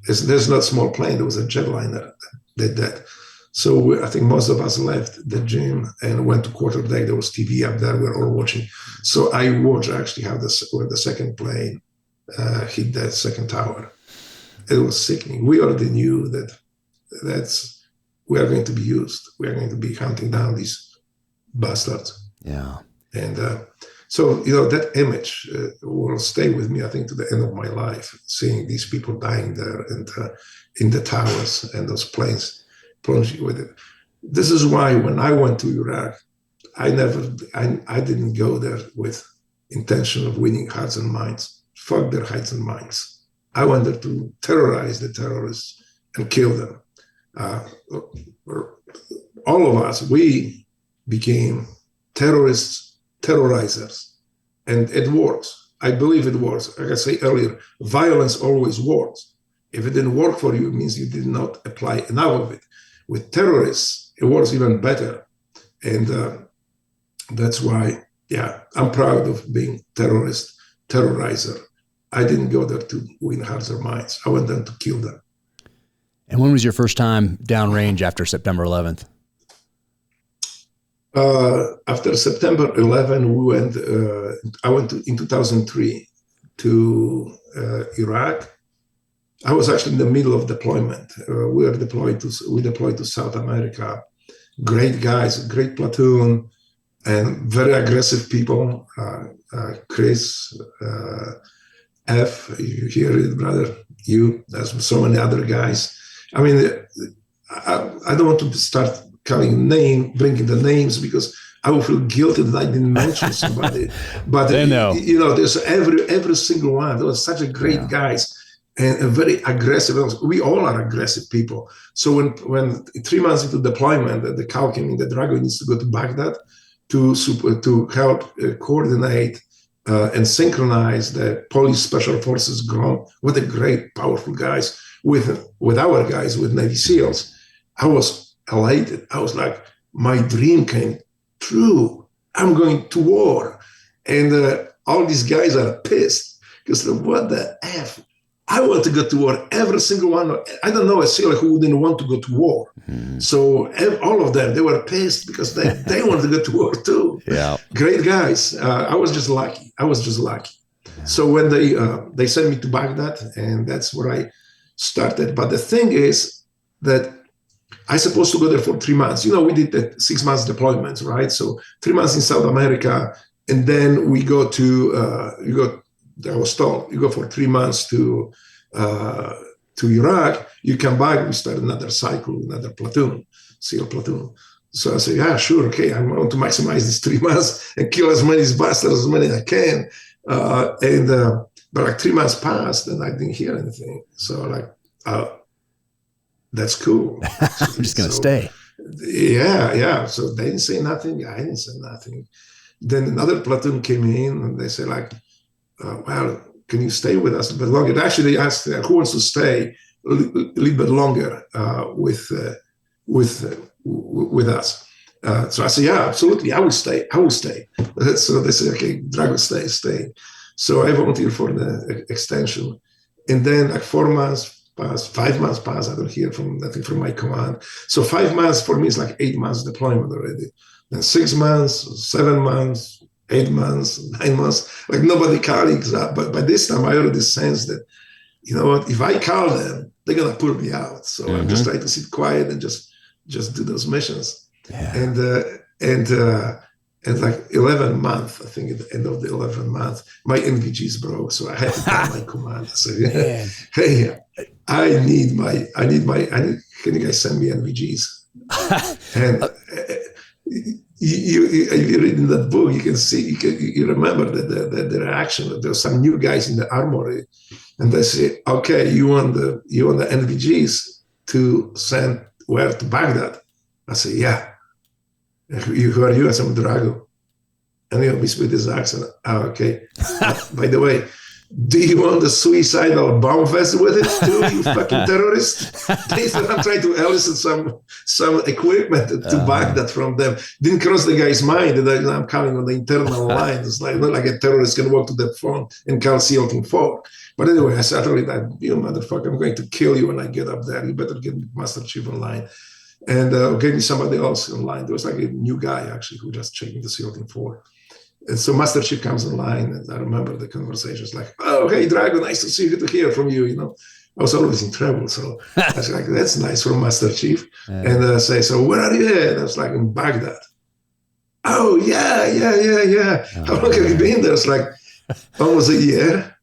there's not a small plane. There was a jetliner that did that." So I think most of us left the gym and went to quarterdeck. There was TV up there. We were all watching. So I watched actually how the second plane hit the second tower. It was sickening. We already knew that we are going to be used. We are going to be hunting down these bastards. Yeah. And so, that image will stay with me, I think, to the end of my life, seeing these people dying there and in the towers and those planes plunging with it. This is why when I went to Iraq, I didn't go there with intention of winning hearts and minds. Fuck their hearts and minds. I went there to terrorize the terrorists and kill them. All of us, we became terrorizers, and it works. I believe it works. Like I say earlier, violence always works. If it didn't work for you, it means you did not apply enough of it. With terrorists, it works even better. And that's why, I'm proud of being terrorizer. I didn't go there to win hearts or minds. I went there to kill them. And when was your first time downrange after September 11th? After September 11, I went in 2003 to Iraq. I was actually in the middle of deployment. We deployed to South America. Great guys, great platoon, and very aggressive people. Chris, F, you hear it, brother. There's so many other guys. I mean, I don't want to start bringing the names, because I will feel guilty that I didn't mention somebody. But there's every single one. There was such a great guys and very aggressive. We all are aggressive people. So when 3 months into deployment, the call came in that Drago needs to go to Baghdad to help coordinate and synchronize the police special forces ground with the great, powerful guys with our guys, with Navy SEALs. I was elated. I was like, my dream came true. I'm going to war. And all these guys are pissed because what the F? I want to go to war. Every single one. I don't know a SEAL who wouldn't want to go to war. So all of them, they were pissed because they wanted to go to war too. Yeah. Great guys. I was just lucky. Yeah. So when they sent me to Baghdad, and that's where I started. But the thing is that I supposed to go there for 3 months. We did the 6 months deployments, right? So 3 months in South America, and then we go to I was told you go for 3 months to Iraq. You come back, we start another cycle, another platoon, SEAL platoon. So I said, yeah, sure, okay. I want to maximize these 3 months and kill as many bastards as many as I can. But like 3 months passed, and I didn't hear anything. So that's cool. I'm just gonna stay. Yeah. So they didn't say nothing. I didn't say nothing. Then another platoon came in, and they said, well, can you stay with us a bit longer? Actually, they asked who wants to stay a little bit longer with us. So I said, yeah, absolutely, I will stay. So they said, okay, Drago, stay. So I volunteered for the extension. And then like 4 months passed, 5 months passed, I don't hear nothing from my command. So 5 months for me is like 8 months deployment already. Then 6 months, 7 months, 8 months, 9 months, like nobody calling. But by this time I already sensed that, you know what, if I call them, they're gonna pull me out. So I'm just trying to sit quiet and just do those missions. Yeah. And like 11 month, I think at the end of the 11th month, my NVGs broke. So I had to tell my command. So hey, can you guys send me NVGs? And you read in that book, you can see, you remember the reaction. There were some new guys in the armory, and they say, okay, you want the NVGs to send where to Baghdad? I say, yeah. Who are you? I said, I'm Drago. And he always with his accent, okay. By the way, do you want the suicidal bomb vest with it too, you fucking terrorist? They said, I'm trying to elicit some equipment to Baghdad from them. Didn't cross the guy's mind that I'm calling on the internal line. It's like, not like a terrorist can walk to the phone and call SEAL Team 4. But anyway, I said, you motherfucker, I'm going to kill you when I get up there. You better get Master Chief online. And gave me somebody else online. There was like a new guy, actually, who just checked the SEAL Team 4. And so Master Chief comes online, and I remember the conversations like, oh, hey, Drago, nice to see you, to hear from you, you know. I was always in trouble, so I was like, that's nice from Master Chief. And I say, so where are you at? I was like, in Baghdad. Oh, yeah. How long have you been there? It's like, almost a year.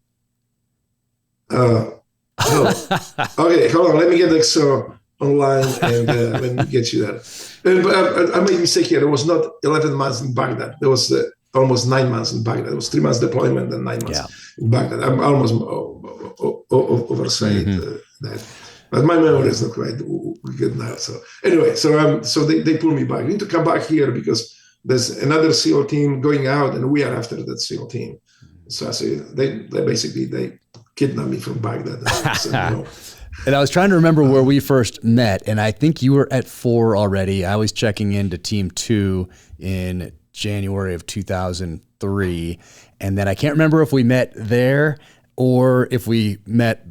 Okay, hold on, let me get the online and let me get you there. And, I made a mistake here. It was not 11 months in Baghdad. There was almost 9 months in Baghdad. It was 3 months deployment and 9 months in Baghdad. I'm almost oversaying that. But my memory is not quite good now. So anyway, so they pull me back. I need to come back here because there's another SEAL team going out, and we are after that SEAL team. So I say they kidnapped me from Baghdad. And said, no. And I was trying to remember where we first met, and I think you were at 4 already. I was checking into Team 2 in January of 2003, and then I can't remember if we met there or if we met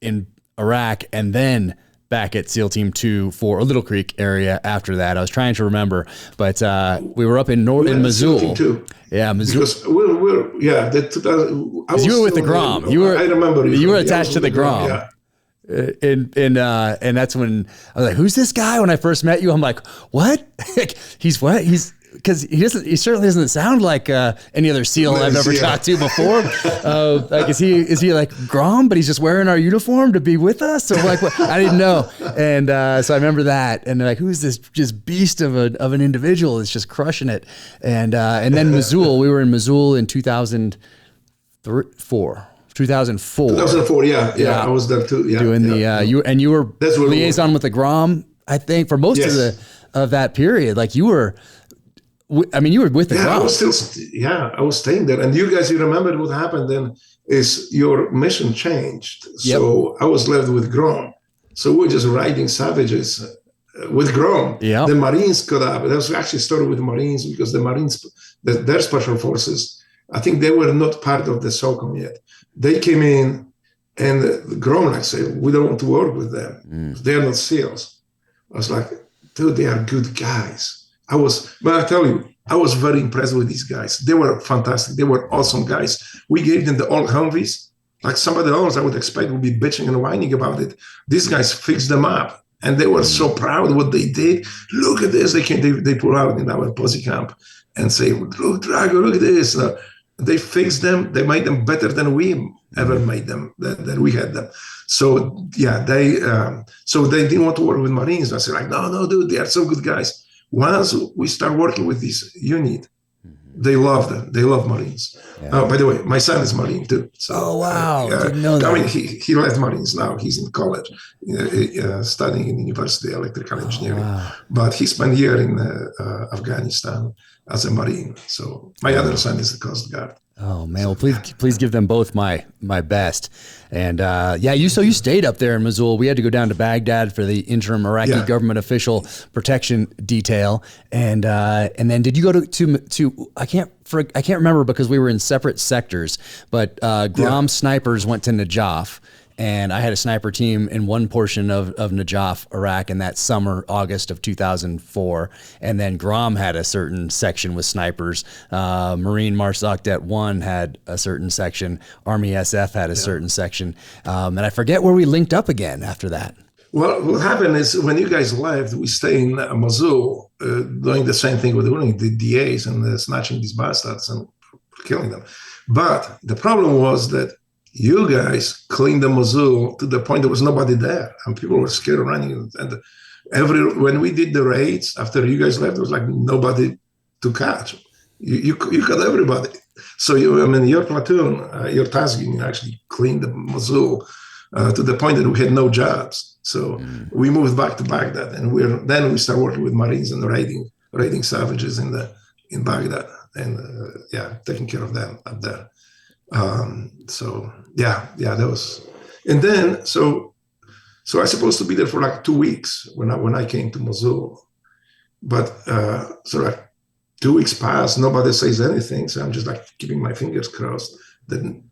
in Iraq and then back at SEAL Team 2 for a Little Creek area after that. I was trying to remember, but we were up in Mosul. SEAL Team 2. Yeah, Mosul. Because we're the 2000. You were with the Grom. I remember you were attached to the Grom. Yeah. And that's when I was like, who's this guy? When I first met you, I'm like, what? He's what? Because he certainly doesn't sound like any other SEAL I've ever talked to before. Like, is he like Grom, but he's just wearing our uniform to be with us? Or like, what? I didn't know. And so I remember that. And like, who's this just beast of an individual that's just crushing it? And then Mosul, we were in Mosul in 2004. 2004, yeah, I was there too. Yeah, doing you were liaison with the Grom, I think, for most of that period. Like you were with the Grom. I was staying there, and you remember what happened then? Is your mission changed? So I was left with Grom. So we're just riding savages with Grom. Yeah, the Marines got up. That was actually started with the Marines because the Marines, their special forces, I think they were not part of the SOCOM yet. They came in, and the Grom said, we don't want to work with them. They're not SEALs. I was like, dude, they are good guys. But I tell you, I was very impressed with these guys. They were fantastic. They were awesome guys. We gave them the old Humvees. Like somebody else I would expect would be bitching and whining about it. These guys fixed them up, and they were so proud of what they did. Look at this. They pull out in our posse camp and say, look, Drago, look at this. They fixed them. They made them better than we ever made them, than we had them. So they didn't want to work with Marines. I said, like, no, dude, they are so good guys. Once we start working with this unit, they love them. They love Marines. Yeah. By the way, my son is Marine too. So, oh wow, didn't know that. I mean, he left Marines now. He's in college, studying in university electrical engineering. Wow. But he spent a year in Afghanistan as a Marine. So my other son is the Coast Guard. Oh man, well please give them both my best. And you stayed up there in Mosul. We had to go down to Baghdad for the interim Iraqi government official protection detail. And then did you go to I can't remember because we were in separate sectors, but Grom snipers went to Najaf. And I had a sniper team in one portion of Najaf, Iraq, in that summer, August of 2004. And then Grom had a certain section with snipers. Marine Mars Octet 1 had a certain section. Army SF had a certain section. And I forget where we linked up again after that. Well, what happened is when you guys left, we stayed in Mosul, doing the same thing with the DAs and snatching these bastards and killing them. But the problem was that you guys cleaned the Mosul to the point there was nobody there, and people were scared of running. And when we did the raids after you guys left, there was like nobody to catch. You got everybody. So your platoon, your task unit actually cleaned the Mosul to the point that we had no jobs. So we moved back to Baghdad, and then we started working with Marines and raiding savages in Baghdad, and taking care of them up there. That was, and then so I was supposed to be there for like 2 weeks when I came to Mosul, but so like 2 weeks passed, nobody says anything, so I'm just like keeping my fingers crossed that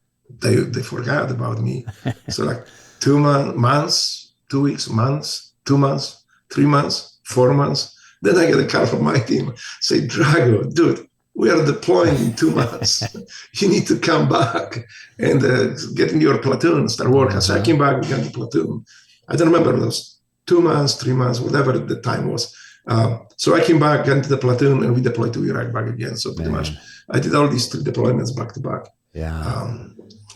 they forgot about me. So like 2 months, 2 weeks, months, 2 months, 3 months, 4 months. Then I get a call from my team, say, Drago, dude, we are deploying in 2 months. You need to come back and get in your platoon, start working. So I came back, we got the platoon. I don't remember those 2 months, 3 months, whatever the time was. So I came back, got into the platoon, and we deployed to Iraq back again. So pretty much I did all these 3 deployments back to back. Yeah.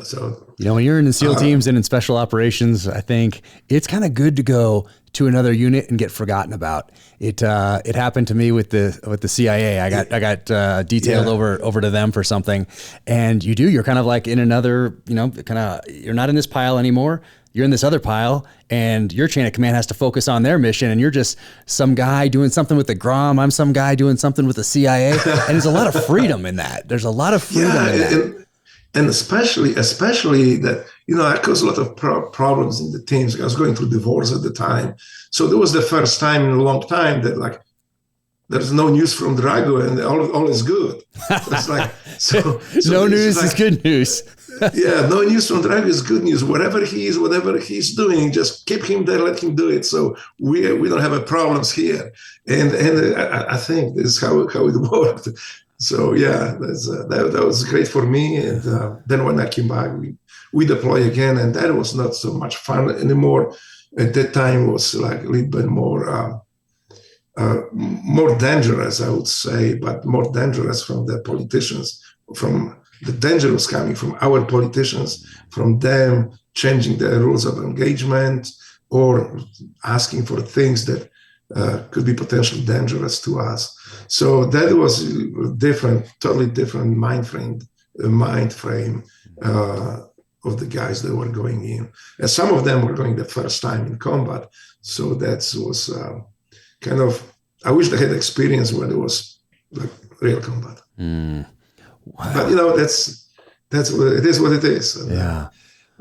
So when you're in the SEAL teams and in special operations, I think it's kind of good to go to another unit and get forgotten about. It happened to me with the CIA. I got detailed over to them for something, and you're kind of like in another, you're not in this pile anymore. You're in this other pile, and your chain of command has to focus on their mission, and you're just some guy doing something with the GROM. I'm some guy doing something with the CIA, and there's a lot of freedom in that. There's a lot of freedom in that. And especially that, that caused a lot of problems in the teams. I was going through divorce at the time. So that was the first time in a long time that like, there's no news from Drago and all is good. It's like, so no news is good news. No news from Drago is good news. Whatever he's doing, just keep him there, let him do it. So we don't have problems here. And I think this is how it worked. So that was great for me. And then when I came back, we deploy again, and that was not so much fun anymore. At that time, it was like a little bit more dangerous, I would say, but more dangerous from the politicians. From the danger was coming from our politicians, from them changing the rules of engagement or asking for things that could be potentially dangerous to us. So that was totally different mind frame of the guys that were going in. And some of them were going the first time in combat. So that was kind of, I wish they had experience when it was like real combat. Wow. But that's what it is. What it is. Yeah.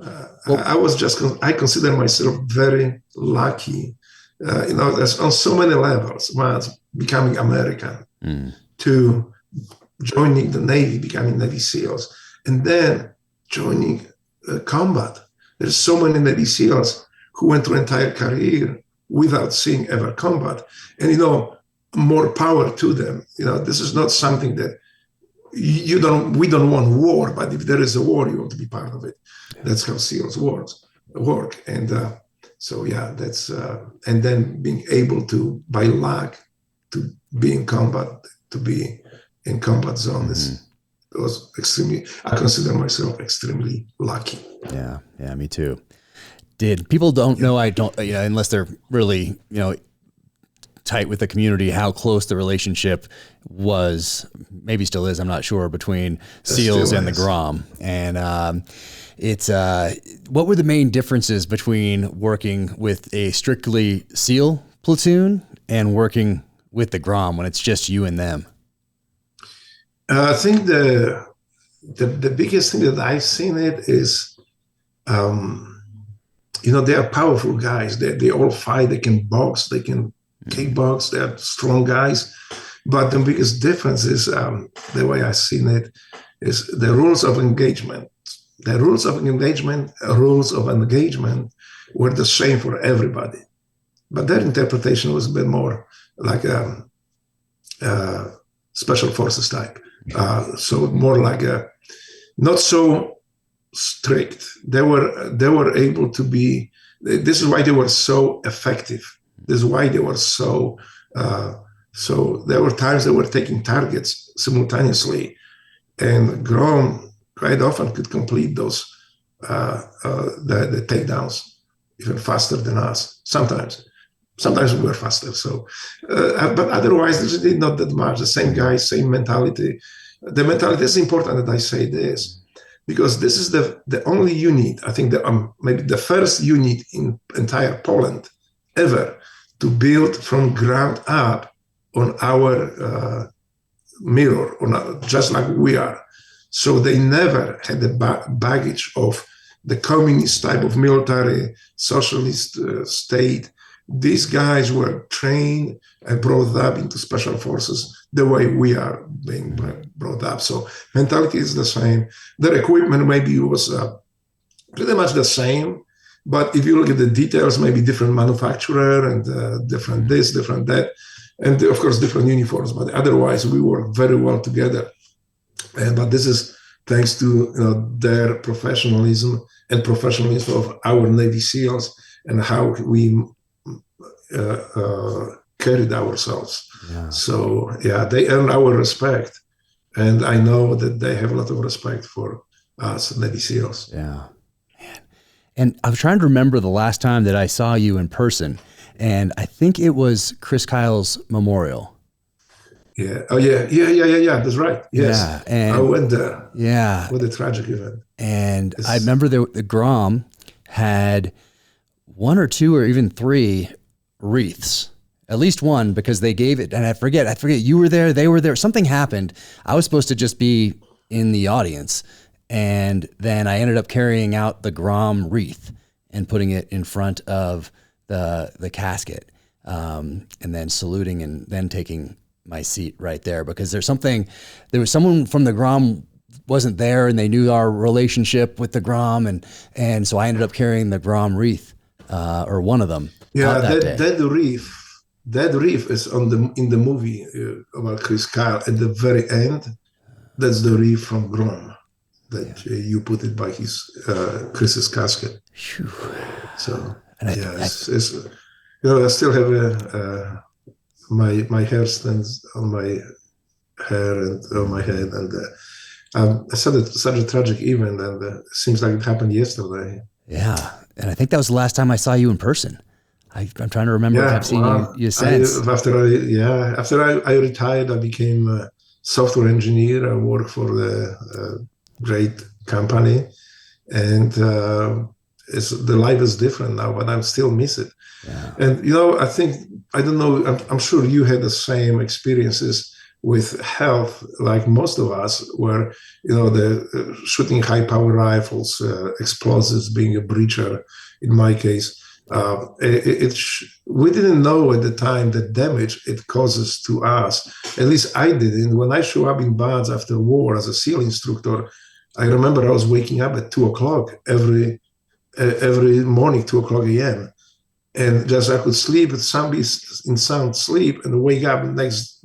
I consider myself very lucky. There's on so many levels. One, becoming American, to joining the Navy, becoming Navy SEALs, and then joining combat. There's so many Navy SEALs who went through entire career without seeing ever combat, and more power to them. This is not something that we don't want war, but if there is a war, you want to be part of it. That's how SEALs work, and that's and then being able to, by luck, to be in combat, to be in combat zone was extremely. I consider myself extremely lucky. Yeah, me too. People don't know? I don't, unless they're really, tight with the community, how close the relationship was, maybe still is, I'm not sure, between SEALs and the GROM. And it's what were the main differences between working with a strictly SEAL platoon and working with the GROM when it's just you and them? I think the biggest thing that I've seen it is, they are powerful guys. They all fight. They can box. They can kickbox. They are strong guys. But the biggest difference is, the way I've seen it, is the rules of engagement. The rules of engagement were the same for everybody. But their interpretation was a bit more like a special forces type. So more like a, not so strict. They were able to be, this is why they were so effective. This is why they were so there were times they were taking targets simultaneously, and Grom quite often could complete those the takedowns even faster than us. Sometimes we were faster. So, but otherwise, there's really not that much. The same guys, same mentality. The mentality is important that I say this, because this is the only unit, I think, maybe the first unit in entire Poland ever to build from ground up on our mirror, just like we are. So they never had the baggage of the communist type of military, socialist state. These guys were trained and brought up into special forces the way we are being brought up. So mentality is the same. Their equipment maybe was pretty much the same, but if you look at the details, maybe different manufacturer and different this, different that, and of course different uniforms. But otherwise, we work very well together. But this is thanks to their professionalism and professionalism of our Navy SEALs and how we carried ourselves. Yeah. So they earn our respect, and I know that they have a lot of respect for us Navy SEALs. Yeah, man. And I was trying to remember the last time that I saw you in person, and I think it was Chris Kyle's memorial. Yeah. Oh yeah. That's right. Yes. Yeah. And I went there. Yeah. What a tragic event. And I remember the Grom had 1 or 2 or even 3 wreaths, at least one, because they gave it, and I forget, you were there, they were there, something happened. I was supposed to just be in the audience, and then I ended up carrying out the Grom wreath and putting it in front of the casket, and then saluting and then taking my seat right there, because there was someone from the Grom wasn't there, and they knew our relationship with the Grom, and so I ended up carrying the Grom wreath, or one of them. Yeah, that wreath is in the movie about Chris Kyle at the very end. That's the wreath from Grom that you put it by his Chris's casket. Whew. So and I still have my hair stands on my hair and on my head, and such a tragic event, and it seems like it happened yesterday. Yeah, and I think that was the last time I saw you in person. I'm trying to remember if I've seen you since. After I retired, I became a software engineer. I worked for a great company, and the life is different now, but I still miss it. Yeah. And I'm sure you had the same experiences with health, like most of us, where the shooting high power rifles, explosives, being a breacher, in my case. We didn't know at the time the damage it causes to us. At least I didn't. When I show up in BADS after war as a SEAL instructor, I remember I was waking up at 2:00 every morning, 2:00 a.m. And just I could sleep in sound sleep and wake up the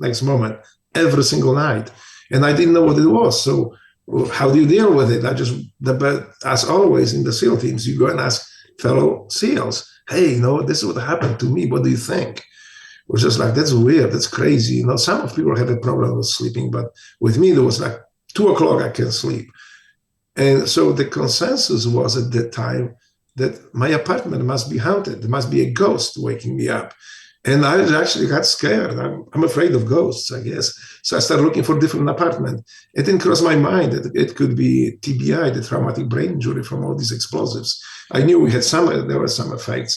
next moment every single night. And I didn't know what it was. So how do you deal with it? As always in the SEAL teams, you go and ask fellow SEALs, hey, this is what happened to me. What do you think? We're just like, that's weird. That's crazy. Some of people have a problem with sleeping, but with me, there was like 2:00, I can't sleep. And so the consensus was at that time that my apartment must be haunted. There must be a ghost waking me up. And I actually got scared. I'm afraid of ghosts, I guess. So I started looking for a different apartment. It didn't cross my mind that it could be TBI, the traumatic brain injury from all these explosives. I knew there were some effects,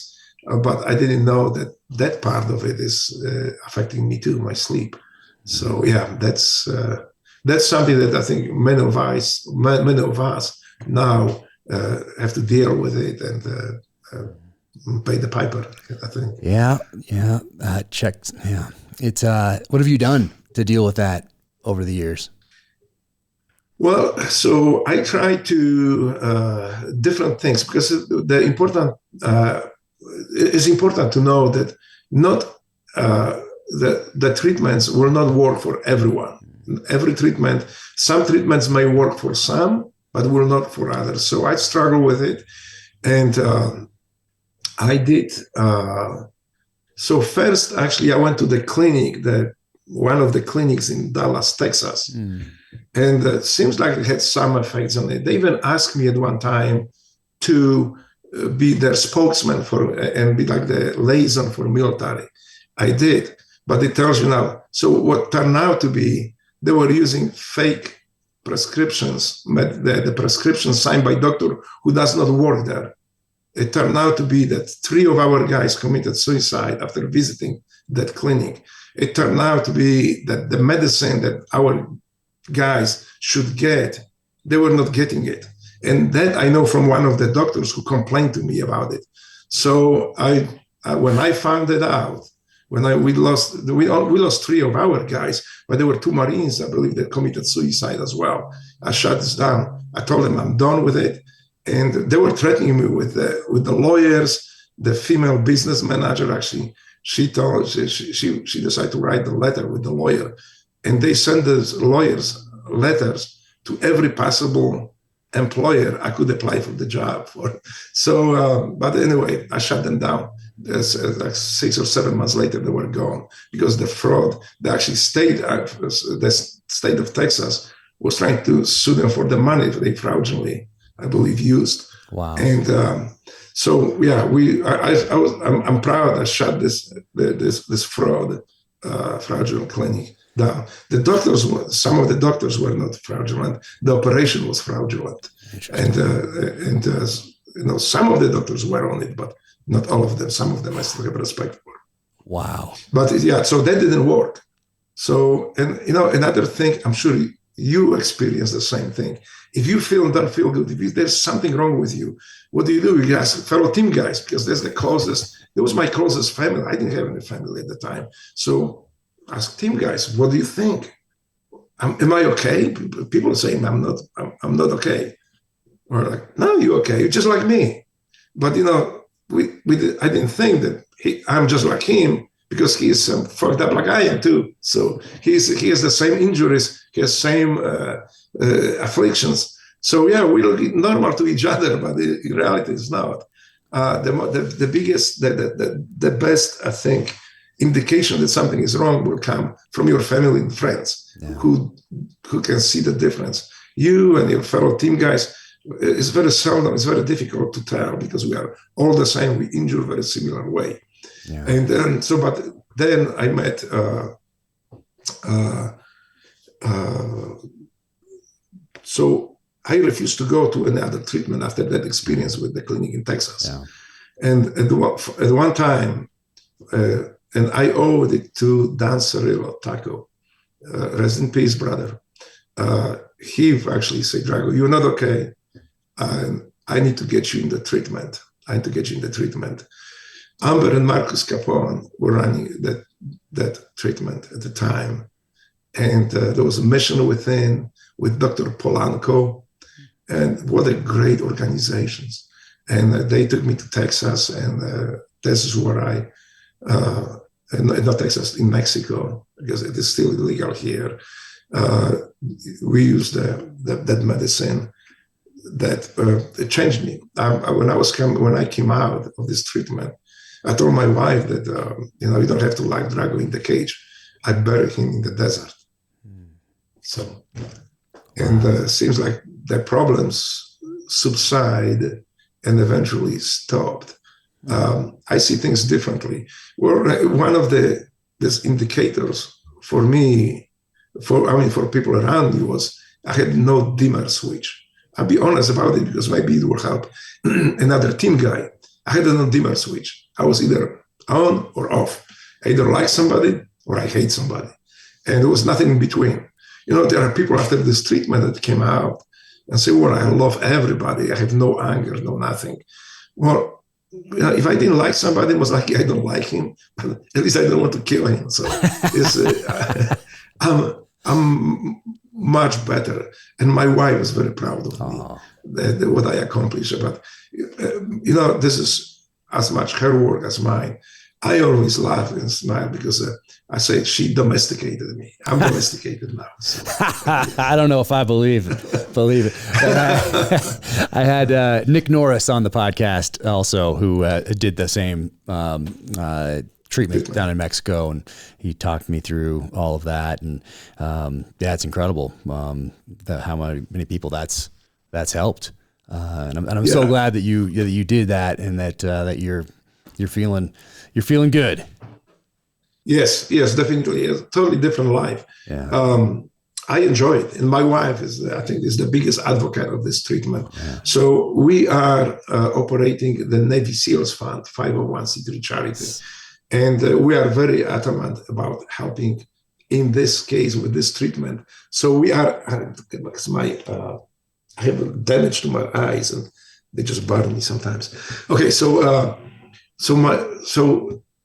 but I didn't know that part of it is affecting me too, my sleep. So yeah, that's, that's something that I think many of us now have to deal with it and pay the piper, I think. Yeah. Checked. Yeah. It's what have you done to deal with that over the years? Well, so I try to different things, because it's important to know that not the treatments will not work for everyone. Every treatment, some treatments may work for some, but will not for others. So I struggle with it, and I did. So first, actually, I went to the clinic, one of the clinics in Dallas, Texas. And it seems like it had some effects on it. They even asked me at one time to be their spokesman and be like the liaison for military. I did, but it tells you now. So what turned out to be, they were using fake prescriptions, the prescriptions signed by a doctor who does not work there. It turned out to be that 3 of our guys committed suicide after visiting that clinic. It turned out to be that the medicine that our guys should get, they were not getting it. And that I know from one of the doctors who complained to me about it. So when I found it out, we lost 3 of our guys, but there were 2 Marines, I believe, that committed suicide as well. I shut this down. I told them I'm done with it. And they were threatening me with the lawyers. The female business manager, actually, she decided to write the letter with the lawyer. And they sent those lawyers letters to every possible employer I could apply for the job for. So, but anyway, I shut them down. Like 6 or 7 months later, they were gone because the fraud, the state of Texas was trying to sue them for the money they fraudulently, I believe, used. Wow. And so, yeah, I'm proud I shut this fraudulent clinic down. Some of the doctors were not fraudulent. The operation was fraudulent, and some of the doctors were on it, but not all of them. Some of them I still have respect for. Wow. But yeah, so that didn't work. So, and another thing, I'm sure you experience the same thing. If you don't feel good, if there's something wrong with you, what do? You ask fellow team guys, because that's that was my closest family. I didn't have any family at the time. So ask team guys, what do you think? Am I okay? People are saying I'm not okay. Or like, no, you're okay. You're just like me. But I didn't think that I'm just like him, because he is fucked up like I am too. So he has the same injuries, he has same afflictions. So yeah, we look normal to each other, but in reality, it's not. The biggest, the best, I think, indication that something is wrong will come from your family and friends, who can see the difference. You and your fellow team guys, it's very seldom, it's very difficult to tell, because we are all the same, we injure very similar way. Yeah. And then, but then I met so I refused to go to another treatment after that experience with the clinic in Texas. Yeah. And at one time, and I owed it to Dan Cirillo, Taco, rest in peace, brother. He actually said, Drago, you're not okay. I need to get you in the treatment. Amber and Marcus Capone were running that treatment at the time. And there was a Mission Within with Dr. Polanco. And what a great organizations. And they took me to Texas, and this is where not Texas, in Mexico, because it is still illegal here. We used that medicine that it changed me. When I came out of this treatment, I told my wife that you don't have to like Drago in the cage. I buried him in the desert. So, and seems like the problems subside and eventually stopped. I see things differently. Well, one of these indicators for me, for people around me, was I had no dimmer switch. I'll be honest about it, because maybe it will help another team guy. I had no dimmer switch. I was either on or off. I either like somebody or I hate somebody. And there was nothing in between. there are people after this treatment that came out and say, well, I love everybody. I have no anger, no nothing. Well, if I didn't like somebody, it was like, I don't like him, but at least I don't want to kill him. So I'm much better. And my wife is very proud of me, what I accomplished. But, this is as much her work as mine. I always laugh and smile because I say she domesticated me. I'm domesticated now. So. I don't know if I believe it. I had Nick Norris on the podcast also, who did the same treatment down in Mexico, and he talked me through all of that. And it's incredible how many people that's helped. And I'm so glad that you did that, and that you're feeling good. Yes, definitely. It's a totally different life. Yeah. I enjoy it. And my wife is the biggest advocate of this treatment. Yeah. So we are operating the Navy SEALs Fund, 501c3 charity. And we are very adamant about helping in this case with this treatment. So we are, I have damage to my eyes and they just bother me sometimes. Okay, so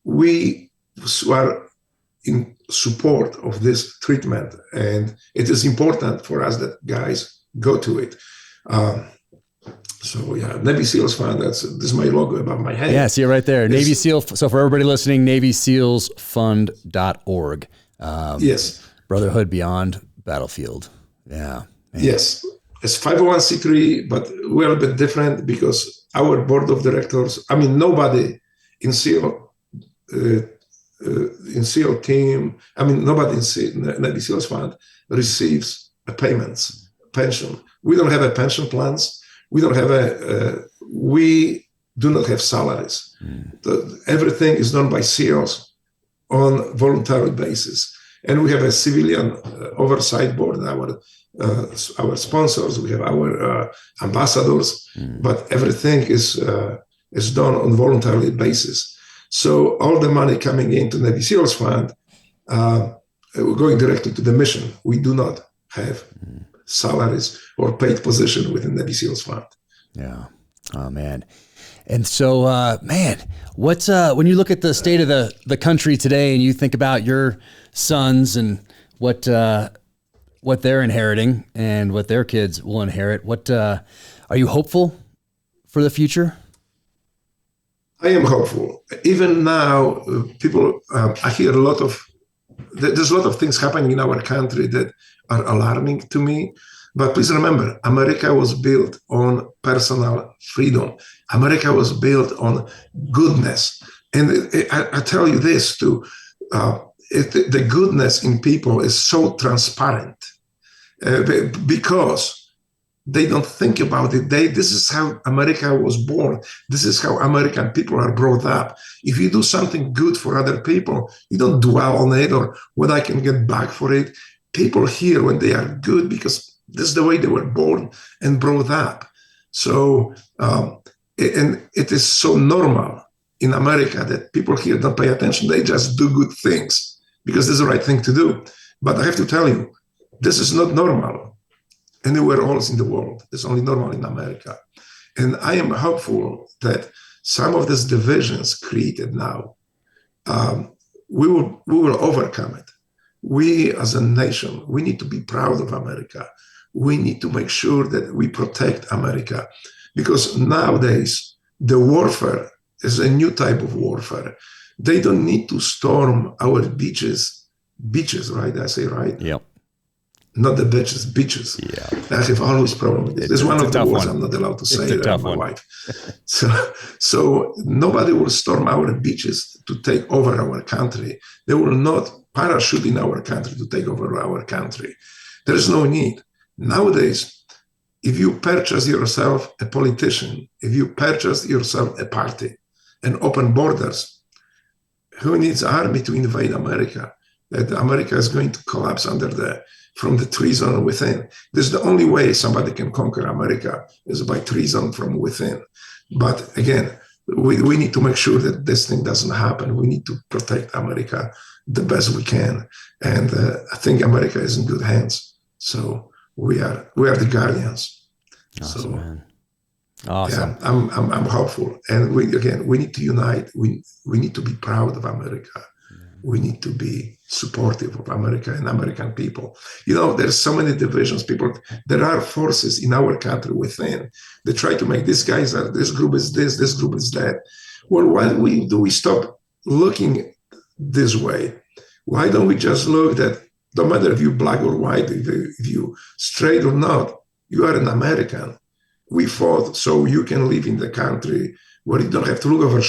we are in support of this treatment, and it is important for us that guys go to it. Navy SEALs Fund, this is my logo above my head. Yeah, see it right there. Navy SEAL. So for everybody listening, NavySealsFund.org. Yes. Brotherhood Beyond Battlefield. Yeah. Man. Yes. It's 501c3, but we're a bit different because our board of directors, nobody in SEAL team, nobody in Navy SEALs Fund receives pension. We don't have pension plans. We do not have salaries. Everything is done by SEALs on voluntary basis. And we have a civilian oversight board, our sponsors, we have our ambassadors, but everything is done on voluntary basis. So all the money coming into Navy SEALs Fund, we're going directly to the mission. We do not have salaries or paid position within Navy SEALs Fund. Yeah. Oh, man. And so, what's when you look at the state of the country today and you think about your sons and what they're inheriting and what their kids will inherit, are you hopeful for the future? I am hopeful. Even now, people, I hear there's a lot of things happening in our country that are alarming to me. But please remember, America was built on personal freedom. America was built on goodness. And I tell you this too, the goodness in people is so transparent because they don't think about it. This is how America was born. This is how American people are brought up. If you do something good for other people, you don't dwell on it or what I can get back for it. People hear when they are good because this is the way they were born and brought up. So, and it is so normal in America that people here don't pay attention. They just do good things because this is the right thing to do. But I have to tell you, this is not normal anywhere else in the world. It's only normal in America. And I am hopeful that some of these divisions created now, we will overcome it. We as a nation, we need to be proud of America. We need to make sure that we protect America because nowadays the warfare is a new type of warfare. They don't need to storm our beaches, right? I say right? Yep. Not the beaches, beaches. Yeah. I have always problem with this. It's one of the words I'm not allowed to say to my wife. So nobody will storm our beaches to take over our country. They will not parachute in our country to take over our country. There is no need. Nowadays, if you purchase yourself a politician, if you purchase yourself a party and open borders, who needs army to invade America? That America is going to collapse from the treason within. This is the only way somebody can conquer America is by treason from within. But again, we need to make sure that this thing doesn't happen. We need to protect America the best we can. And I think America is in good hands. So we are the guardians. Awesome, So man. Awesome. yeah, I'm hopeful, and we need to unite. We need to be proud of America. We need to be supportive of America and American people. There's so many divisions. There are forces in our country within. They try to make this group is this group is that. Well, why do we stop looking this way? Why don't we just look that no matter if you're black or white, if you straight or not, you are an American. We fought so you can live in the country where you don't have to look over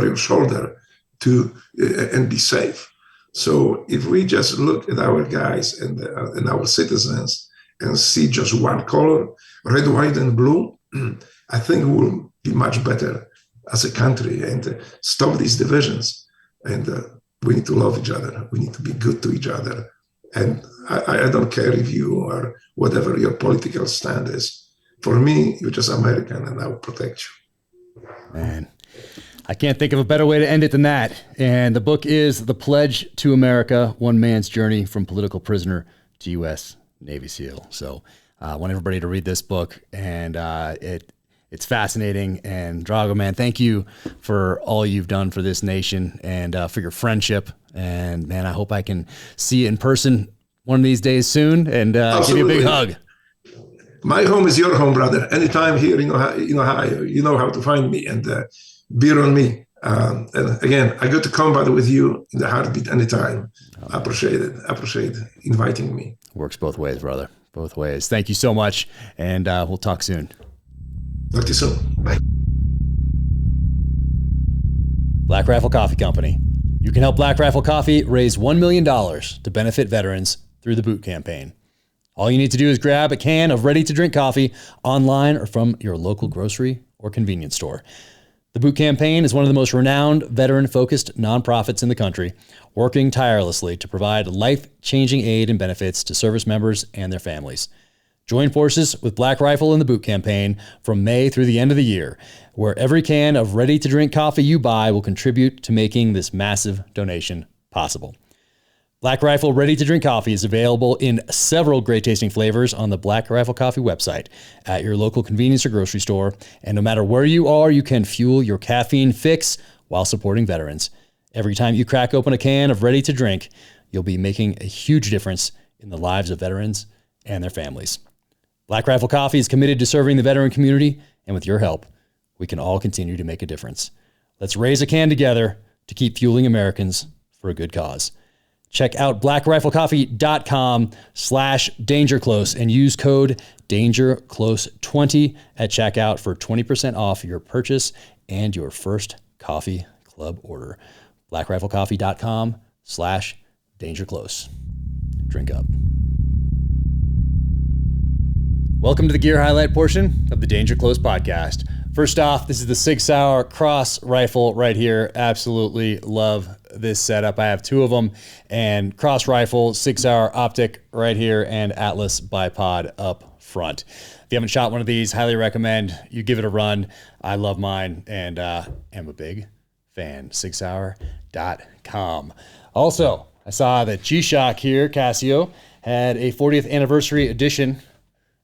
your shoulder and be safe. So if we just look at our guys and our citizens and see just one color, red, white, and blue, I think we'll be much better as a country and stop these divisions. And we need to love each other. We need to be good to each other. And I don't care if you are whatever your political stand is. For me, you're just American, and I will protect you. Man, I can't think of a better way to end it than that. And the book is The Pledge to America, One Man's Journey from Political Prisoner to U.S. Navy SEAL. So I want everybody to read this book, and it's fascinating. And Drago, man, thank you for all you've done for this nation and for your friendship. And man, I hope I can see you in person one of these days soon and give you a big hug. My home is your home, brother. Anytime here, you know how to find me, and beer on me. And again, I got to combat with you in the heartbeat anytime. I appreciate it. I appreciate inviting me. Works both ways, brother. Both ways. Thank you so much, and we'll talk soon. Talk to you soon. Bye. Black Rifle Coffee Company. You can help Black Rifle Coffee raise $1 million to benefit veterans through the boot campaign. All you need to do is grab a can of ready-to-drink coffee online or from your local grocery or convenience store. The Boot Campaign is one of the most renowned veteran-focused nonprofits in the country, working tirelessly to provide life-changing aid and benefits to service members and their families. Join forces with Black Rifle in the Boot Campaign from May through the end of the year, where every can of ready-to-drink coffee you buy will contribute to making this massive donation possible. Black Rifle ready-to-drink coffee is available in several great-tasting flavors on the Black Rifle Coffee website, at your local convenience or grocery store, and no matter where you are, you can fuel your caffeine fix while supporting veterans. Every time you crack open a can of ready-to-drink, you'll be making a huge difference in the lives of veterans and their families. Black Rifle Coffee is committed to serving the veteran community, and with your help, we can all continue to make a difference. Let's raise a can together to keep fueling Americans for a good cause. Check out blackriflecoffee.com/dangerclose and use code DangerClose20 at checkout for 20% off your purchase and your first coffee club order. blackriflecoffee.com/dangerclose. Drink up. Welcome to the gear highlight portion of the Danger Close podcast. First off, this is the Sig Sauer cross rifle right here. Absolutely love this setup. I have two of them, and cross rifle, Sig Sauer Optic right here, and Atlas bipod up front. If you haven't shot one of these, highly recommend you give it a run. I love mine and am a big fan. SigSauer.com. Also, I saw that G-Shock here, Casio, had a 40th anniversary edition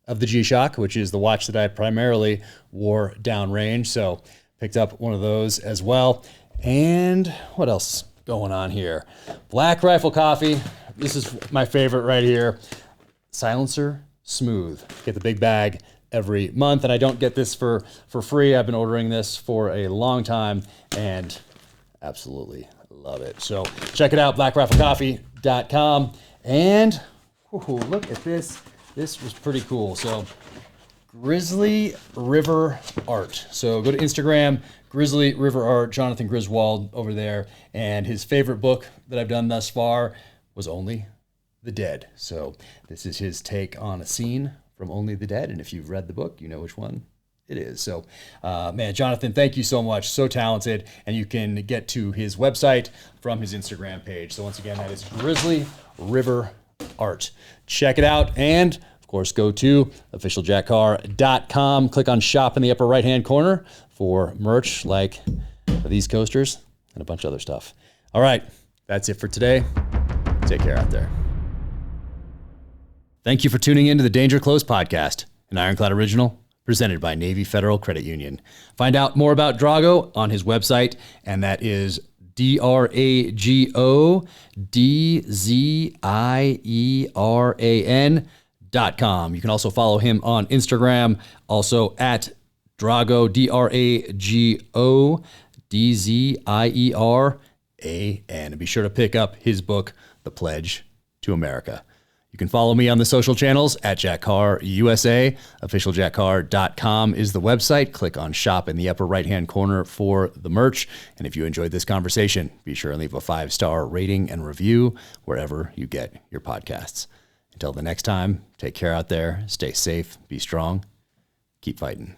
of the G-Shock, which is the watch that I primarily wore downrange. So picked up one of those as well. And what else going on here? Black Rifle Coffee. This is my favorite right here. Silencer Smooth. Get the big bag every month, and I don't get this for free. I've been ordering this for a long time and absolutely love it. So check it out, blackriflecoffee.com. And look at this. This was pretty cool. So Grizzly River Art. So go to Instagram, Grizzly River Art, Jonathan Griswold over there. And his favorite book that I've done thus far was Only the Dead. So this is his take on a scene from Only the Dead. And if you've read the book, you know which one it is. So, man, Jonathan, thank you so much. So talented. And you can get to his website from his Instagram page. So once again, that is Grizzly River Art. Check it out. And of course, go to officialjackcarr.com. Click on shop in the upper right-hand corner for merch like these coasters and a bunch of other stuff. All right. That's it for today. Take care out there. Thank you for tuning in to the Danger Close podcast, an Ironclad original presented by Navy Federal Credit Union. Find out more about Drago on his website, and that is DragoDzieran.com. You can also follow him on Instagram, also at Drago, DragoDzieran. And be sure to pick up his book, The Pledge to America. You can follow me on the social channels at Jack Carr USA. OfficialJackCarr.com is the website. Click on shop in the upper right-hand corner for the merch. And if you enjoyed this conversation, be sure and leave a 5-star rating and review wherever you get your podcasts. Until the next time, take care out there. Stay safe. Be strong. Keep fighting.